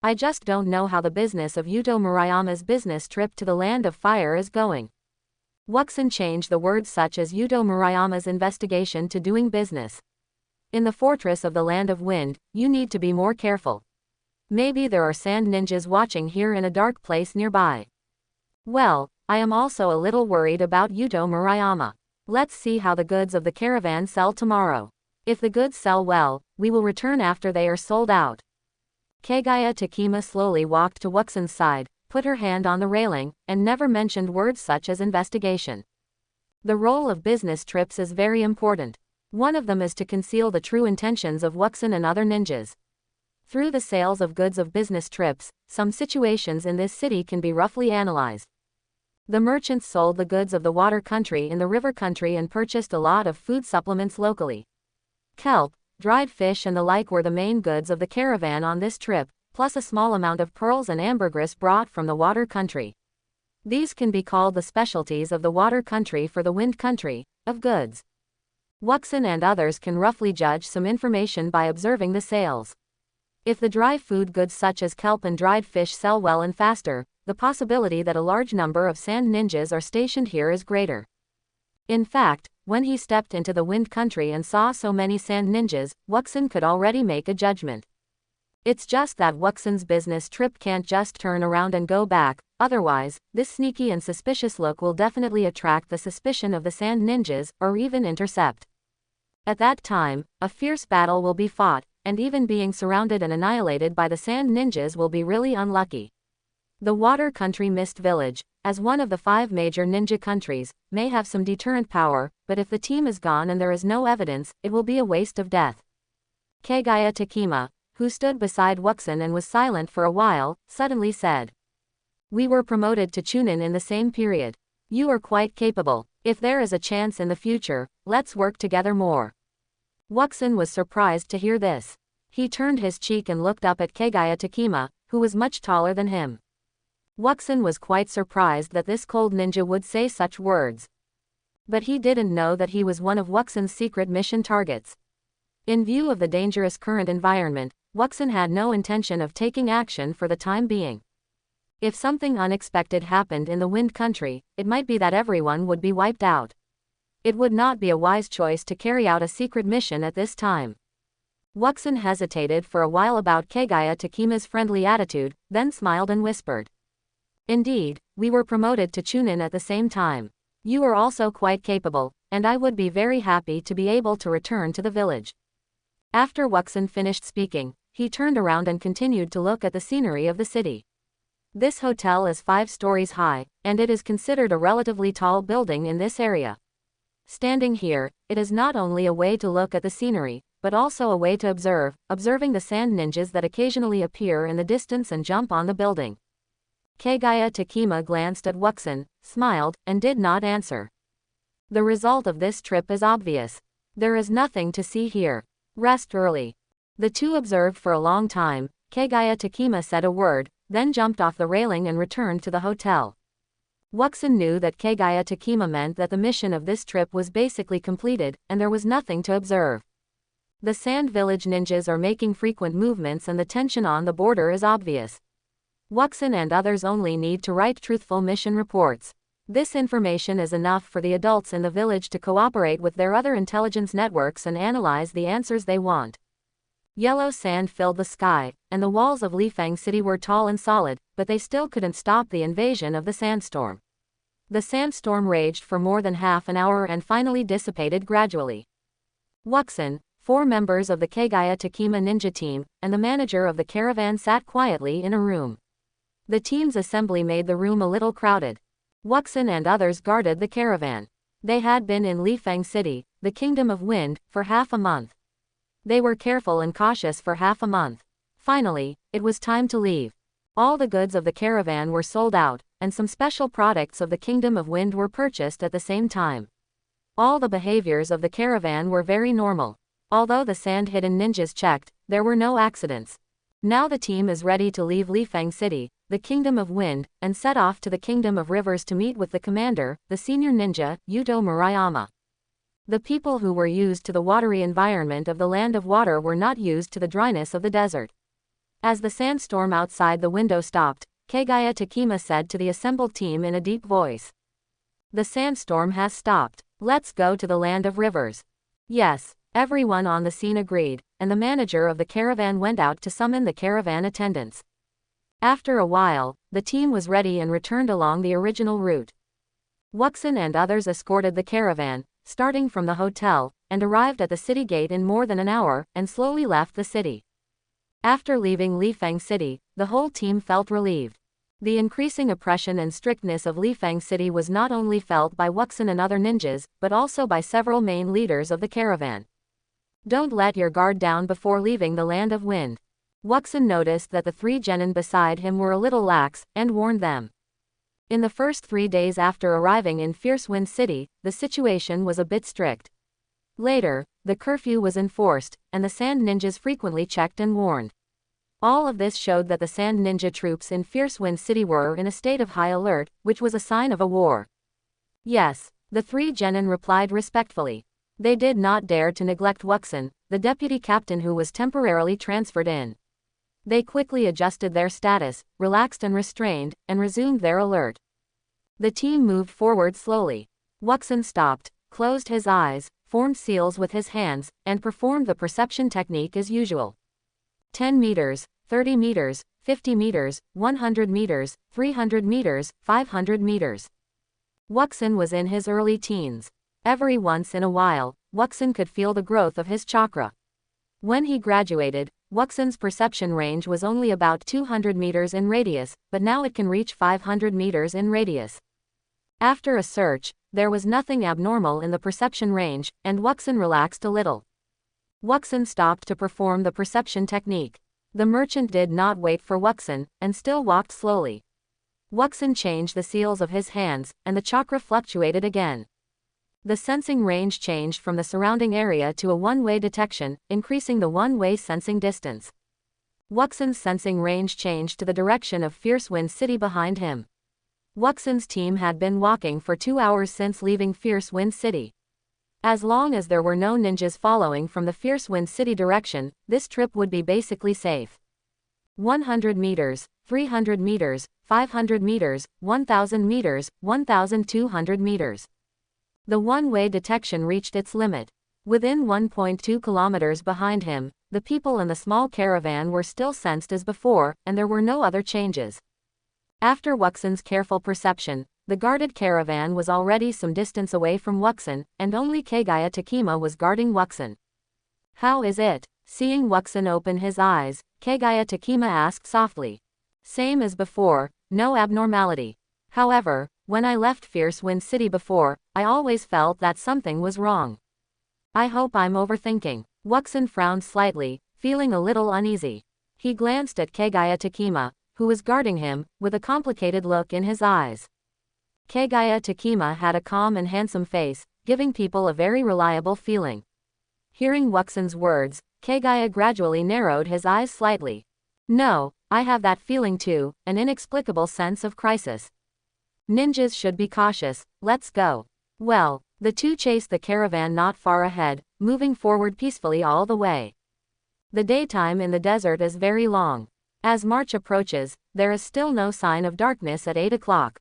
I just don't know how the business of Yuto Murayama's business trip to the Land of Fire is going. Wuxin changed the words such as Yuto Murayama's investigation to doing business. In the fortress of the Land of Wind, you need to be more careful. Maybe there are sand ninjas watching here in a dark place nearby. Well, I am also a little worried about Yuto Murayama. Let's see how the goods of the caravan sell tomorrow. If the goods sell well, we will return after they are sold out. Kaguya Takema slowly walked to Wuxin's side, put her hand on the railing, and never mentioned words such as investigation. The role of business trips is very important. One of them is to conceal the true intentions of Wuxin and other ninjas. Through the sales of goods of business trips, some situations in this city can be roughly analyzed. The merchants sold the goods of the water country in the river country and purchased a lot of food supplements locally. Kelp, dried fish and the like were the main goods of the caravan on this trip, plus a small amount of pearls and ambergris brought from the water country. These can be called the specialties of the water country for the wind country, of goods. Wuxin and others can roughly judge some information by observing the sales. If the dry food goods such as kelp and dried fish sell well and faster, the possibility that a large number of sand ninjas are stationed here is greater. In fact, when he stepped into the wind country and saw so many sand ninjas, Wuxin could already make a judgment. It's just that Wuxin's business trip can't just turn around and go back, otherwise, this sneaky and suspicious look will definitely attract the suspicion of the sand ninjas, or even intercept. At that time, a fierce battle will be fought, and even being surrounded and annihilated by the sand ninjas will be really unlucky. The Water Country Mist Village, as one of the 5 major ninja countries, may have some deterrent power, but if the team is gone and there is no evidence, it will be a waste of death. Kaguya Takema, who stood beside Wuxin and was silent for a while, suddenly said, "We were promoted to chunin in the same period. You are quite capable. If there is a chance in the future, let's work together more." Wuxin was surprised to hear this. He turned his cheek and looked up at Kaguya Takema, who was much taller than him. Wuxin was quite surprised that this cold ninja would say such words. But he didn't know that he was one of Wuxin's secret mission targets. In view of the dangerous current environment, Wuxin had no intention of taking action for the time being. If something unexpected happened in the wind country, it might be that everyone would be wiped out. It would not be a wise choice to carry out a secret mission at this time. Wuxin hesitated for a while about Kaguya Takema's friendly attitude, then smiled and whispered, "Indeed, we were promoted to chunin at the same time. You are also quite capable, and I would be very happy to be able to return to the village." After Wuxin finished speaking, he turned around and continued to look at the scenery of the city. This hotel is 5 stories high, and it is considered a relatively tall building in this area. Standing here, it is not only a way to look at the scenery, but also a way to observing the sand ninjas that occasionally appear in the distance and jump on the building. Kaguya Takema glanced at Wuxin, smiled, and did not answer. The result of this trip is obvious. There is nothing to see here. Rest early. The two observed for a long time. Kaguya Takema said a word, then jumped off the railing and returned to the hotel. Wuxin knew that Kaguya Takema meant that the mission of this trip was basically completed, and there was nothing to observe. The Sand Village ninjas are making frequent movements and the tension on the border is obvious. Wuxin and others only need to write truthful mission reports. This information is enough for the adults in the village to cooperate with their other intelligence networks and analyze the answers they want. Yellow sand filled the sky, and the walls of Lifeng City were tall and solid, but they still couldn't stop the invasion of the sandstorm. The sandstorm raged for more than half an hour and finally dissipated gradually. Wuxin, 4 members of the Kagaya Takima ninja team, and the manager of the caravan sat quietly in a room. The team's assembly made the room a little crowded. Wuxin and others guarded the caravan. They had been in Lifeng City, the Kingdom of Wind, for half a month. They were careful and cautious for half a month. Finally, it was time to leave. All the goods of the caravan were sold out, and some special products of the Kingdom of Wind were purchased at the same time. All the behaviors of the caravan were very normal. Although the sand-hidden ninjas checked, there were no accidents. Now the team is ready to leave Lifeng City, the Kingdom of Wind, and set off to the Kingdom of Rivers to meet with the commander, the senior ninja, Yuto Murayama. The people who were used to the watery environment of the Land of Water were not used to the dryness of the desert. As the sandstorm outside the window stopped, Kagaya Takima said to the assembled team in a deep voice. The sandstorm has stopped. Let's go to the Land of Rivers. Yes, everyone on the scene agreed, and the manager of the caravan went out to summon the caravan attendants. After a while, the team was ready and returned along the original route. Wuxin and others escorted the caravan, starting from the hotel, and arrived at the city gate in more than an hour, and slowly left the city. After leaving Lifeng City, the whole team felt relieved. The increasing oppression and strictness of Lifeng City was not only felt by Wuxin and other ninjas, but also by several main leaders of the caravan. Don't let your guard down before leaving the Land of Wind. Wuxin noticed that the 3 genin beside him were a little lax, and warned them. In the first 3 days after arriving in Fierce Wind City, the situation was a bit strict. Later, the curfew was enforced, and the sand ninjas frequently checked and warned. All of this showed that the sand ninja troops in Fierce Wind City were in a state of high alert, which was a sign of a war. Yes, the 3 genin replied respectfully. They did not dare to neglect Wuxin, the deputy captain who was temporarily transferred in. They quickly adjusted their status, relaxed and restrained, and resumed their alert. The team moved forward slowly. Wuxin stopped, closed his eyes, formed seals with his hands, and performed the perception technique as usual. 10 meters, 30 meters, 50 meters, 100 meters, 300 meters, 500 meters. Wuxin was in his early teens. Every once in a while, Wuxin could feel the growth of his chakra. When he graduated, Wuxin's perception range was only about 200 meters in radius, but now it can reach 500 meters in radius. After a search, there was nothing abnormal in the perception range, and Wuxin relaxed a little. Wuxin stopped to perform the perception technique. The merchant did not wait for Wuxin, and still walked slowly. Wuxin changed the seals of his hands, and the chakra fluctuated again. The sensing range changed from the surrounding area to a one-way detection, increasing the one-way sensing distance. Wuxin's sensing range changed to the direction of Fierce Wind City behind him. Wuxin's team had been walking for 2 hours since leaving Fierce Wind City. As long as there were no ninjas following from the Fierce Wind City direction, this trip would be basically safe. 100 meters, 300 meters, 500 meters, 1000 meters, 1200 meters. The one-way detection reached its limit. Within 1.2 kilometers behind him, the people in the small caravan were still sensed as before, and there were no other changes. After Wuxin's careful perception, the guarded caravan was already some distance away from Wuxin, and only Kagaya Takima was guarding Wuxin. How is it? Seeing Wuxin open his eyes, Kagaya Takima asked softly. Same as before, no abnormality. However, when I left Fierce Wind City before, I always felt that something was wrong. I hope I'm overthinking. Wuxin frowned slightly, feeling a little uneasy. He glanced at Kagaya Takima, who was guarding him, with a complicated look in his eyes. Kagaya Takima had a calm and handsome face, giving people a very reliable feeling. Hearing Wuxin's words, Kagaya gradually narrowed his eyes slightly. No, I have that feeling too, an inexplicable sense of crisis. Ninjas should be cautious, let's go. Well, the two chased the caravan not far ahead, moving forward peacefully all the way. The daytime in the desert is very long. As March approaches, there is still no sign of darkness at 8 o'clock.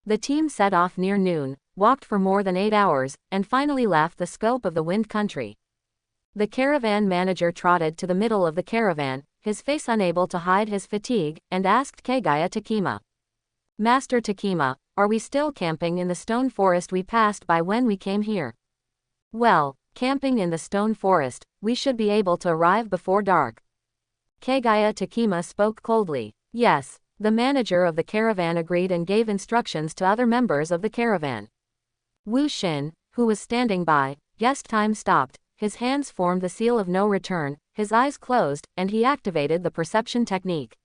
The team set off near noon, walked for more than 8 hours, and finally left the scope of the Wind Country. The caravan manager trotted to the middle of the caravan, his face unable to hide his fatigue, and asked Kagaya Takema. Master Takema, are we still camping in the stone forest we passed by when we came here? Well, camping in the stone forest, we should be able to arrive before dark. Kagaya Takema spoke coldly. Yes, the manager of the caravan agreed and gave instructions to other members of the caravan. Wu Xin, who was standing by, guessed time stopped, his hands formed the seal of no return, his eyes closed, and he activated the perception technique.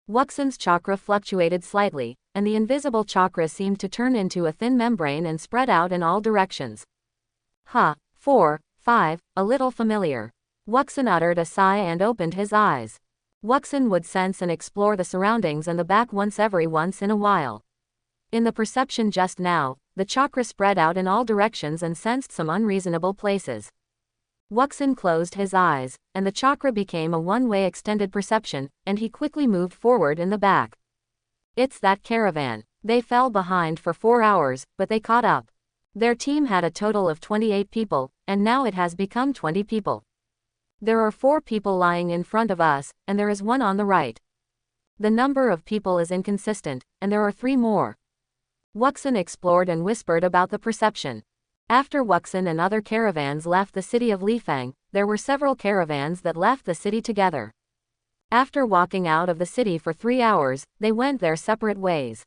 Wuxin's chakra fluctuated slightly, and the invisible chakra seemed to turn into a thin membrane and spread out in all directions. 4, 5, a little familiar. Wuxin uttered a sigh and opened his eyes. Wuxin would sense and explore the surroundings and the back once in a while. In the perception just now, the chakra spread out in all directions and sensed some unreasonable places. Wuxin closed his eyes, and the chakra became a one-way extended perception, and he quickly moved forward in the back. It's that caravan. They fell behind for 4 hours, but they caught up. Their team had a total of 28 people, and now it has become 20 people. There are 4 people lying in front of us, and there is 1 on the right. The number of people is inconsistent, and there are 3 more. Wuxin explored and whispered about the perception. After Wuxin and other caravans left the city of Lifang, there were several caravans that left the city together. After walking out of the city for 3 hours, they went their separate ways.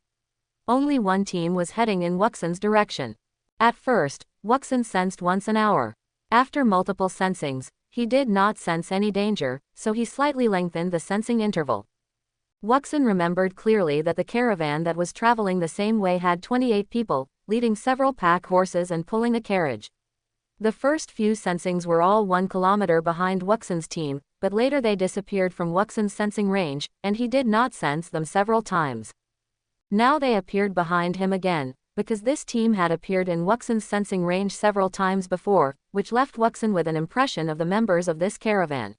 Only one team was heading in Wuxin's direction. At first, Wuxin sensed once an hour. After multiple sensings, he did not sense any danger, so he slightly lengthened the sensing interval. Wuxin remembered clearly that the caravan that was traveling the same way had 28 people, leading several pack horses and pulling a carriage. The first few sensings were all 1 kilometer behind Wuxin's team, but later they disappeared from Wuxin's sensing range, and he did not sense them several times. Now they appeared behind him again, because this team had appeared in Wuxin's sensing range several times before, which left Wuxin with an impression of the members of this caravan.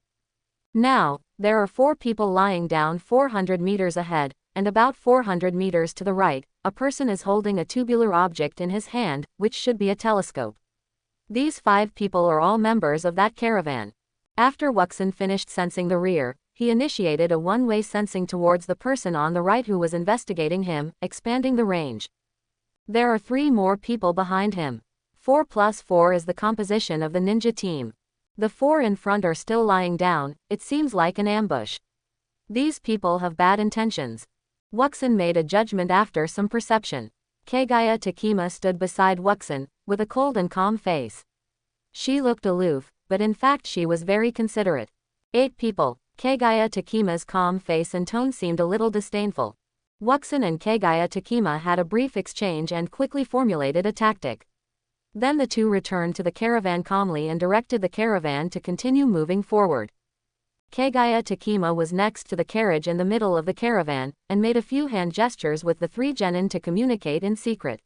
Now, there are 4 people lying down 400 meters ahead, and about 400 meters to the right, a person is holding a tubular object in his hand, which should be a telescope. These 5 people are all members of that caravan. After Wuxin finished sensing the rear, he initiated a one-way sensing towards the person on the right who was investigating him, expanding the range. There are 3 more people behind him. 4 plus 4 is the composition of the ninja team. The 4 in front are still lying down, it seems like an ambush. These people have bad intentions. Wuxin made a judgment after some perception. Kagaya Takema stood beside Wuxin, with a cold and calm face. She looked aloof, but in fact she was very considerate. 8 people. Kagaya Takema's calm face and tone seemed a little disdainful. Wuxin and Kagaya Takema had a brief exchange and quickly formulated a tactic. Then the 2 returned to the caravan calmly and directed the caravan to continue moving forward. Kagaya Takema was next to the carriage in the middle of the caravan, and made a few hand gestures with the 3 genin to communicate in secret.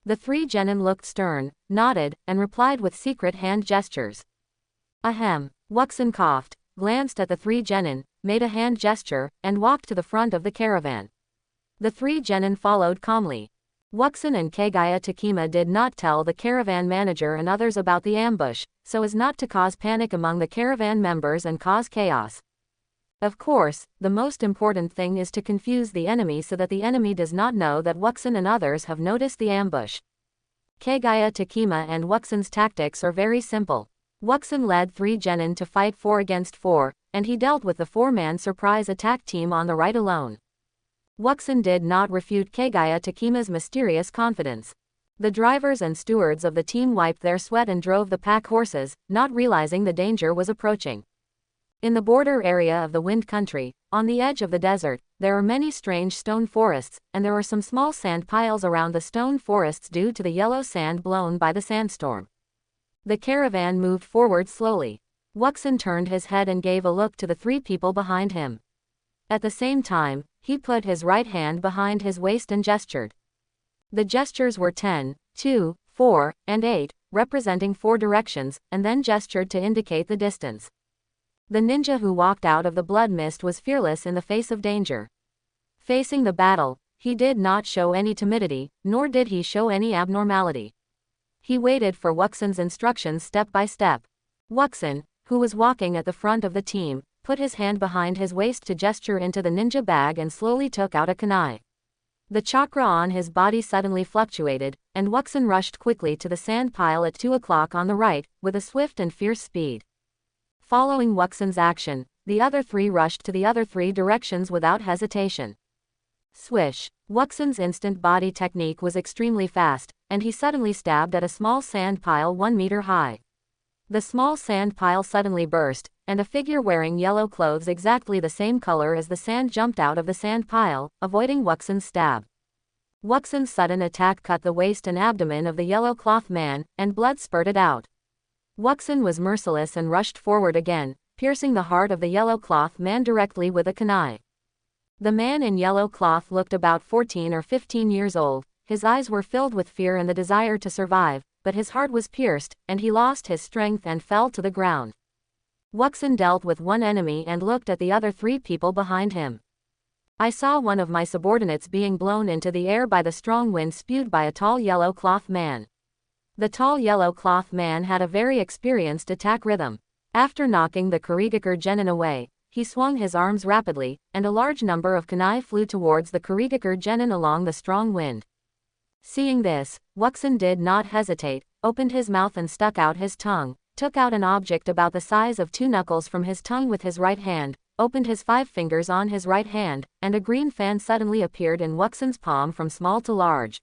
The 3 genin looked stern, nodded, and replied with secret hand gestures. Ahem. Wuxin coughed, glanced at the 3 genin, made a hand gesture, and walked to the front of the caravan. The 3 genin followed calmly. Wuxin and Kagaya Takema did not tell the caravan manager and others about the ambush, so as not to cause panic among the caravan members and cause chaos. Of course, the most important thing is to confuse the enemy so that the enemy does not know that Wuxin and others have noticed the ambush. Kagaya Takema and Wuxin's tactics are very simple. Wuxin led 3 genin to fight 4 against 4, and he dealt with the 4-man surprise attack team on the right alone. Wuxin did not refute Kagaya Takema's mysterious confidence. The drivers and stewards of the team wiped their sweat and drove the pack horses, not realizing the danger was approaching. In the border area of the Wind Country, on the edge of the desert, there are many strange stone forests, and there are some small sand piles around the stone forests due to the yellow sand blown by the sandstorm. The caravan moved forward slowly. Wuxin turned his head and gave a look to the 3 people behind him. At the same time, he put his right hand behind his waist and gestured. The gestures were 10, 2, 4, and 8, representing 4 directions, and then gestured to indicate the distance. The ninja who walked out of the blood mist was fearless in the face of danger. Facing the battle, he did not show any timidity, nor did he show any abnormality. He waited for Wuxin's instructions step by step. Wuxin, who was walking at the front of the team, put his hand behind his waist to gesture into the ninja bag and slowly took out a kunai. The chakra on his body suddenly fluctuated, and Wuxin rushed quickly to the sand pile at 2 o'clock on the right, with a swift and fierce speed. Following Wuxin's action, the other three rushed to the other three directions without hesitation. Swish! Wuxin's instant body technique was extremely fast, and he suddenly stabbed at a small sand pile 1 meter high. The small sand pile suddenly burst, and a figure wearing yellow clothes exactly the same color as the sand jumped out of the sand pile, avoiding Wuxin's stab. Wuxin's sudden attack cut the waist and abdomen of the yellow cloth man, and blood spurted out. Wuxin was merciless and rushed forward again, piercing the heart of the yellow cloth man directly with a kunai. The man in yellow cloth looked about 14 or 15 years old. His eyes were filled with fear and the desire to survive, but his heart was pierced, and he lost his strength and fell to the ground. Wuxin dealt with one enemy and looked at the other three people behind him. I saw one of my subordinates being blown into the air by the strong wind spewed by a tall yellow cloth man. The tall yellow cloth man had a very experienced attack rhythm. After knocking the Kurigakur genin away, he swung his arms rapidly, and a large number of kunai flew towards the Kurigakur genin along the strong wind. Seeing this, Wuxin did not hesitate, opened his mouth and stuck out his tongue, took out an object about the size of 2 knuckles from his tongue with his right hand, opened his 5 fingers on his right hand, and a green fan suddenly appeared in Wuxin's palm from small to large.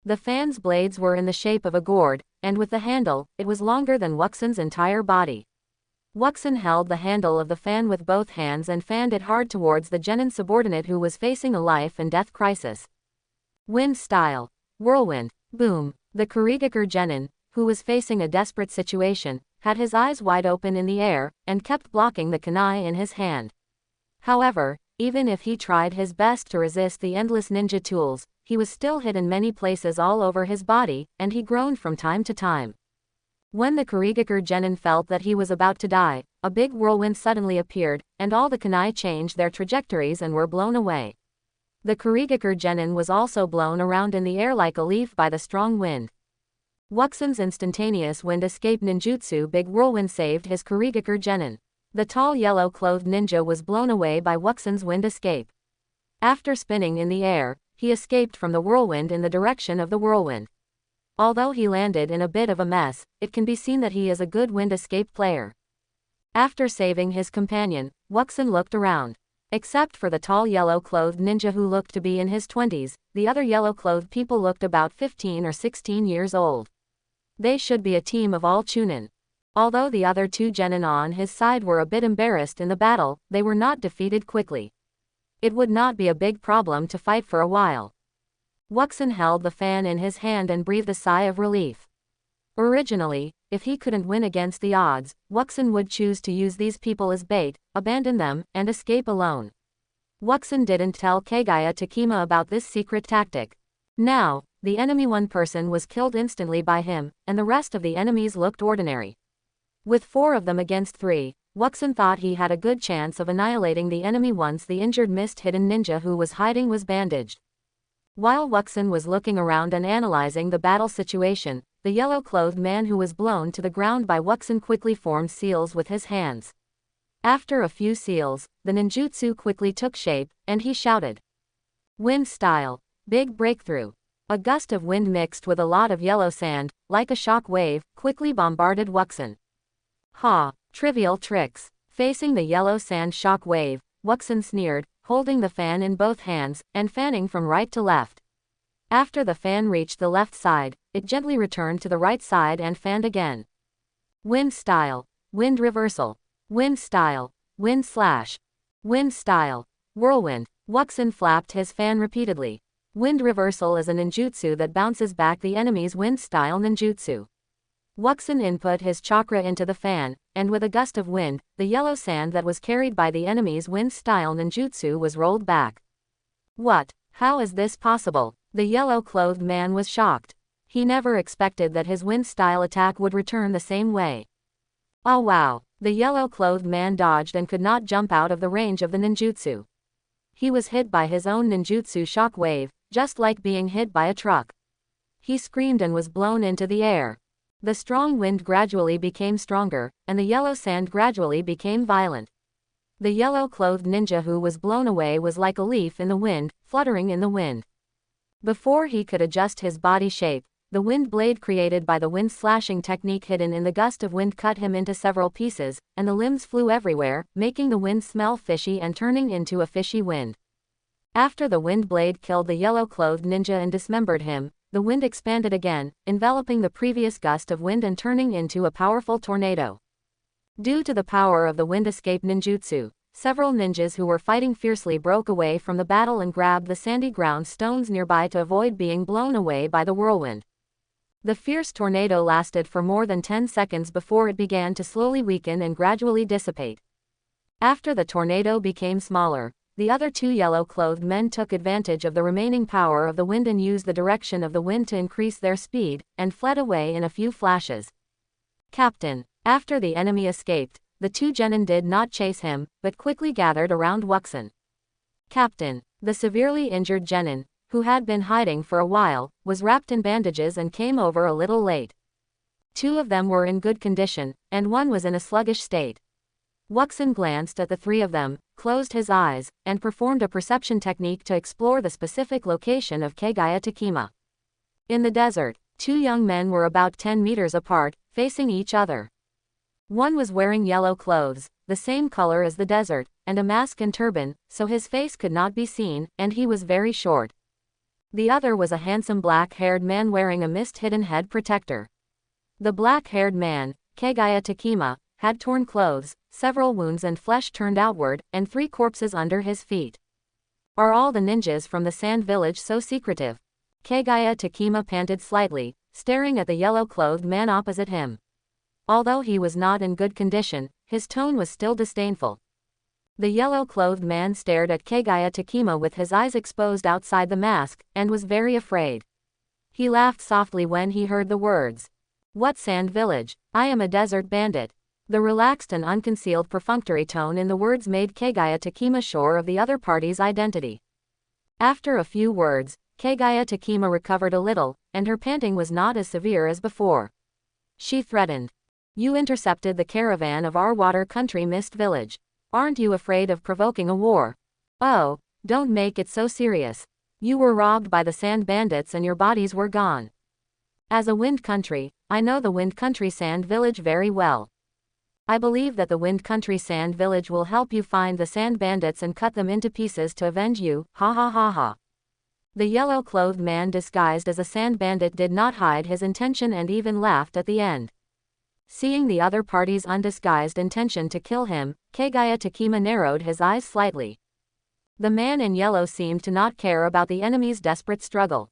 The fan's blades were in the shape of a gourd, and with the handle, it was longer than Wuxin's entire body. Wuxin held the handle of the fan with both hands and fanned it hard towards the genin subordinate who was facing a life and death crisis. Wind style. Whirlwind. Boom. The Kurigakur genin, who was facing a desperate situation, had his eyes wide open in the air, and kept blocking the kunai in his hand. However, even if he tried his best to resist the endless ninja tools, he was still hit in many places all over his body, and he groaned from time to time. When the Kurigakur genin felt that he was about to die, a big whirlwind suddenly appeared, and all the kunai changed their trajectories and were blown away. The Kurigakur genin was also blown around in the air like a leaf by the strong wind. Wuxin's instantaneous wind escape ninjutsu big whirlwind saved his Kurigakur genin. The tall yellow-clothed ninja was blown away by Wuxin's wind escape. After spinning in the air, he escaped from the whirlwind in the direction of the whirlwind. Although he landed in a bit of a mess, it can be seen that he is a good wind escape player. After saving his companion, Wuxin looked around. Except for the tall yellow-clothed ninja who looked to be in his 20s, the other yellow-clothed people looked about 15 or 16 years old. They should be a team of all chunin. Although the other 2 genin on his side were a bit embarrassed in the battle, they were not defeated quickly. It would not be a big problem to fight for a while. Wuxin held the fan in his hand and breathed a sigh of relief. Originally, if he couldn't win against the odds, Wuxin would choose to use these people as bait, abandon them, and escape alone. Wuxin didn't tell Kagaya Takema about this secret tactic. Now, the enemy one person was killed instantly by him, and the rest of the enemies looked ordinary. With 4 of them against 3, Wuxin thought he had a good chance of annihilating the enemy once the injured mist hidden ninja who was hiding was bandaged. While Wuxin was looking around and analyzing the battle situation, the yellow-clothed man who was blown to the ground by Wuxin quickly formed seals with his hands. After a few seals, the ninjutsu quickly took shape, and he shouted. Wind style. Big breakthrough. A gust of wind mixed with a lot of yellow sand, like a shock wave, quickly bombarded Wuxin. Ha! Trivial tricks. Facing the yellow sand shock wave, Wuxin sneered, holding the fan in both hands, and fanning from right to left. After the fan reached the left side, it gently returned to the right side and fanned again. Wind style. Wind reversal. Wind style. Wind slash. Wind style. Whirlwind. Wuxin flapped his fan repeatedly. Wind reversal is a ninjutsu that bounces back the enemy's wind style ninjutsu. Wuxin input his chakra into the fan, and with a gust of wind, the yellow sand that was carried by the enemy's wind style ninjutsu was rolled back. What? How is this possible? The yellow-clothed man was shocked. He never expected that his wind style attack would return the same way. Oh wow! The yellow-clothed man dodged and could not jump out of the range of the ninjutsu. He was hit by his own ninjutsu shock wave, just like being hit by a truck. He screamed and was blown into the air. The strong wind gradually became stronger, and the yellow sand gradually became violent. The yellow-clothed ninja who was blown away was like a leaf in the wind, fluttering in the wind. Before he could adjust his body shape, the wind blade created by the wind slashing technique hidden in the gust of wind cut him into several pieces, and the limbs flew everywhere, making the wind smell fishy and turning into a fishy wind. After the wind blade killed the yellow-clothed ninja and dismembered him, the wind expanded again, enveloping the previous gust of wind and turning into a powerful tornado. Due to the power of the wind escape ninjutsu, several ninjas who were fighting fiercely broke away from the battle and grabbed the sandy ground stones nearby to avoid being blown away by the whirlwind. The fierce tornado lasted for more than 10 seconds before it began to slowly weaken and gradually dissipate. After the tornado became smaller, the other two yellow-clothed men took advantage of the remaining power of the wind and used the direction of the wind to increase their speed, and fled away in a few flashes. Captain. After the enemy escaped, the two genin did not chase him, but quickly gathered around Wuxin. Captain. The severely injured genin, who had been hiding for a while, was wrapped in bandages and came over a little late. Two of them were in good condition, and one was in a sluggish state. Wuxin glanced at the three of them, closed his eyes, and performed a perception technique to explore the specific location of Kagaya Takima. In the desert, two young men were about 10 meters apart, facing each other. One was wearing yellow clothes, the same color as the desert, and a mask and turban, so his face could not be seen, and he was very short. The other was a handsome black-haired man wearing a mist-hidden head protector. The black-haired man, Kagaya Takima, had torn clothes, several wounds and flesh turned outward, and 3 corpses under his feet. Are all the ninjas from the sand village so secretive? Kagaya Takima panted slightly, staring at the yellow-clothed man opposite him. Although he was not in good condition, his tone was still disdainful. The yellow-clothed man stared at Kagaya Takima with his eyes exposed outside the mask, and was very afraid. He laughed softly when he heard the words. What sand village? I am a desert bandit. The relaxed and unconcealed perfunctory tone in the words made Kagaya Takima sure of the other party's identity. After a few words, Kagaya Takima recovered a little, and her panting was not as severe as before. She threatened. You intercepted the caravan of our water country mist village. Aren't you afraid of provoking a war? Oh, don't make it so serious. You were robbed by the sand bandits and your bodies were gone. As a wind country, I know the wind country sand village very well. I believe that the wind country sand village will help you find the sand bandits and cut them into pieces to avenge you, ha ha ha ha. The yellow-clothed man disguised as a sand bandit did not hide his intention and even laughed at the end. Seeing the other party's undisguised intention to kill him, Kagaya Takima narrowed his eyes slightly. The man in yellow seemed to not care about the enemy's desperate struggle.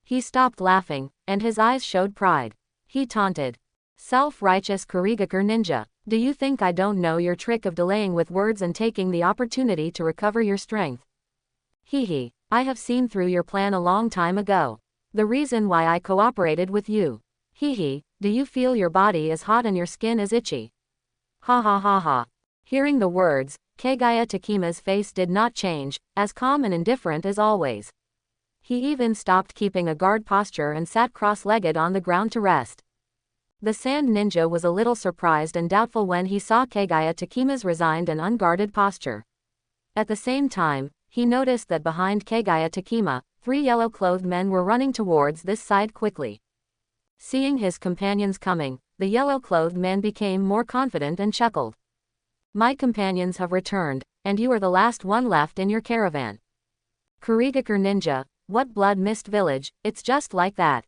He stopped laughing, and his eyes showed pride. He taunted. Self-righteous Kurigakur ninja, do you think I don't know your trick of delaying with words and taking the opportunity to recover your strength? Hee, I have seen through your plan a long time ago. The reason why I cooperated with you. Hee, do you feel your body is hot and your skin is itchy? Ha ha ha ha. Hearing the words, Kagaya Takima's face did not change, as calm and indifferent as always. He even stopped keeping a guard posture and sat cross-legged on the ground to rest. The sand ninja was a little surprised and doubtful when he saw Kagaya Takima's resigned and unguarded posture. At the same time, he noticed that behind Kagaya Takima, 3 yellow-clothed men were running towards this side quickly. Seeing his companions coming, the yellow-clothed man became more confident and chuckled. My companions have returned, and you are the last one left in your caravan. Kurigakur ninja, what blood mist village, it's just like that.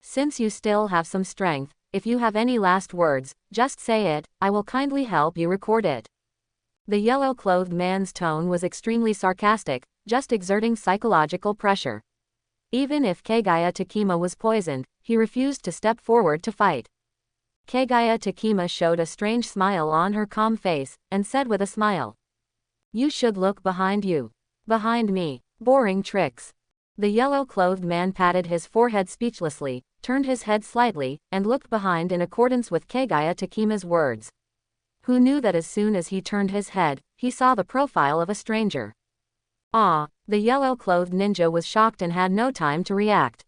Since you still have some strength, if you have any last words, just say it, I will kindly help you record it. The yellow-clothed man's tone was extremely sarcastic, just exerting psychological pressure. Even if Kagaya Takima was poisoned, he refused to step forward to fight. Kagaya Takima showed a strange smile on her calm face, and said with a smile. You should look behind you. Behind me. Boring tricks. The yellow-clothed man patted his forehead speechlessly, turned his head slightly, and looked behind in accordance with Kagaya Takima's words. Who knew that as soon as he turned his head, he saw the profile of a stranger. Ah, the yellow-clothed ninja was shocked and had no time to react.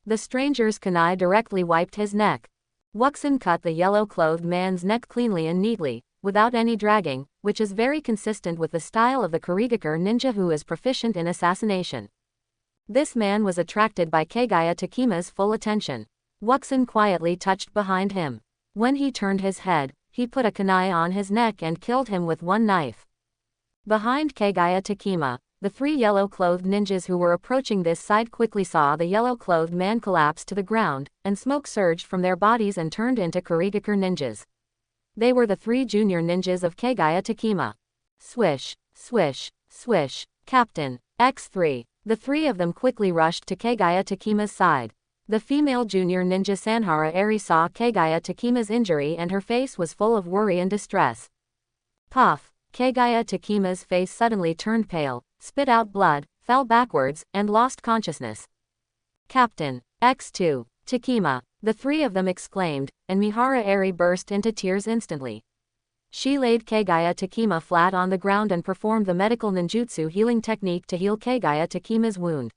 The stranger's kunai directly wiped his neck. Wuxin cut the yellow-clothed man's neck cleanly and neatly, without any dragging, which is very consistent with the style of the Kurigakur ninja who is proficient in assassination. This man was attracted by Kagaya Takima's full attention. Wuxin quietly touched behind him. When he turned his head, he put a kunai on his neck and killed him with one knife. Behind Kagaya Takima, the three yellow-clothed ninjas who were approaching this side quickly saw the yellow-clothed man collapse to the ground, and smoke surged from their bodies and turned into Kurigakur ninjas. They were the three junior ninjas of Kagaya Takima. Swish, swish, swish. Captain, X3. The three of them quickly rushed to Kagaya Takima's side. The female junior ninja Sanhara Eri saw Kagaya Takima's injury and her face was full of worry and distress. Puff. Kagaya Takima's face suddenly turned pale, spit out blood, fell backwards, and lost consciousness. Captain, X2. Takima. The three of them exclaimed, and Mihara Eri burst into tears instantly. She laid Kagaya Takima flat on the ground and performed the medical ninjutsu healing technique to heal Kagaya Takima's wound.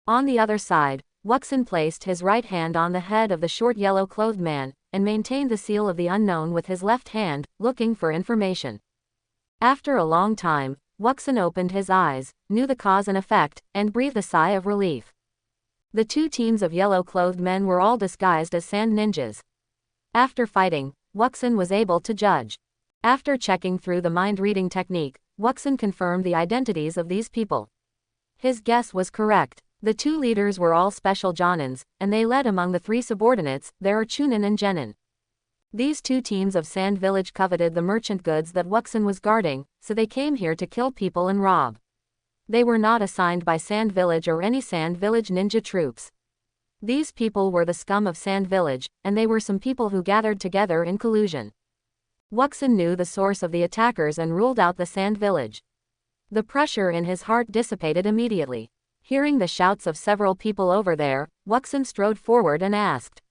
On the other side, Wuxin placed his right hand on the head of the short yellow-clothed man, and maintained the seal of the unknown with his left hand, looking for information. After a long time, Wuxin opened his eyes, knew the cause and effect, and breathed a sigh of relief. The two teams of yellow-clothed men were all disguised as sand ninjas. After fighting, Wuxin was able to judge. After checking through the mind-reading technique, Wuxin confirmed the identities of these people. His guess was correct. The two leaders were all special jonins, and they led among the three subordinates. There are chunin and genin. These two teams of Sand Village coveted the merchant goods that Wuxin was guarding, so they came here to kill people and rob. They were not assigned by Sand Village or any Sand Village ninja troops. These people were the scum of Sand Village, and they were some people who gathered together in collusion. Wuxin knew the source of the attackers and ruled out the Sand Village. The pressure in his heart dissipated immediately. Hearing the shouts of several people over there, Wuxin strode forward and asked,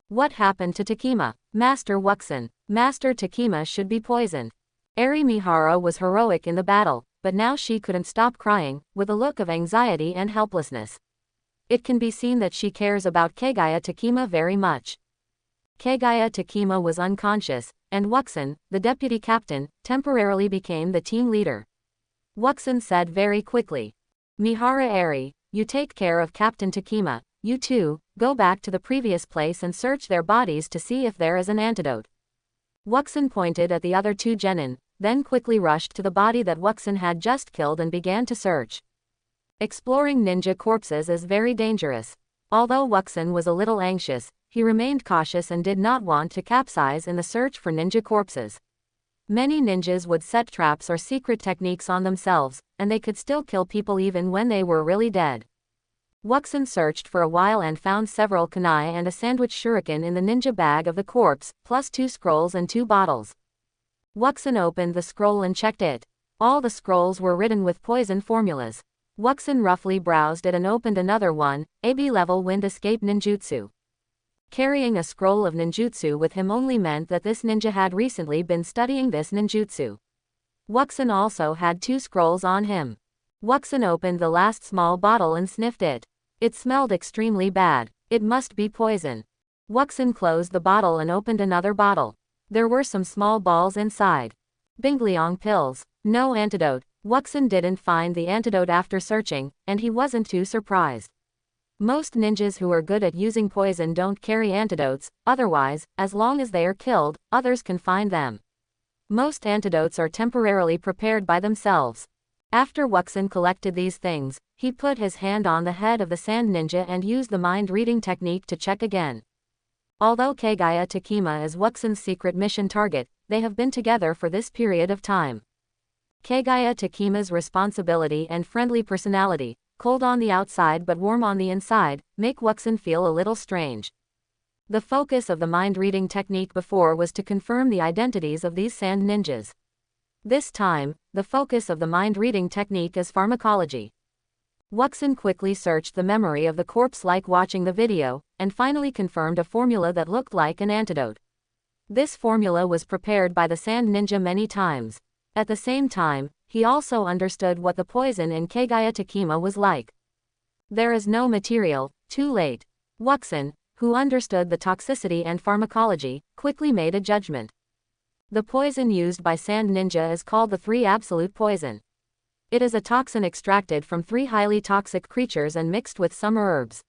"What happened to Takima?" "Master Wuxin, Master Takima should be poisoned." Eri Mihara was heroic in the battle, but now she couldn't stop crying, with a look of anxiety and helplessness. It can be seen that she cares about Kagaya Takima very much. Kagaya Takima was unconscious, and Wuxin, the deputy captain, temporarily became the team leader. Wuxin said very quickly, "Mihara Eri, you take care of Captain Takima. You two, go back to the previous place and search their bodies to see if there is an antidote." Wuxin pointed at the other two genin, then quickly rushed to the body that Wuxin had just killed and began to search. Exploring ninja corpses is very dangerous. Although Wuxin was a little anxious, he remained cautious and did not want to capsize in the search for ninja corpses. Many ninjas would set traps or secret techniques on themselves, and they could still kill people even when they were really dead. Wuxin searched for a while and found several kunai and a sandwich shuriken in the ninja bag of the corpse, plus 2 scrolls and 2 bottles. Wuxin opened the scroll and checked it. All the scrolls were written with poison formulas. Wuxin roughly browsed it and opened another one, AB level wind escape ninjutsu. Carrying a scroll of ninjutsu with him only meant that this ninja had recently been studying this ninjutsu. Wuxin also had 2 scrolls on him. Wuxin opened the last small bottle and sniffed it. It smelled extremely bad. It must be poison. Wuxin closed the bottle and opened another bottle. There were some small balls inside. Bingliong pills. No antidote. Wuxin didn't find the antidote after searching, and he wasn't too surprised. Most ninjas who are good at using poison don't carry antidotes, otherwise, as long as they are killed, others can find them. Most antidotes are temporarily prepared by themselves. After Wuxin collected these things, he put his hand on the head of the sand ninja and used the mind-reading technique to check again. Although Kagaya Takima is Wuxin's secret mission target, they have been together for this period of time. Kagaya Takima's responsibility and friendly personality, cold on the outside but warm on the inside, make Wuxin feel a little strange. The focus of the mind-reading technique before was to confirm the identities of these sand ninjas. This time, the focus of the mind-reading technique is pharmacology. Wuxin quickly searched the memory of the corpse like watching the video, and finally confirmed a formula that looked like an antidote. This formula was prepared by the sand ninja many times. At the same time, he also understood what the poison in Kagaya Takima was like. There is no material, too late. Wuxin, who understood the toxicity and pharmacology, quickly made a judgment. The poison used by Sand Ninja is called the 3 Absolute Poison. It is a toxin extracted from 3 highly toxic creatures and mixed with some herbs.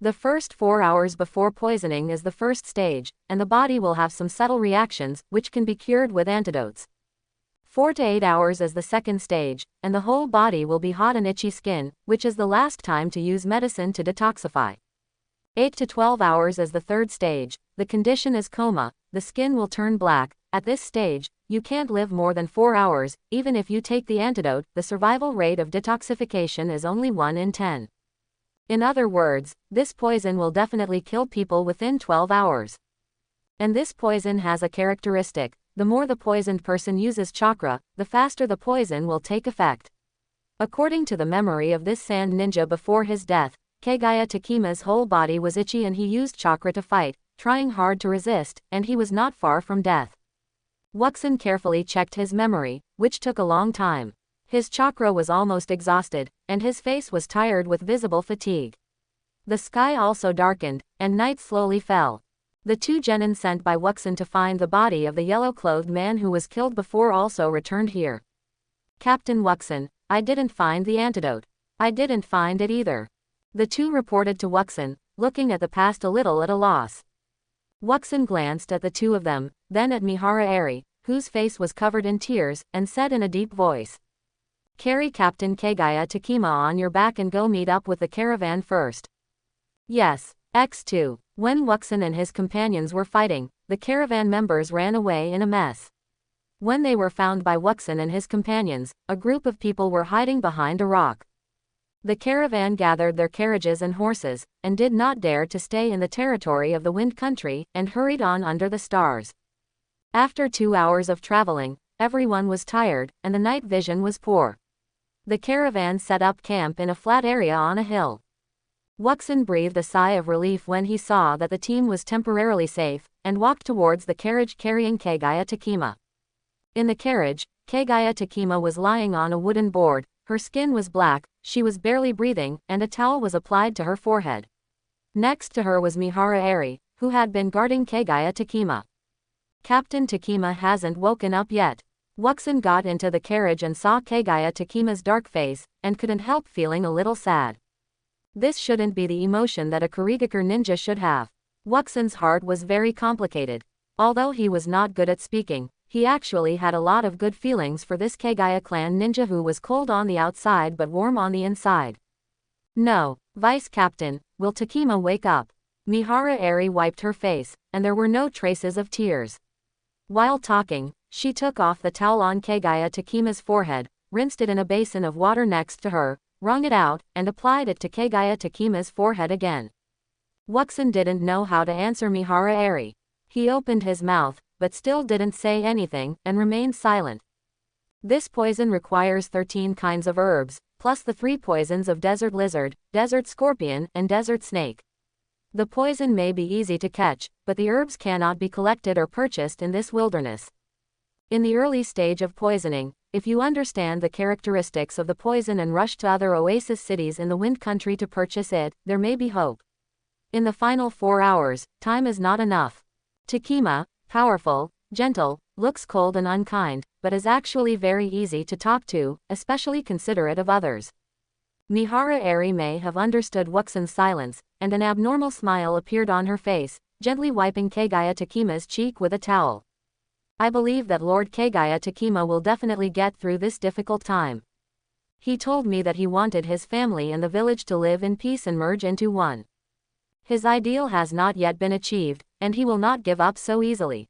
The first 4 hours before poisoning is the first stage, and the body will have some subtle reactions, which can be cured with antidotes. 4 to 8 hours is the second stage, and the whole body will be hot and itchy skin, which is the last time to use medicine to detoxify. 8 to 12 hours is the third stage, the condition is coma, the skin will turn black. At this stage, you can't live more than 4 hours, even if you take the antidote, the survival rate of detoxification is only 1 in 10. In other words, this poison will definitely kill people within 12 hours. And this poison has a characteristic: the more the poisoned person uses chakra, the faster the poison will take effect. According to the memory of this Sand Ninja before his death, Kagaya Takima's whole body was itchy and he used chakra to fight, trying hard to resist, and he was not far from death. Wuxin carefully checked his memory, which took a long time. His chakra was almost exhausted, and his face was tired with visible fatigue. The sky also darkened, and night slowly fell. The 2 genin sent by Wuxin to find the body of the yellow-clothed man who was killed before also returned here. Captain Wuxin, I didn't find the antidote. I didn't find it either. The 2 reported to Wuxin, looking at the past a little at a loss. Wuxin glanced at the 2 of them, then at Mihara Eri, whose face was covered in tears, and said in a deep voice, "Carry Captain Kagaya Takima on your back and go meet up with the caravan first." Yes, X2. When Wuxin and his companions were fighting, the caravan members ran away in a mess. When they were found by Wuxin and his companions, a group of people were hiding behind a rock. The caravan gathered their carriages and horses, and did not dare to stay in the territory of the Wind Country, and hurried on under the stars. After 2 hours of traveling, everyone was tired, and the night vision was poor. The caravan set up camp in a flat area on a hill. Wuxin breathed a sigh of relief when he saw that the team was temporarily safe, and walked towards the carriage carrying Kagaya Takima. In the carriage, Kagaya Takima was lying on a wooden board, her skin was black, she was barely breathing, and a towel was applied to her forehead. Next to her was Mihara Eri, who had been guarding Kagaya Takima. Captain Takima hasn't woken up yet. Wuxin got into the carriage and saw Kagaya Takima's dark face, and couldn't help feeling a little sad. This shouldn't be the emotion that a Kurigakur ninja should have. Wuxin's heart was very complicated. Although he was not good at speaking, he actually had a lot of good feelings for this Kagaya clan ninja who was cold on the outside but warm on the inside. No, Vice Captain, will Takima wake up? Mihara Eri wiped her face, and there were no traces of tears. While talking, she took off the towel on Kagaya Takima's forehead, rinsed it in a basin of water next to her, wrung it out, and applied it to Kagaya Takima's forehead again. Wuxin didn't know how to answer Mihara Eri. He opened his mouth, but still didn't say anything, and remained silent. This poison requires 13 kinds of herbs, plus the 3 poisons of desert lizard, desert scorpion, and desert snake. The poison may be easy to catch, but the herbs cannot be collected or purchased in this wilderness. In the early stage of poisoning, if you understand the characteristics of the poison and rush to other oasis cities in the Wind Country to purchase it, there may be hope. In the final 4 hours, time is not enough. Takima, powerful, gentle, looks cold and unkind, but is actually very easy to talk to, especially considerate of others. Mihara Eri may have understood Wuxin's silence, and an abnormal smile appeared on her face, gently wiping Kagaya Takima's cheek with a towel. I believe that Lord Kagaya Takima will definitely get through this difficult time. He told me that he wanted his family and the village to live in peace and merge into one. His ideal has not yet been achieved, and he will not give up so easily.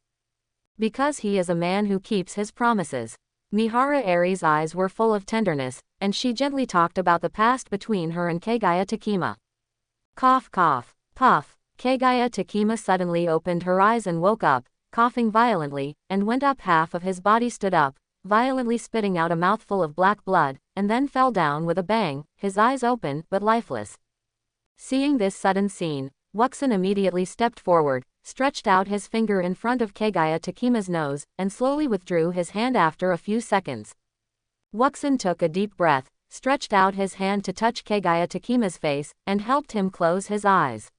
Because he is a man who keeps his promises. Mihara Eri's eyes were full of tenderness, and she gently talked about the past between her and Kagaya Takima. Cough cough, puff. Kagaya Takima suddenly opened her eyes and woke up, coughing violently, and went up. Half of his body stood up, violently spitting out a mouthful of black blood, and then fell down with a bang, his eyes open but lifeless. Seeing this sudden scene, Wuxin immediately stepped forward, stretched out his finger in front of Kagaya Takima's nose, and slowly withdrew his hand after a few seconds. Wuxin took a deep breath, stretched out his hand to touch Kagaya Takima's face, and helped him close his eyes.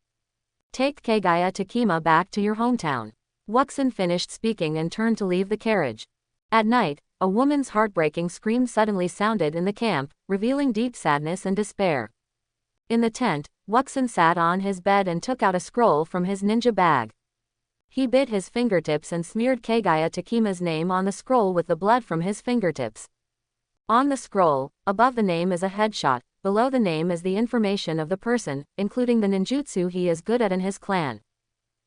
Take Kagaya Takima back to your hometown. Wuxin finished speaking and turned to leave the carriage. At night, a woman's heartbreaking scream suddenly sounded in the camp, revealing deep sadness and despair. In the tent, Wuxin sat on his bed and took out a scroll from his ninja bag. He bit his fingertips and smeared Kagaya Takima's name on the scroll with the blood from his fingertips. On the scroll, above the name is a headshot, below the name is the information of the person, including the ninjutsu he is good at in his clan.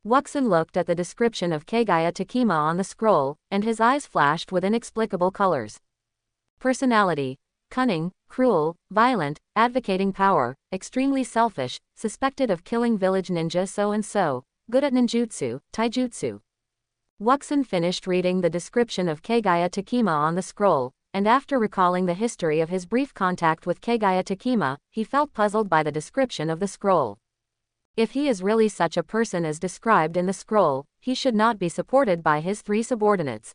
Wuxin looked at the description of Kagaya Takima on the scroll, and his eyes flashed with inexplicable colors. Personality: cunning, cruel, violent, advocating power, extremely selfish, suspected of killing village ninja so-and-so, good at ninjutsu, taijutsu. Wuxin finished reading the description of Kagaya Takima on the scroll, and after recalling the history of his brief contact with Kagaya Takima, he felt puzzled by the description of the scroll. If he is really such a person as described in the scroll, he should not be supported by his 3 subordinates.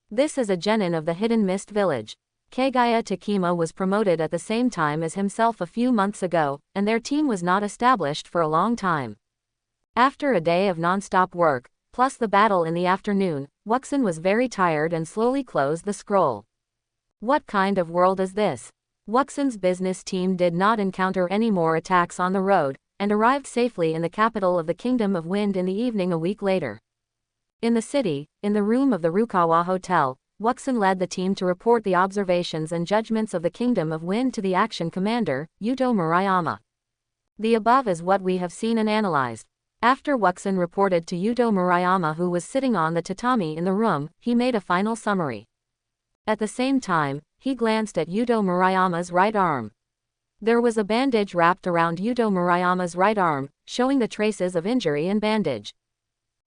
This is a genin of the Hidden Mist village. Kagaya Takima was promoted at the same time as himself a few months ago, and their team was not established for a long time. After a day of non-stop work, plus the battle in the afternoon, Wuxin was very tired and slowly closed the scroll. What kind of world is this? Wuxin's business team did not encounter any more attacks on the road, and arrived safely in the capital of the Kingdom of Wind in the evening a week later. In the city, in the room of the Rukawa Hotel, Wuxin led the team to report the observations and judgments of the Kingdom of Wind to the action commander, Yuto Murayama. The above is what we have seen and analyzed. After Wuxin reported to Yuto Murayama, who was sitting on the tatami in the room, he made a final summary. At the same time, he glanced at Yuto Murayama's right arm. There was a bandage wrapped around Yuto Murayama's right arm, showing the traces of injury and bandage.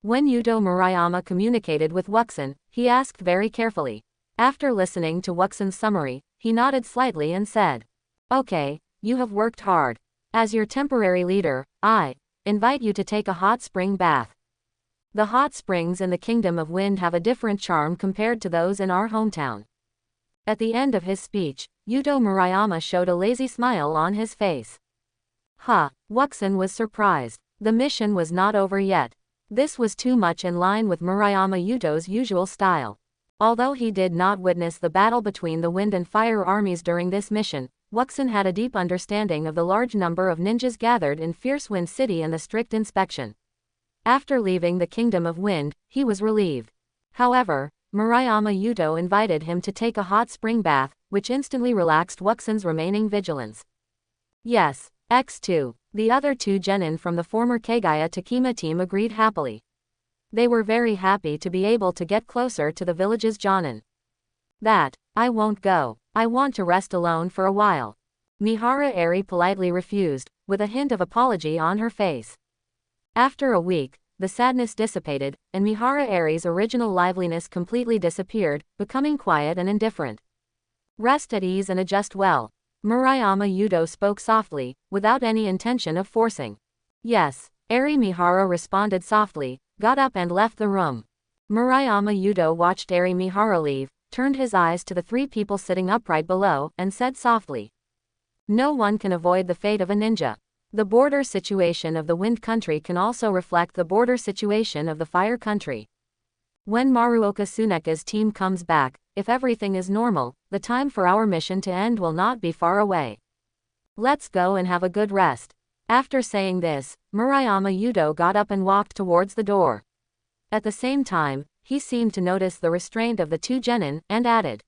When Yuto Murayama communicated with Wuxin, he asked very carefully. After listening to Wuxin's summary, he nodded slightly and said, "Okay, you have worked hard. As your temporary leader, I invite you to take a hot spring bath. The hot springs in the Kingdom of Wind have a different charm compared to those in our hometown." At the end of his speech, Yuto Murayama showed a lazy smile on his face. Wuxin was surprised. The mission was not over yet. This was too much in line with Murayama Yuto's usual style. Although he did not witness the battle between the wind and fire armies during this mission, Wuxin had a deep understanding of the large number of ninjas gathered in Fierce Wind City and the strict inspection. After leaving the Kingdom of Wind, he was relieved. However, Murayama Yuto invited him to take a hot spring bath, which instantly relaxed Wuxin's remaining vigilance. Yes, X2. The other 2 genin from the former Kagaya Takima team agreed happily. They were very happy to be able to get closer to the village's jonin. I won't go. I want to rest alone for a while. Mihara Eri politely refused, with a hint of apology on her face. After a week, the sadness dissipated, and Mihara Eri's original liveliness completely disappeared, becoming quiet and indifferent. Rest at ease and adjust well. Murayama Yuto spoke softly, without any intention of forcing. Yes, Eri. Mihara responded softly, got up and left the room. Murayama Yuto watched Eri Mihara leave, turned his eyes to the 3 people sitting upright below, and said softly, "No one can avoid the fate of a ninja. The border situation of the Wind Country can also reflect the border situation of the Fire Country. When Maruoka Tsuneka's team comes back, if everything is normal, the time for our mission to end will not be far away. Let's go and have a good rest." After saying this, Murayama Yuto got up and walked towards the door. At the same time, he seemed to notice the restraint of the 2 genin, and added,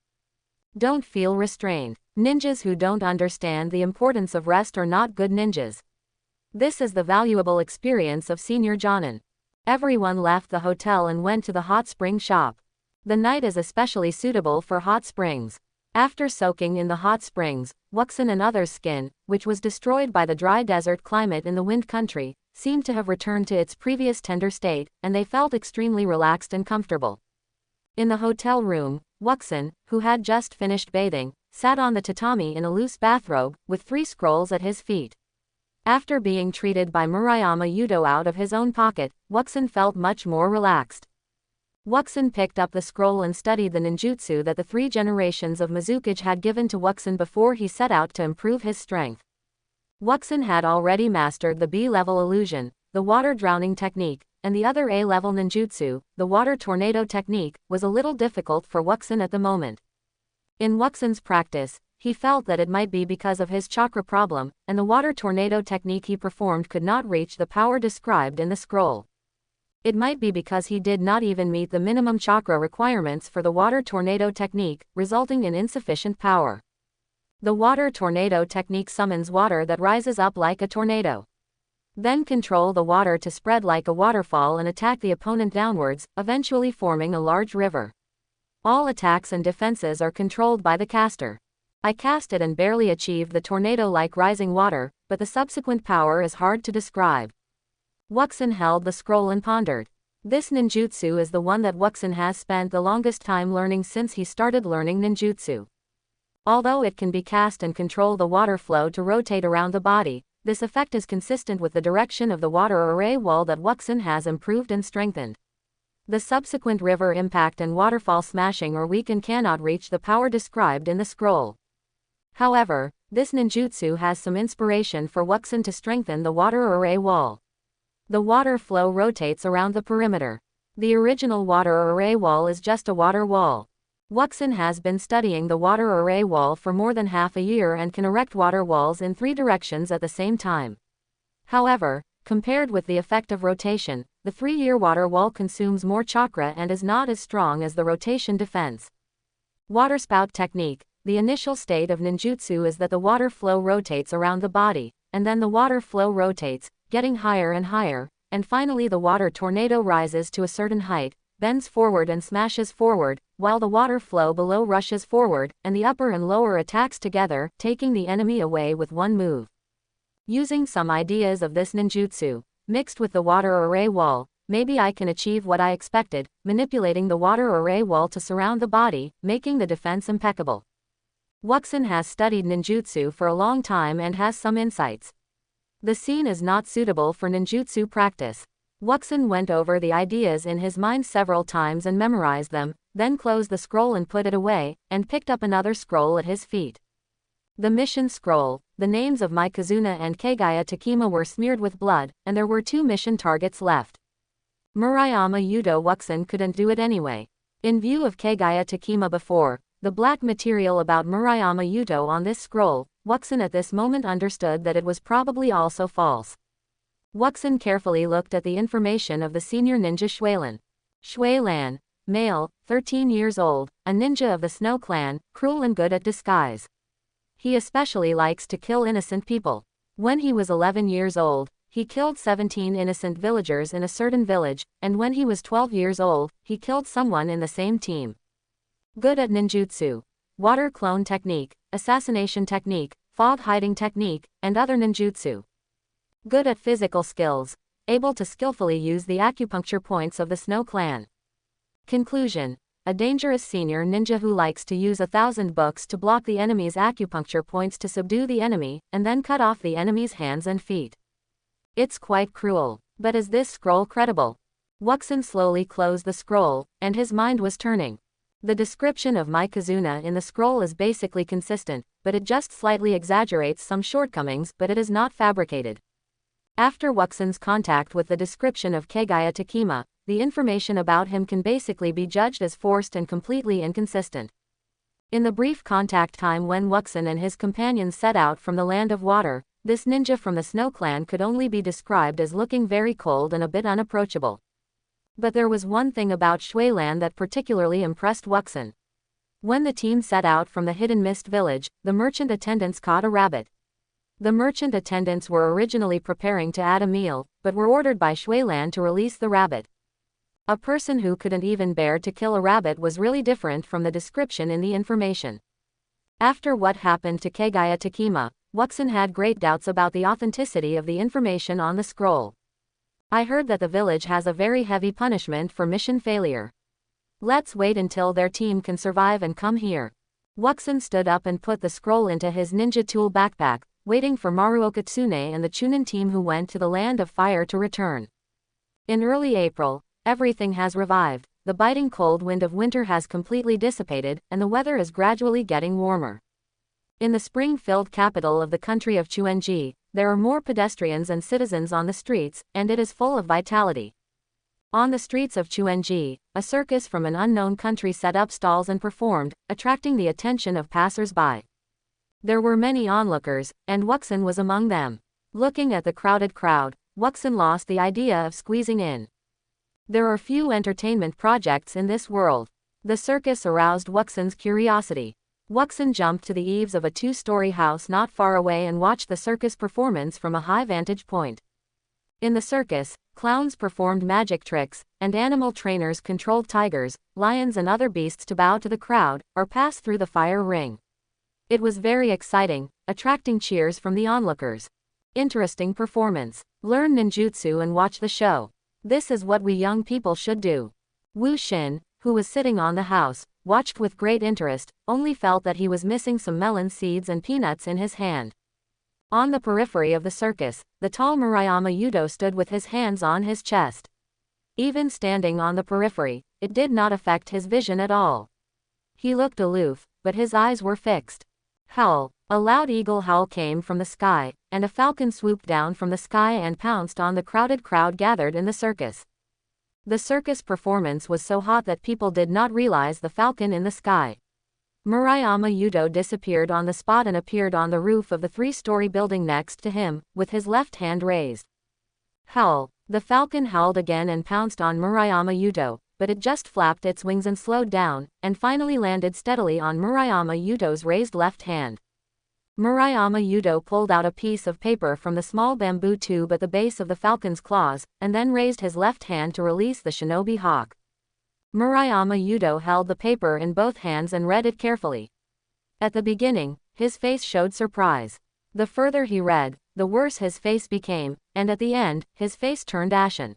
"Don't feel restrained. Ninjas who don't understand the importance of rest are not good ninjas. This is the valuable experience of senior jonin." Everyone left the hotel and went to the hot spring shop. The night is especially suitable for hot springs. After soaking in the hot springs, Wuxin and others' skin, which was destroyed by the dry desert climate in the Wind Country, seemed to have returned to its previous tender state, and they felt extremely relaxed and comfortable. In the hotel room, Wuxin, who had just finished bathing, sat on the tatami in a loose bathrobe, with 3 scrolls at his feet. After being treated by Murayama Yuto out of his own pocket, Wuxin felt much more relaxed. Wuxin picked up the scroll and studied the ninjutsu that the 3 generations of Mizukage had given to Wuxin before he set out to improve his strength. Wuxin had already mastered the B-level illusion, the water drowning technique, and the other A-level ninjutsu, the water tornado technique, was a little difficult for Wuxin at the moment. In Wuxin's practice, he felt that it might be because of his chakra problem, and the water tornado technique he performed could not reach the power described in the scroll. It might be because he did not even meet the minimum chakra requirements for the water tornado technique, resulting in insufficient power. The water tornado technique summons water that rises up like a tornado. Then control the water to spread like a waterfall and attack the opponent downwards, eventually forming a large river. All attacks and defenses are controlled by the caster. I cast it and barely achieved the tornado-like rising water, but the subsequent power is hard to describe. Wuxin held the scroll and pondered. This ninjutsu is the one that Wuxin has spent the longest time learning since he started learning ninjutsu. Although it can be cast and control the water flow to rotate around the body, this effect is consistent with the direction of the water array wall that Wuxin has improved and strengthened. The subsequent river impact and waterfall smashing or weaken cannot reach the power described in the scroll. However, this ninjutsu has some inspiration for Wuxin to strengthen the water array wall. The water flow rotates around the perimeter. The original water array wall is just a water wall. Wuxin has been studying the water array wall for more than half a year and can erect water walls in 3 directions at the same time. However, compared with the effect of rotation, the 3-year water wall consumes more chakra and is not as strong as the rotation defense. Water spout technique. The initial state of ninjutsu is that the water flow rotates around the body, and then the water flow rotates, getting higher and higher, and finally the water tornado rises to a certain height, bends forward and smashes forward, while the water flow below rushes forward, and the upper and lower attacks together, taking the enemy away with one move. Using some ideas of this ninjutsu, mixed with the water array wall, maybe I can achieve what I expected, manipulating the water array wall to surround the body, making the defense impeccable. Wuxin has studied ninjutsu for a long time and has some insights. The scene is not suitable for ninjutsu practice. Wuxin went over the ideas in his mind several times and memorized them, then closed the scroll and put it away, and picked up another scroll at his feet. The mission scroll. The names of Mikazuna and Kagaya Takema were smeared with blood, and there were 2 mission targets left. Murayama Yudo. Wuxin couldn't do it anyway. In view of Kagaya Takema before, the black material about Murayama Yudo on this scroll, Wuxin at this moment understood that it was probably also false. Wuxin carefully looked at the information of the senior ninja Shuilan. Shuilan, male, 13 years old, a ninja of the Snow Clan, cruel and good at disguise. He especially likes to kill innocent people. When he was 11 years old, he killed 17 innocent villagers in a certain village, and when he was 12 years old, he killed someone in the same team. Good at ninjutsu, water clone technique, assassination technique, fog hiding technique, and other ninjutsu. Good at physical skills, able to skillfully use the acupuncture points of the Snow Clan. Conclusion. A dangerous senior ninja who likes to use 1,000 books to block the enemy's acupuncture points to subdue the enemy, and then cut off the enemy's hands and feet. It's quite cruel. But is this scroll credible? Wuxin slowly closed the scroll, and his mind was turning. The description of Mikazuna in the scroll is basically consistent, but it just slightly exaggerates some shortcomings, but it is not fabricated. After Wuxin's contact with the description of Kagaya Takema, the information about him can basically be judged as forced and completely inconsistent. In the brief contact time when Wuxin and his companions set out from the land of water, this ninja from the Snow Clan could only be described as looking very cold and a bit unapproachable. But there was one thing about Shuilan that particularly impressed Wuxin. When the team set out from the Hidden Mist village, the merchant attendants caught a rabbit. The merchant attendants were originally preparing to add a meal, but were ordered by Shuilan to release the rabbit. A person who couldn't even bear to kill a rabbit was really different from the description in the information. After what happened to Kagaya Takema, Wuxin had great doubts about the authenticity of the information on the scroll. I heard that the village has a very heavy punishment for mission failure. Let's wait until their team can survive and come here. Wuxin stood up and put the scroll into his ninja tool backpack, waiting for Maruoka Tsune and the chunin team who went to the land of fire to return. In early April, everything has revived, the biting cold wind of winter has completely dissipated, and the weather is gradually getting warmer. In the spring-filled capital of the country of Chuenji, there are more pedestrians and citizens on the streets, and it is full of vitality. On the streets of Chuenji, a circus from an unknown country set up stalls and performed, attracting the attention of passers-by. There were many onlookers, and Wuxin was among them. Looking at the crowded crowd, Wuxin lost the idea of squeezing in. There are few entertainment projects in this world. The circus aroused Wuxin's curiosity. Wuxin jumped to the eaves of a 2-story house not far away and watched the circus performance from a high vantage point. In the circus, clowns performed magic tricks, and animal trainers controlled tigers, lions and other beasts to bow to the crowd, or pass through the fire ring. It was very exciting, attracting cheers from the onlookers. Interesting performance. Learn ninjutsu and watch the show. This is what we young people should do. Wu Xin, who was sitting on the house, watched with great interest, only felt that he was missing some melon seeds and peanuts in his hand. On the periphery of the circus, the tall Murayama Yudo stood with his hands on his chest. Even standing on the periphery, it did not affect his vision at all. He looked aloof, but his eyes were fixed. Howl! A loud eagle howl came from the sky, and a falcon swooped down from the sky and pounced on the crowded crowd gathered in the circus. The circus performance was so hot that people did not realize the falcon in the sky. Murayama Yudo disappeared on the spot and appeared on the roof of the 3-story building next to him, with his left hand raised. Howl! The falcon howled again and pounced on Murayama Yudo, but it just flapped its wings and slowed down, and finally landed steadily on Murayama Yudo's raised left hand. Murayama Yudo pulled out a piece of paper from the small bamboo tube at the base of the falcon's claws, and then raised his left hand to release the shinobi hawk. Murayama Yudo held the paper in both hands and read it carefully. At the beginning, his face showed surprise. The further he read, the worse his face became, and at the end, his face turned ashen.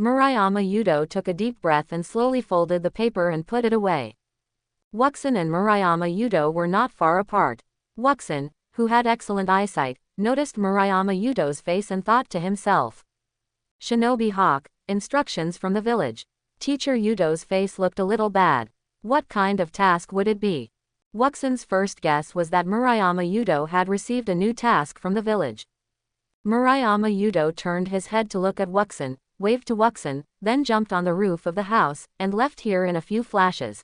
Murayama Yudo took a deep breath and slowly folded the paper and put it away. Wuxin and Murayama Yudo were not far apart. Wuxin, who had excellent eyesight, noticed Murayama Yudo's face and thought to himself. Shinobi Hawk, instructions from the village. Teacher Yudo's face looked a little bad. What kind of task would it be? Wuxin's first guess was that Murayama Yudo had received a new task from the village. Murayama Yudo turned his head to look at Wuxin, waved to Wuxin, then jumped on the roof of the house, and left here in a few flashes.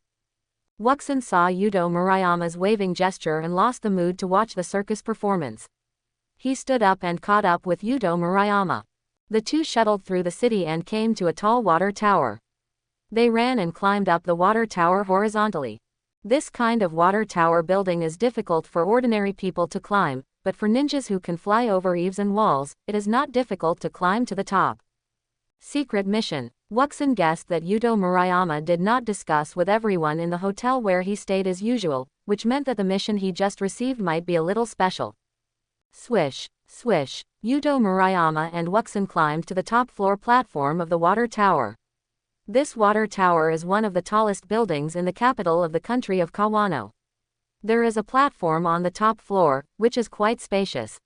Wuxin saw Yudo Murayama's waving gesture and lost the mood to watch the circus performance. He stood up and caught up with Yudo Murayama. The two shuttled through the city and came to a tall water tower. They ran and climbed up the water tower horizontally. This kind of water tower building is difficult for ordinary people to climb, but for ninjas who can fly over eaves and walls, it is not difficult to climb to the top. Secret mission. Wuxin guessed that Yudo Murayama did not discuss with everyone in the hotel where he stayed as usual, which meant that the mission he just received might be a little special. Swish, swish. Yudo Murayama and Wuxin climbed to the top floor platform of the water tower. This water tower is one of the tallest buildings in the capital of the country of Kawano. There is a platform on the top floor, which is quite spacious.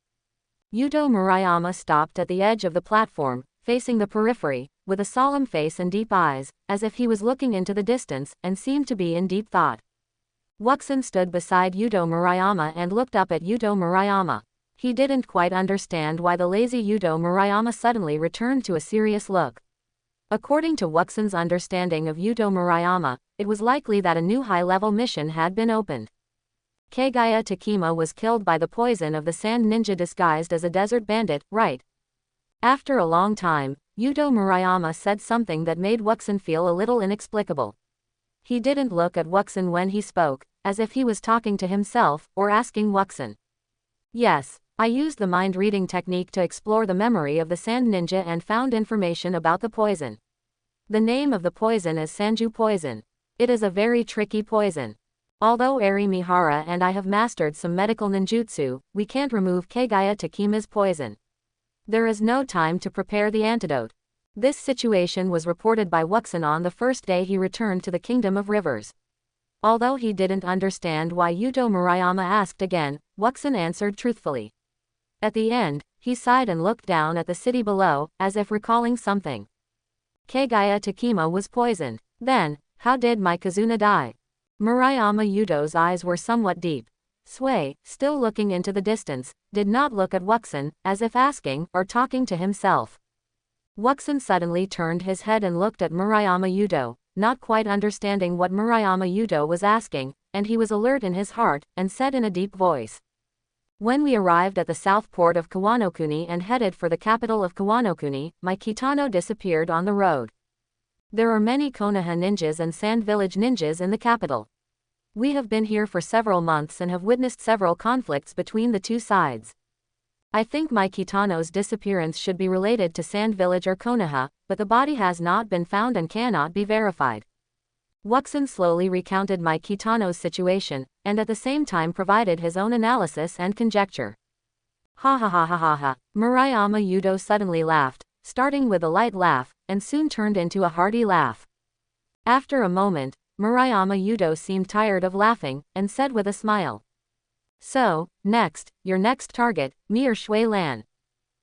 Yudo Murayama stopped at the edge of the platform, facing the periphery, with a solemn face and deep eyes, as if he was looking into the distance, and seemed to be in deep thought. Wuxin stood beside Yudo Murayama and looked up at Yudo Murayama. He didn't quite understand why the lazy Yudo Murayama suddenly returned to a serious look. According to Wuxin's understanding of Yudo Murayama, it was likely that a new high-level mission had been opened. Kagaya Takima was killed by the poison of the sand ninja disguised as a desert bandit, right? After a long time, Yudo Murayama said something that made Wuxin feel a little inexplicable. He didn't look at Wuxin when he spoke, as if he was talking to himself, or asking Wuxin. Yes, I used the mind-reading technique to explore the memory of the sand ninja and found information about the poison. The name of the poison is Sanju poison. It is a very tricky poison. Although Eri Mihara and I have mastered some medical ninjutsu, we can't remove Kagaya Takima's poison. There is no time to prepare the antidote. This situation was reported by Wuxin on the first day he returned to the Kingdom of Rivers. Although he didn't understand why Yudo Murayama asked again, Wuxin answered truthfully. At the end, he sighed and looked down at the city below, as if recalling something. Kagaya Takima was poisoned. Then, how did my Kazuna die? Murayama Yudo's eyes were somewhat deep. Sui, still looking into the distance, did not look at Wuxin, as if asking or talking to himself. Wuxin suddenly turned his head and looked at Murayama Yudo, not quite understanding what Murayama Yudo was asking, and he was alert in his heart, and said in a deep voice. When we arrived at the south port of Kawanokuni and headed for the capital of Kawanokuni, my Kitano disappeared on the road. There are many Konoha ninjas and Sand Village ninjas in the capital. We have been here for several months and have witnessed several conflicts between the two sides. I think my Kitano's disappearance should be related to Sand Village or Konoha, but the body has not been found and cannot be verified. Wuxin slowly recounted my Kitano's situation, and at the same time provided his own analysis and conjecture. Ha ha ha ha ha ha. Murayama Yudo suddenly laughed, starting with a light laugh, and soon turned into a hearty laugh. After a moment, Murayama Yudo seemed tired of laughing, and said with a smile. So, next, your next target, me or Shui Lan?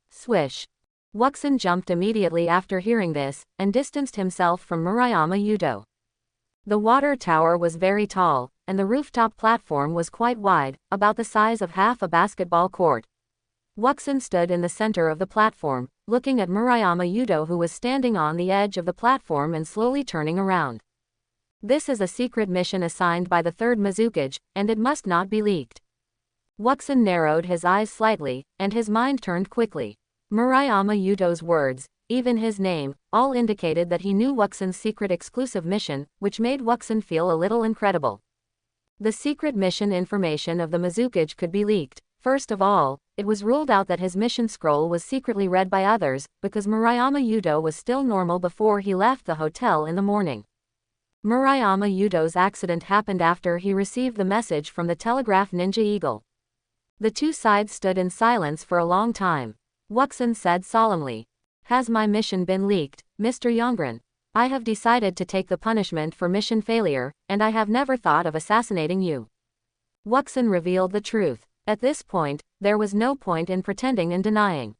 Swish. Wuxin jumped immediately after hearing this, and distanced himself from Murayama Yudo. The water tower was very tall, and the rooftop platform was quite wide, about the size of half a basketball court. Wuxin stood in the center of the platform, looking at Murayama Yudo, who was standing on the edge of the platform and slowly turning around. This is a secret mission assigned by the third Mizukage, and it must not be leaked. Wuxin narrowed his eyes slightly, and his mind turned quickly. Murayama Yudo's words, even his name, all indicated that he knew Wuxin's secret exclusive mission, which made Wuxin feel a little incredible. The secret mission information of the Mizukage could be leaked. First of all, it was ruled out that his mission scroll was secretly read by others, because Murayama Yudo was still normal before he left the hotel in the morning. Murayama Yudo's accident happened after he received the message from the telegraph ninja Eagle. The two sides stood in silence for a long time. Wuxin said solemnly, "Has my mission been leaked, Mr. Yongren? I have decided to take the punishment for mission failure, and I have never thought of assassinating you." Wuxin revealed the truth. At this point, there was no point in pretending and denying.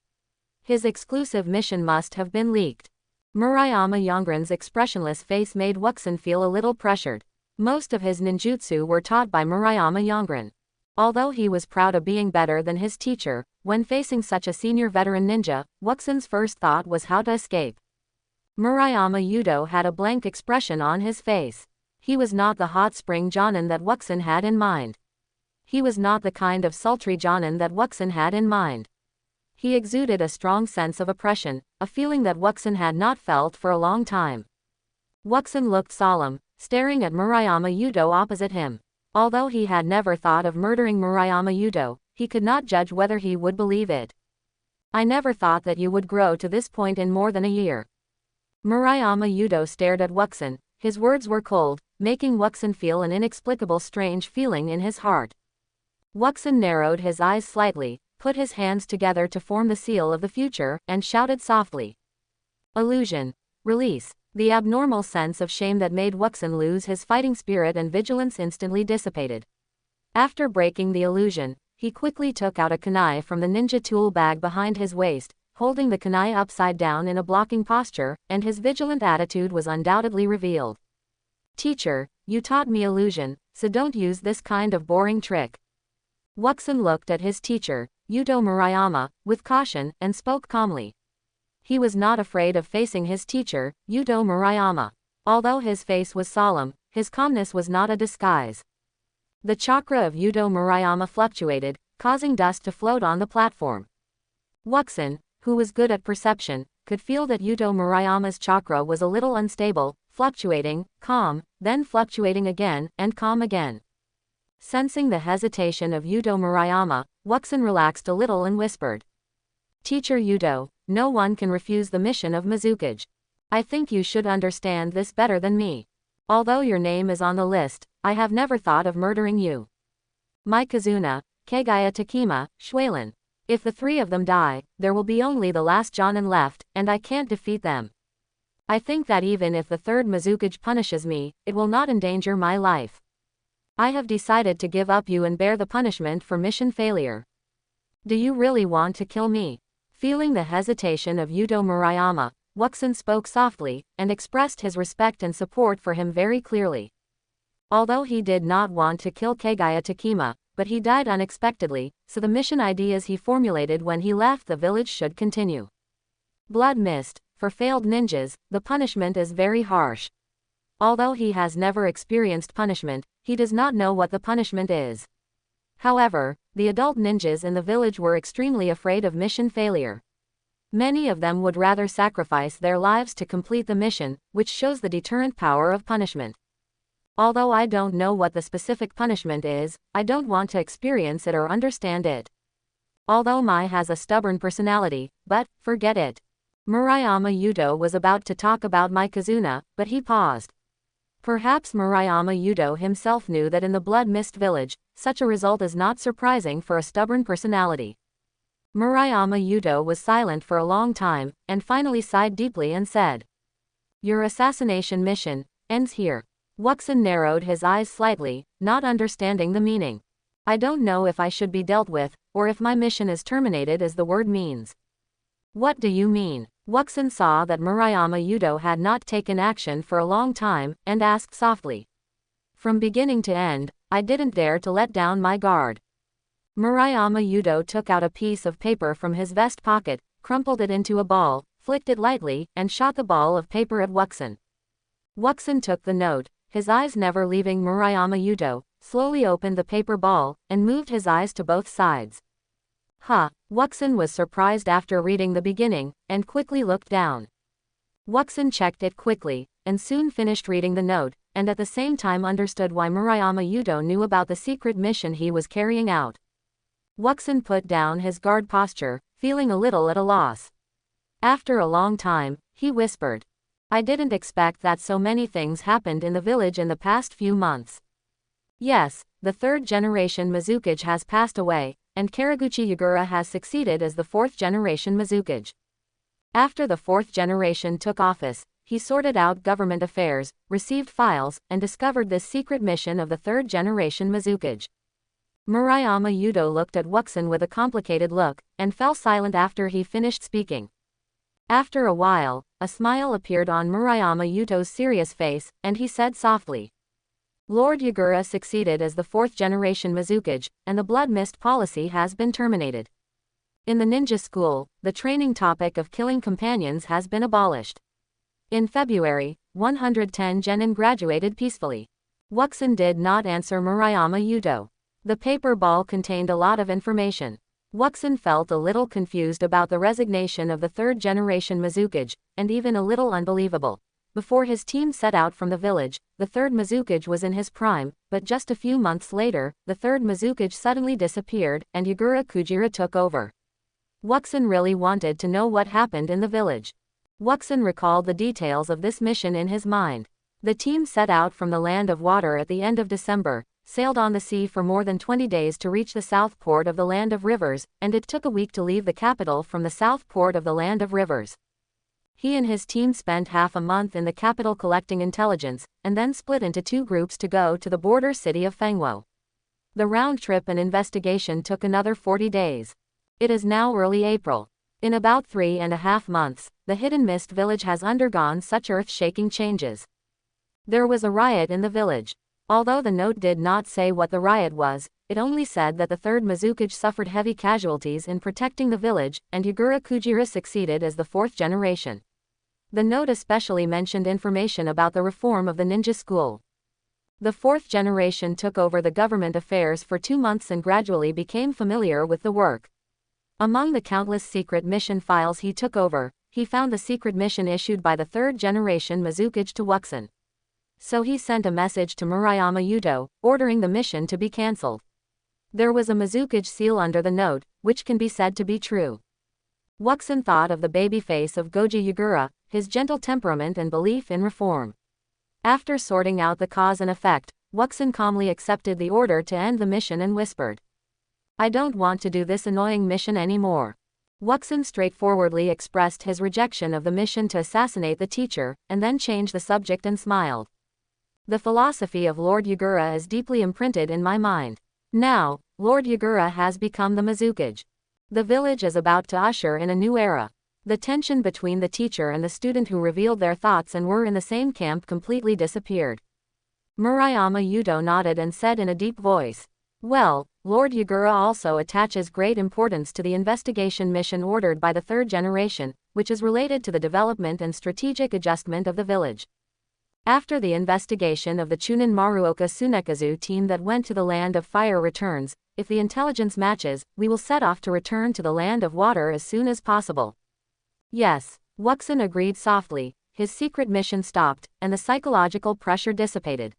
His exclusive mission must have been leaked. Murayama Yongren's expressionless face made Wuxin feel a little pressured. Most of his ninjutsu were taught by Murayama Yongren. Although he was proud of being better than his teacher, when facing such a senior veteran ninja, Wuxin's first thought was how to escape. Murayama Yudo had a blank expression on his face. He was not the hot spring Jonin that Wuxin had in mind. He was not the kind of sultry Jonin that Wuxin had in mind. He exuded a strong sense of oppression, a feeling that Wuxin had not felt for a long time. Wuxin looked solemn, staring at Murayama Yudo opposite him. Although he had never thought of murdering Murayama Yudo, he could not judge whether he would believe it. "I never thought that you would grow to this point in more than a year." Murayama Yudo stared at Wuxin. His words were cold, making Wuxin feel an inexplicable strange feeling in his heart. Wuxin narrowed his eyes slightly, put his hands together to form the seal of the future, and shouted softly. "Illusion. Release." The abnormal sense of shame that made Wuxin lose his fighting spirit and vigilance instantly dissipated. After breaking the illusion, he quickly took out a kunai from the ninja tool bag behind his waist, holding the kunai upside down in a blocking posture, and his vigilant attitude was undoubtedly revealed. "Teacher, you taught me illusion, so don't use this kind of boring trick." Wuxin looked at his teacher, Yudo Murayama, with caution, and spoke calmly. He was not afraid of facing his teacher, Yudo Murayama. Although his face was solemn, his calmness was not a disguise. The chakra of Yudo Murayama fluctuated, causing dust to float on the platform. Wuxin, who was good at perception, could feel that Yudo Murayama's chakra was a little unstable, fluctuating, calm, then fluctuating again, and calm again. Sensing the hesitation of Yudo Murayama, Wuxin relaxed a little and whispered. "Teacher Yudo, no one can refuse the mission of Mizukage. I think you should understand this better than me. Although your name is on the list, I have never thought of murdering you. My Kazuna, Kagaya Takema, Shueilin. If the three of them die, there will be only the last Jonin left, and I can't defeat them. I think that even if the third Mizukage punishes me, it will not endanger my life. I have decided to give up you and bear the punishment for mission failure. Do you really want to kill me?" Feeling the hesitation of Yudo Murayama, Wuxin spoke softly, and expressed his respect and support for him very clearly. Although he did not want to kill Kagaya Takema, but he died unexpectedly, so the mission ideas he formulated when he left the village should continue. Blood Mist. For failed ninjas, the punishment is very harsh. Although he has never experienced punishment, he does not know what the punishment is. However, the adult ninjas in the village were extremely afraid of mission failure. Many of them would rather sacrifice their lives to complete the mission, which shows the deterrent power of punishment. Although I don't know what the specific punishment is, I don't want to experience it or understand it. Although Mai has a stubborn personality, but, forget it. Murayama Yudo was about to talk about Mai Kazuna, but he paused. Perhaps Murayama Yudo himself knew that in the Blood Mist village, such a result is not surprising for a stubborn personality. Murayama Yudo was silent for a long time, and finally sighed deeply and said, "Your assassination mission ends here." Wuxin narrowed his eyes slightly, not understanding the meaning. "I don't know if I should be dealt with, or if my mission is terminated as the word means." "What do you mean?" Wuxin saw that Murayama Yudo had not taken action for a long time, and asked softly. "From beginning to end, I didn't dare to let down my guard." Murayama Yudo took out a piece of paper from his vest pocket, crumpled it into a ball, flicked it lightly, and shot the ball of paper at Wuxin. Wuxin took the note, his eyes never leaving Murayama Yudo, slowly opened the paper ball, and moved his eyes to both sides. Wuxin was surprised after reading the beginning, and quickly looked down. Wuxin checked it quickly, and soon finished reading the note, and at the same time understood why Murayama Yudo knew about the secret mission he was carrying out. Wuxin put down his guard posture, feeling a little at a loss. After a long time, he whispered, "I didn't expect that so many things happened in the village in the past few months. Yes, the third generation Mizukage has passed away, and Karaguchi Yagura has succeeded as the fourth generation Mizukage. After the fourth generation took office, he sorted out government affairs, received files, and discovered this secret mission of the third generation Mizukage." Murayama Yudo looked at Wuxin with a complicated look, and fell silent after he finished speaking. After a while, a smile appeared on Murayama Yudo's serious face, and he said softly, "Lord Yagura succeeded as the fourth generation Mizukage, and the Blood Mist policy has been terminated. In the ninja school, the training topic of killing companions has been abolished. In February, 110 genin graduated peacefully." Wuxin did not answer Murayama Yudo. The paper ball contained a lot of information. Wuxin felt a little confused about the resignation of the third generation Mizukage, and even a little unbelievable. Before his team set out from the village, the third Mizukage was in his prime, but just a few months later, the third Mizukage suddenly disappeared, and Yagura Kujira took over. Wuxin really wanted to know what happened in the village. Wuxin recalled the details of this mission in his mind. The team set out from the Land of Water at the end of December, sailed on the sea for more than 20 days to reach the south port of the Land of Rivers, and it took a week to leave the capital from the south port of the Land of Rivers. He and his team spent half a month in the capital collecting intelligence, and then split into two groups to go to the border city of Fengwo. The round trip and investigation took another 40 days. It is now early April. In about 3.5 months, the Hidden Mist village has undergone such earth-shaking changes. There was a riot in the village. Although the note did not say what the riot was, it only said that the third Mizukage suffered heavy casualties in protecting the village, and Yagura Kujira succeeded as the fourth generation. The note especially mentioned information about the reform of the ninja school. The fourth generation took over the government affairs for 2 months and gradually became familiar with the work. Among the countless secret mission files he took over, he found the secret mission issued by the third generation Mizukage to Wuxin. So he sent a message to Murayama Yudo, ordering the mission to be cancelled. There was a Mizukage seal under the note, which can be said to be true. Wuxin thought of the baby face of Goji Yagura, his gentle temperament and belief in reform. After sorting out the cause and effect, Wuxin calmly accepted the order to end the mission and whispered, "I don't want to do this annoying mission anymore." Wuxin straightforwardly expressed his rejection of the mission to assassinate the teacher, and then changed the subject and smiled. "The philosophy of Lord Yagura is deeply imprinted in my mind. Now, Lord Yagura has become the Mizukage. The village is about to usher in a new era." The tension between the teacher and the student who revealed their thoughts and were in the same camp completely disappeared. Murayama Yudo nodded and said in a deep voice, "Well, Lord Yagura also attaches great importance to the investigation mission ordered by the third generation, which is related to the development and strategic adjustment of the village. After the investigation of the chunin Maruoka Tsunekazu team that went to the land of fire returns, if the intelligence matches, we will set off to return to the land of water as soon as possible. Yes, Wuxin agreed softly. His secret mission stopped, and the psychological pressure dissipated.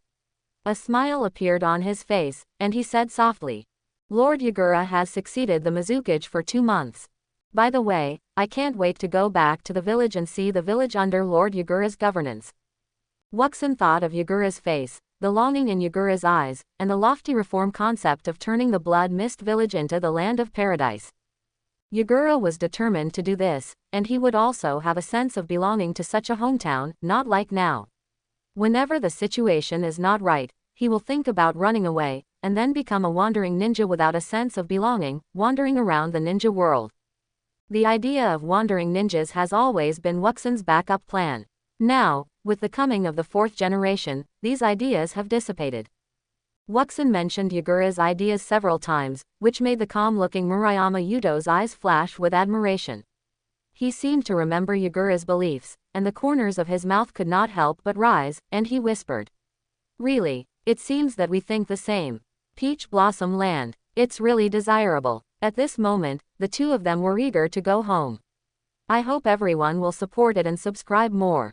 A smile appeared on his face, and he said softly, Lord Yagura has succeeded the Mizukage for 2 months. By the way, I can't wait to go back to the village and see the village under Lord Yagura's governance. Wuxin thought of Yagura's face, the longing in Yagura's eyes, and the lofty reform concept of turning the blood mist village into the land of paradise. Yagura was determined to do this, and he would also have a sense of belonging to such a hometown, not like now. Whenever the situation is not right, he will think about running away, and then become a wandering ninja without a sense of belonging, wandering around the ninja world. The idea of wandering ninjas has always been Wuxin's backup plan. Now, with the coming of the 4th generation, these ideas have dissipated. Wuxin mentioned Yagura's ideas several times, which made the calm-looking Murayama Yudo's eyes flash with admiration. He seemed to remember Yagura's beliefs, and the corners of his mouth could not help but rise, and he whispered. Really, it seems that we think the same. Peach Blossom Land, it's really desirable. At this moment, the two of them were eager to go home. I hope everyone will support it and subscribe more.